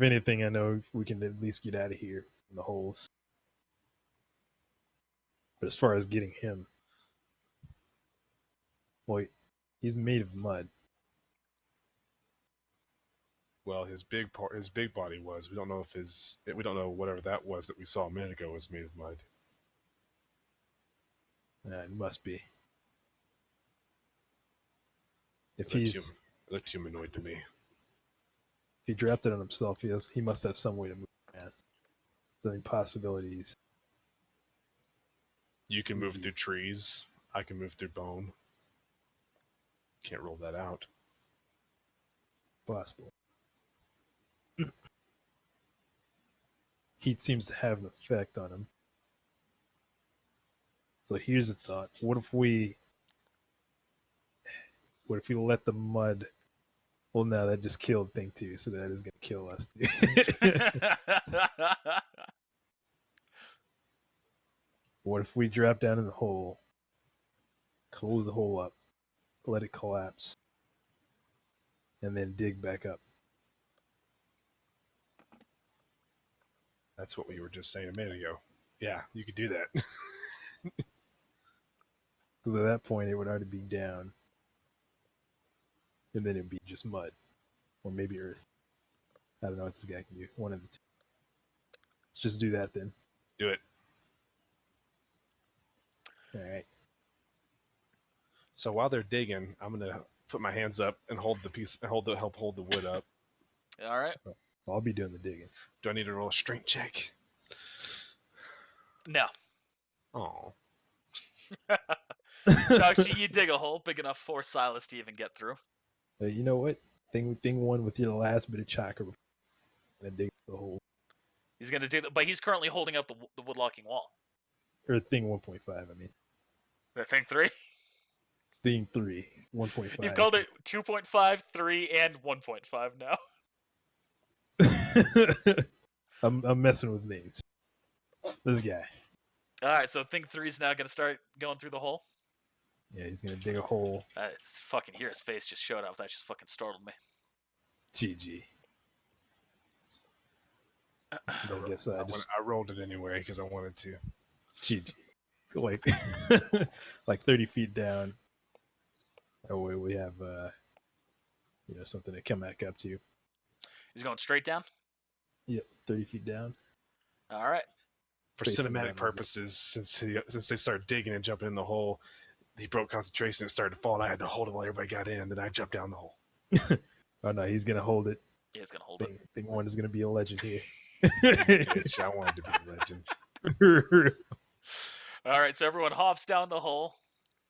anything, I know we can at least get out of here from the holes. But as far as getting him, well, he's made of mud. Well, his big body was. We don't know we don't know whatever that was that we saw a minute ago was made of mud. It must be. If It he's looked humanoid to me. he dropped it on himself, he must have some way to move around. So, I mean, possibilities. You can move through trees. I can move through bone. Can't rule that out. Possible. Heat seems to have an effect on him. So here's a thought. What if we let the mud... Well, no, that just killed thing 2, so that is going to kill us too. What if we drop down in the hole, close the hole up, let it collapse, and then dig back up? That's what we were just saying a minute ago. Yeah, you could do that. Because at that point, it would already be down. And then it'd be just mud. Or maybe earth. I don't know what this guy can do. One of the two. Let's just do that then. Do it. Alright. So while they're digging, I'm gonna put my hands up and hold the piece and help hold the wood up. All right. I'll be doing the digging. Do I need to roll a strength check? No. Oh. Actually, you dig a hole big enough for Silas to even get through. You know what? Thing 1 with your last bit of chakra. And dig the hole. He's gonna do that, but he's currently holding up the woodlocking wall. Or thing 1.5, I mean. The thing 3. Thing 3, 1.5. You've called it 2.5, 3, and 1.5 now. I'm messing with names. This guy. All right, so thing 3 is now gonna start going through the hole. Yeah, he's gonna dig a hole. It's fucking here. His face just showed up. That just fucking startled me. GG. I guess I just I rolled it anyway because I wanted to. GG. Like, like 30 feet down. That way we have, something to come back up to. He's going straight down. Yep, 30 feet down. All right. For Facing cinematic down. purposes, since they started digging and jumping in the hole, he broke concentration and started to fall. And I had to hold it while everybody got in. Then I jumped down the hole. Oh no, he's gonna hold it. Yeah, he's gonna hold it. Thing 1 is gonna be a legend here. Bitch, I wanted to be a legend. All right, so everyone hops down the hole.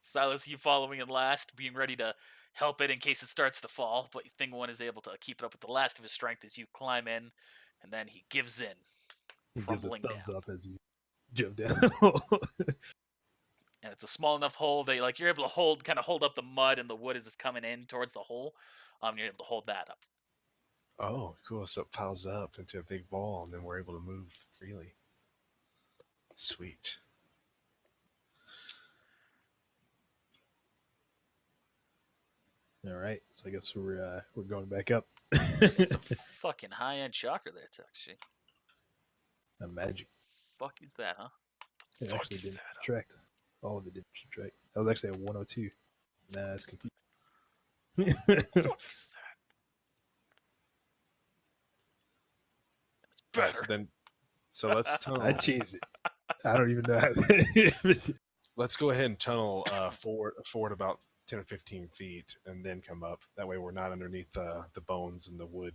Silas, you following in last, being ready to help it in case it starts to fall. But thing 1 is able to keep it up with the last of his strength as you climb in, and then he gives in. He gives a Crumbling thumbs down. up as you jump down the hole. And it's a small enough hole that you're able to hold up the mud and the wood as it's coming in towards the hole. You're able to hold that up. Oh, cool. So it piles up into a big ball, and then we're able to move freely. Sweet. All right, so I guess we're going back up. It's a fucking high-end chakra there, actually. A magic. Fuck is that, huh? It Fuck actually is didn't that? subtract. All of it didn't subtract. That was actually a 102. Nah, it's confusing. Fuck is that? It's All right, better. so let's tunnel. I changed it. I don't even know how. Let's go ahead and tunnel forward about 10 or 15 feet, and then come up. That way, we're not underneath the bones and the wood.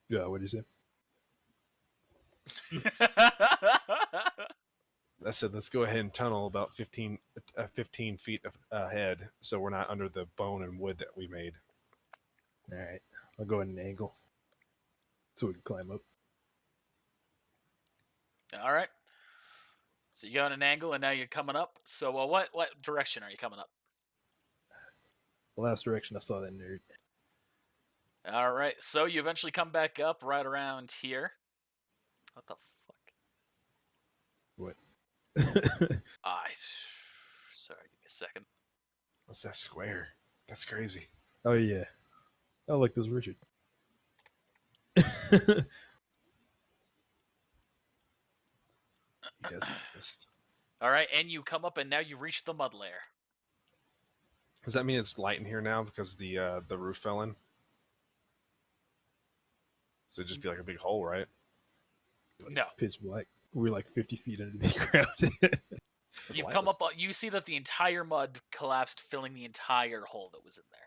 Yeah, what did you say? I said, let's go ahead and tunnel about 15 feet ahead, so we're not under the bone and wood that we made. All right, I'll go ahead and angle so we can climb up. All right. So you go in an angle, and now you're coming up. So what direction are you coming up? The last direction I saw that nerd. All right. So you eventually come back up right around here. What the fuck? What? Sorry, give me a second. What's that square? That's crazy. Oh yeah. Oh look, there's Richard. He does exist. All right, and you come up, and now you reach the mud layer. Does that mean it's light in here now because the roof fell in? So it'd just be like a big hole, right? No. Pitch black. We're like 50 feet under the ground. You've come up. You see that the entire mud collapsed, filling the entire hole that was in there.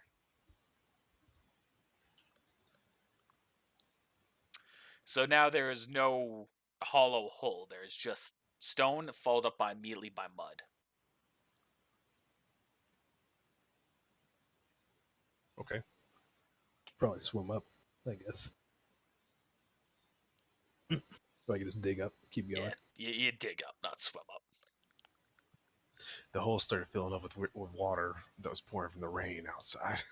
So now there is no hollow hole. There is just stone followed up immediately by mud. Okay. Probably swim up, I guess. So I can just dig up, keep going. Yeah, you dig up, not swim up. The hole started filling up with water that was pouring from the rain outside.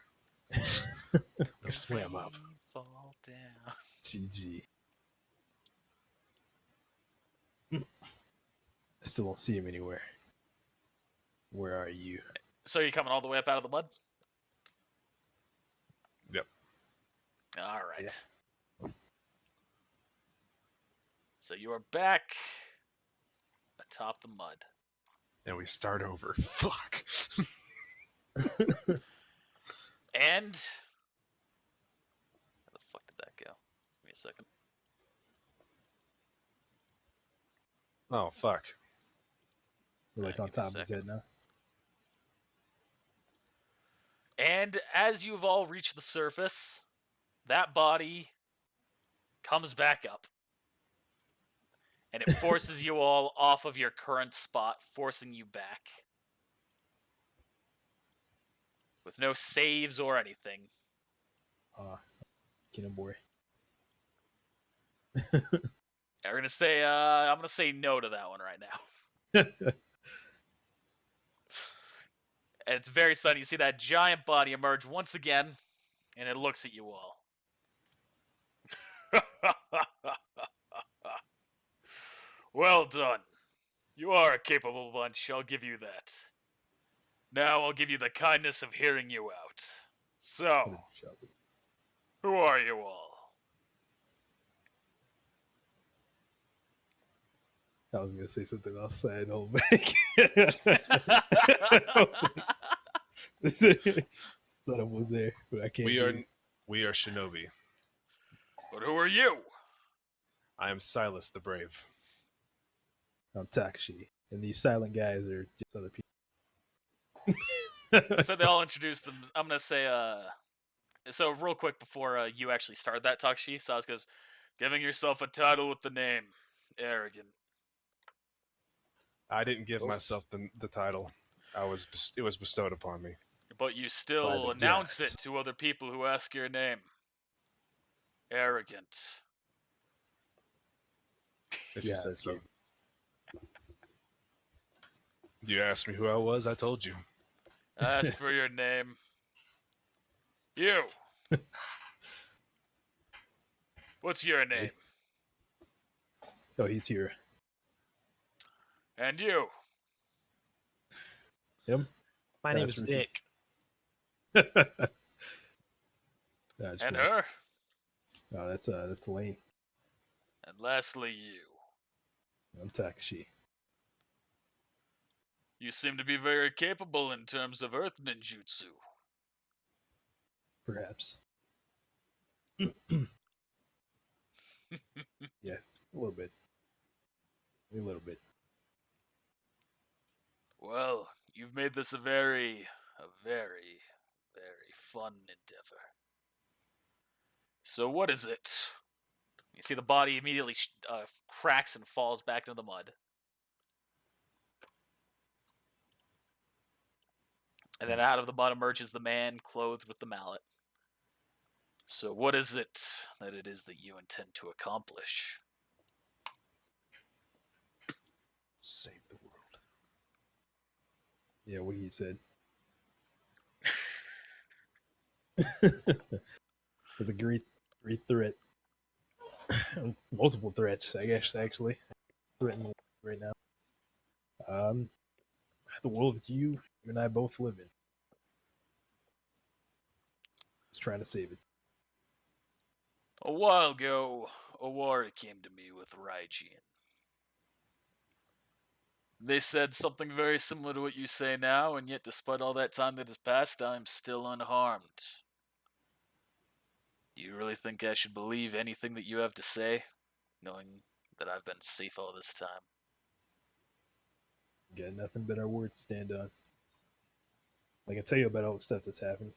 We swam up. Fall down. GG. I still don't see him anywhere. Where are you? So you're coming all the way up out of the mud? Yep. All right. Yeah. So you are back atop the mud. And we start over. Fuck. And where the fuck did that go? Give me a second. Oh, fuck. We're like on give me a top of his second. head now. And as you've all reached the surface, that body comes back up. And it forces you all off of your current spot, forcing you back. With no saves or anything. Kino boy. I'm gonna say no to that one right now. And it's very sudden. You see that giant body emerge once again, and it looks at you all. Well done. You are a capable bunch, I'll give you that. Now I'll give you the kindness of hearing you out. So, who are you all? I was gonna say something else. I don't back. Thought I was there, but I can't. We are shinobi. But who are you? I am Silas the Brave. I'm Takashi, and these silent guys are just other people. So they all introduce them. I'm gonna say, so real quick before you actually start that Takashi, Saz goes, giving yourself a title with the name, arrogant. I didn't give myself the title. It was bestowed upon me. But you still By the announce gods. it to other people who ask your name. Arrogant. If you Yeah, said that's so. cute. You asked me who I was, I told you. I asked for your name. You. What's your name? Oh, he's here. And you. Him? My name That's is Richard. Dick. That's And cool. her. Oh, that's Lane. And lastly, you. I'm Takashi. You seem to be very capable in terms of earth ninjutsu. Perhaps. Yeah, a little bit. A little bit. Well, you've made this a very, very fun endeavor. So what is it? You see the body immediately cracks and falls back into the mud. And then out of the mud emerges the man clothed with the mallet. So what is it that you intend to accomplish? Save the world. Yeah, what he said. There's a great threat. Multiple threats, I guess, actually. Threatening right now. The world that you and I both live in. Just trying to save it. A while ago, a warrior came to me with Raijian. They said something very similar to what you say now, and yet despite all that time that has passed, I am still unharmed. Do you really think I should believe anything that you have to say, knowing that I've been safe all this time? Got nothing but our word to stand on. I can tell you about all the stuff that's happened.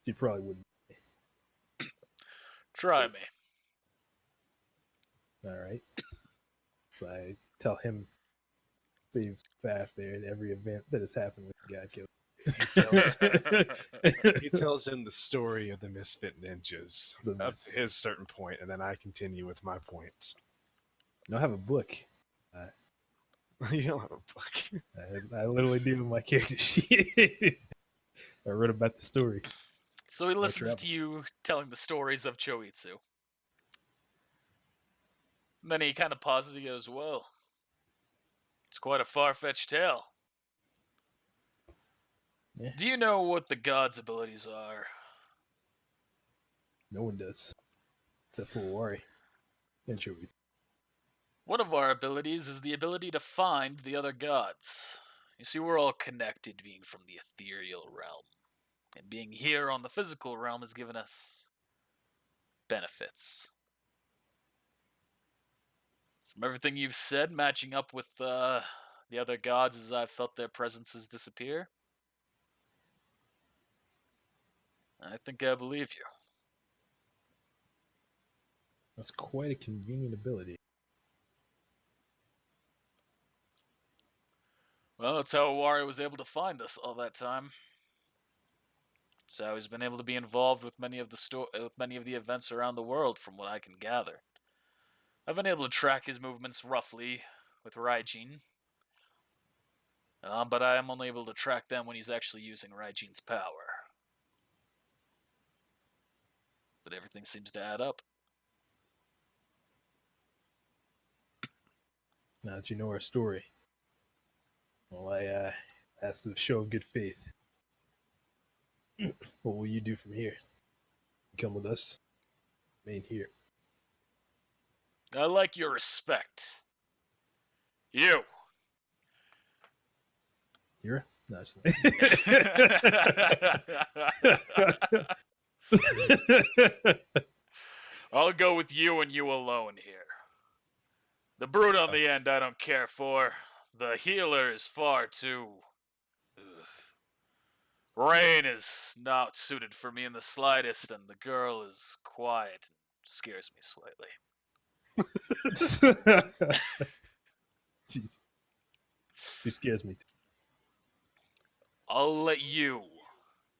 You probably wouldn't. Try me. All right. So I tell him saves Faf there at every event that has happened with the guy killed. He tells him the story of the Misfit Ninjas up to his certain point, and then I continue with my point. I have a book. You don't have a book. I literally do in my character sheet. I wrote about the stories. So he listens to travels. you telling the stories of Choitsu. And then he kind of pauses. He goes, "Well, it's quite a far-fetched tale. Yeah. Do you know what the gods' abilities are?" No one does. Except for Wari. And Choichi. One of our abilities is the ability to find the other gods. You see, we're all connected, being from the ethereal realm. And being here on the physical realm has given us benefits. From everything you've said, matching up with the other gods as I've felt their presences disappear, I think I believe you. That's quite a convenient ability. Well, that's how Awari was able to find us all that time. So he's been able to be involved with many of the events around the world, from what I can gather. I've been able to track his movements roughly with Raijin, but I am only able to track them when he's actually using Raijin's power. But everything seems to add up. Now that you know our story, well, I ask the show of good faith. What will you do from here? Come with us? Remain here. I like your respect. You. Here? No, it's not. I'll go with you and you alone here. The brute on the end I don't care for. The healer is far too... Rain is not suited for me in the slightest, and the girl is quiet and scares me slightly. Jeez. She scares me too. I'll let you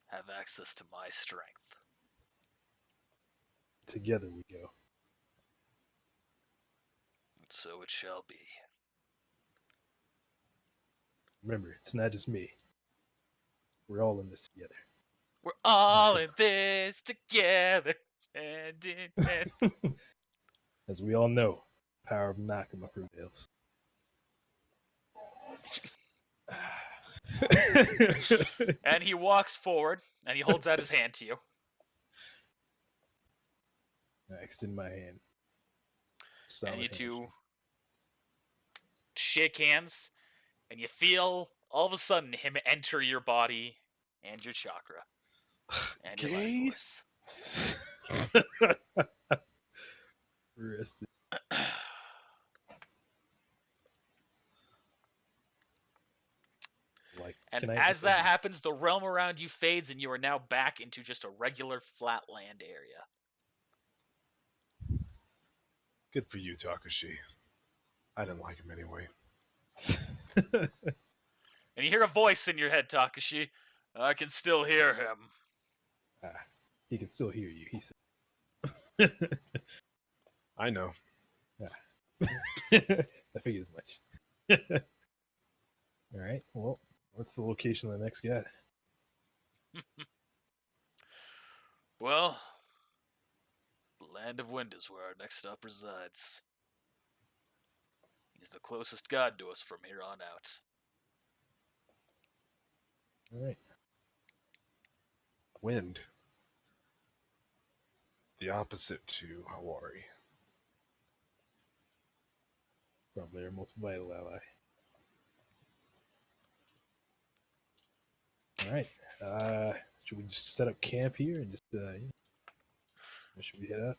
have access to my strength. Together we go. And so it shall be. Remember, it's not just me. We're all in this together. We're all in this together. Hand in hand. As we all know, the power of Nakama prevails. And he walks forward, and he holds out his hand to you. I extend my hand. And you two shake hands, and you feel all of a sudden him enter your body and your chakra and your life force. Rested. And as that happens, the realm around you fades, and you are now back into just a regular flat land area. Good for you, Takashi. I didn't like him anyway. And you hear a voice in your head, Takashi. I can still hear him. He can still hear you, he said. I know. I figured as much. Alright, well, what's the location of the next guy? Well, the Land of Wind is where our next stop resides. He's the closest god to us from here on out. Alright. Wind. The opposite to Hawari. Probably our most vital ally. Alright. Should we just set up camp here and just, or should we head out?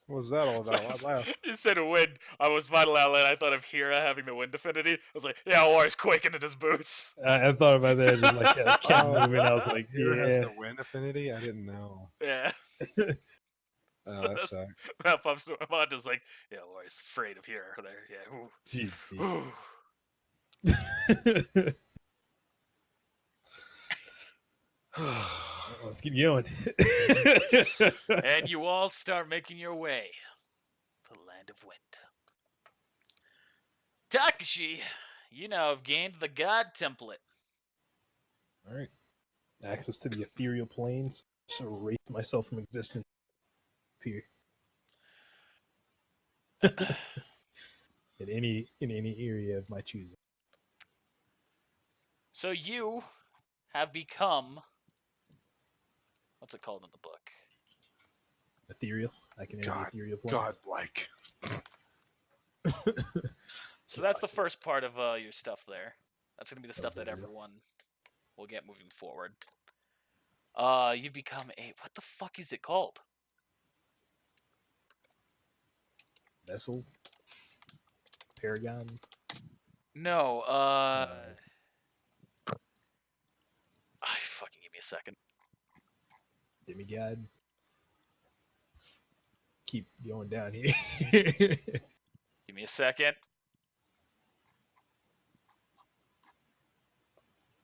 What was that all about? Why laugh? You said wind. I was vital outlet. I thought of Hira having the wind affinity. I was like, yeah, War's quaking in his boots. I thought about that, just like kept Oh, moving. I was like, Hero has yeah. the wind affinity? I didn't know. Yeah. Oh, So that that's- sucks. That pops to my mind is like, yeah, War's afraid of Hira there. Yeah. Ooh. GG. Ooh. Let's get going. And you all start making your way to the land of wind. Takashi, you now have gained the god template. All right. Access to the ethereal planes. So erase myself from existence. Here. in any area of my choosing. So you have become, what's it called in the book? Ethereal. I can enter the God, ethereal plane. godlike. So that's the first part of your stuff there. That's going to be the stuff that Ethereal. everyone will get moving forward. You've become a, what the fuck is it called? Vessel. Paragon. No, fucking give me a second. Demigod. Keep going down here. Give me a second.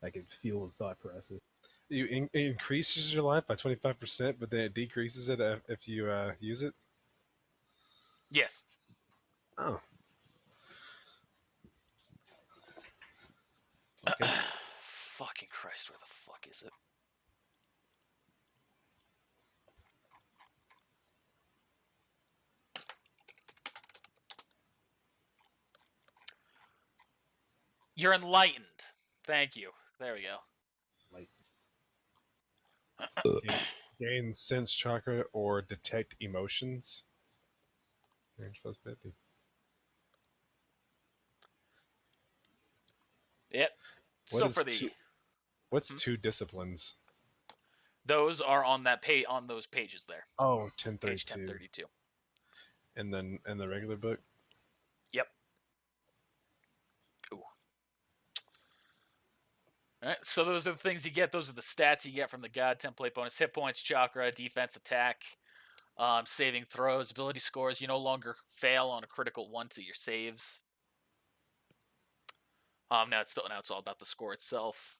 I can feel the thought process. It increases your life by 25%, but then it decreases it if you use it. Yes. Oh. Okay. Fucking Christ, where the fuck is it? You're enlightened. Thank you. There we go. Gain sense chakra or detect emotions. Range plus 50. Yep. What So is for the What's two disciplines? those are on that page on those pages there. Oh, Page 1032. 1032. And then in the regular book? Yep. Ooh. All right, so those are the things you get. Those are the stats you get from the God template bonus: hit points, chakra, defense, attack, saving throws, ability scores. You no longer fail on a critical one to your saves. Now it's all about the score itself.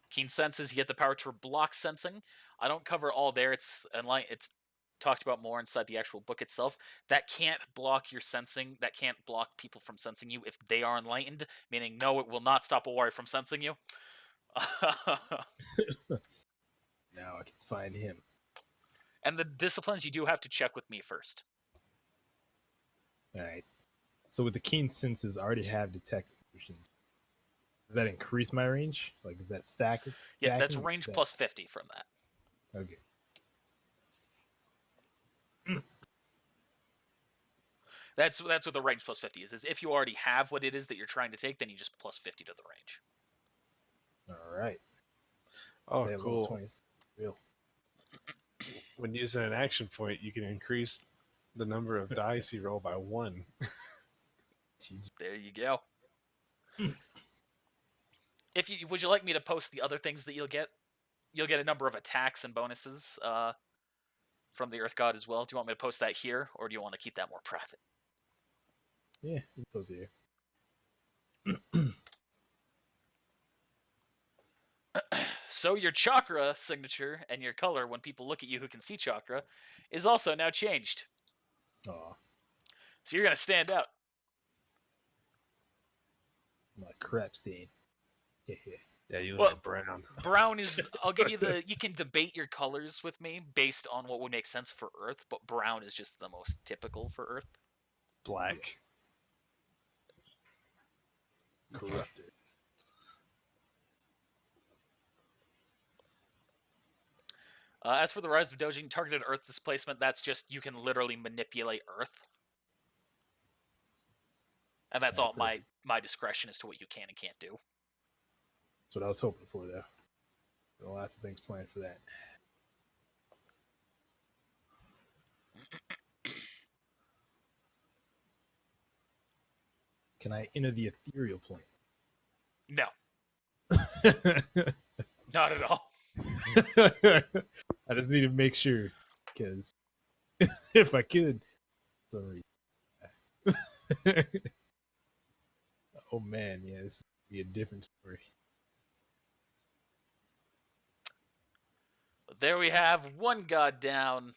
Keen senses, you get the power to block sensing. I don't cover all there. It's talked about more inside the actual book itself. That can't block your sensing. That can't block people from sensing you if they are enlightened. Meaning, no, it will not stop a warrior from sensing you. Now I can find him. And the disciplines you do have to check with me first. All right. So with the keen senses, I already have detect emotions. Does that increase my range? Like, is that stack? Yeah, that's stacking? range Is that- plus 50 from that. Okay. That's what the range plus 50 is if you already have what it is that you're trying to take, then you just plus 50 to the range. All right. Oh, Say a level cool. 20. Real. When using an action point, you can increase the number of dice you roll by 1. Jeez. There you go. Would you like me to post the other things that you'll get? You'll get a number of attacks and bonuses from the Earth God as well. Do you want me to post that here, or do you want to keep that more private? Yeah, it goes here. So your chakra signature and your color, when people look at you who can see chakra, is also now changed. Oh, So you're going to stand out. my crap stain. Yeah. Yeah, you Well, look brown. Brown is, I'll give you you can debate your colors with me based on what would make sense for Earth, but brown is just the most typical for Earth. Black. Corrupted. As for the Rise of Dojin, targeted Earth displacement, that's just, you can literally manipulate Earth. And that's all my discretion as to what you can and can't do. That's what I was hoping for, though. There are lots of things planned for that. Can I enter the ethereal plane? No, not at all. I just need to make sure, because if I could, sorry. Oh man, yeah, this would be a different story. But there we have one god down.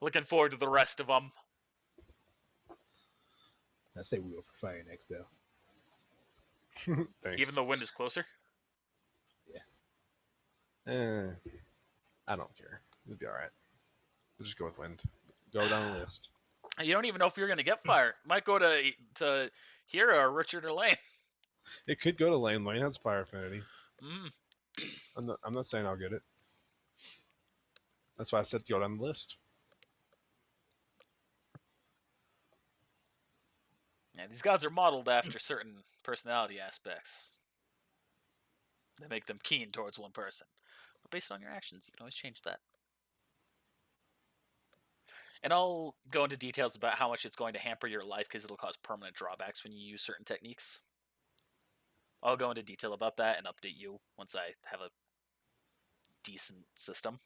Looking forward to the rest of them. I say we go for fire next, though. Thanks. Even though wind is closer. I don't care. It'll be all right. We'll just go with wind. Go down the list. You don't even know if you're going to get fire. Might go to Hira or Richard or Lane. It could go to Lane. Lane has fire affinity. Mm. I'm not saying I'll get it. That's why I said go down the list. Yeah, these gods are modeled after certain personality aspects that make them keen towards one person. But based on your actions, you can always change that. And I'll go into details about how much it's going to hamper your life because it'll cause permanent drawbacks when you use certain techniques. I'll go into detail about that and update you once I have a decent system.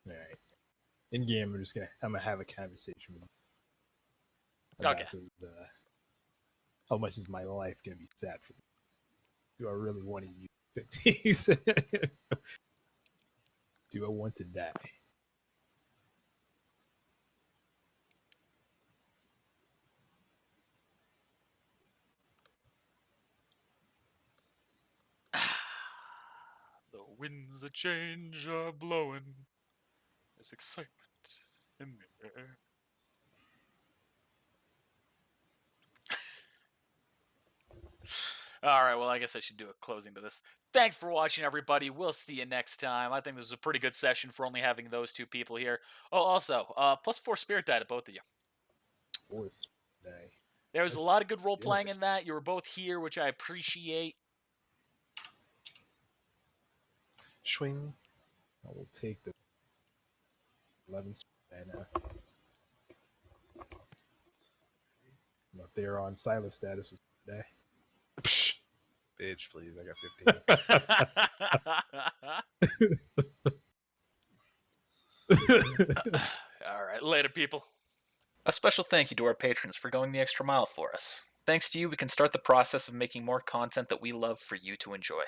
All right. In game, I'm gonna have a conversation with you. Okay. Those, how much is my life gonna be sad for? Do I really want to use techniques? Do I want to die? The winds of change are blowing. There's excitement in the air. Alright, well, I guess I should do a closing to this. Thanks for watching, everybody. We'll see you next time. I think this was a pretty good session for only having those two people here. Oh, also, +4 spirit die to both of you. Or it's die. There was a That's lot of good role-playing generous. in that. You were both here, which I appreciate. Swing. I will take the 11 die now. I'm up there on silent status with die. Psh, bitch, please. I got 15. Alright, later, people. A special thank you to our patrons for going the extra mile for us. Thanks to you, we can start the process of making more content that we love for you to enjoy.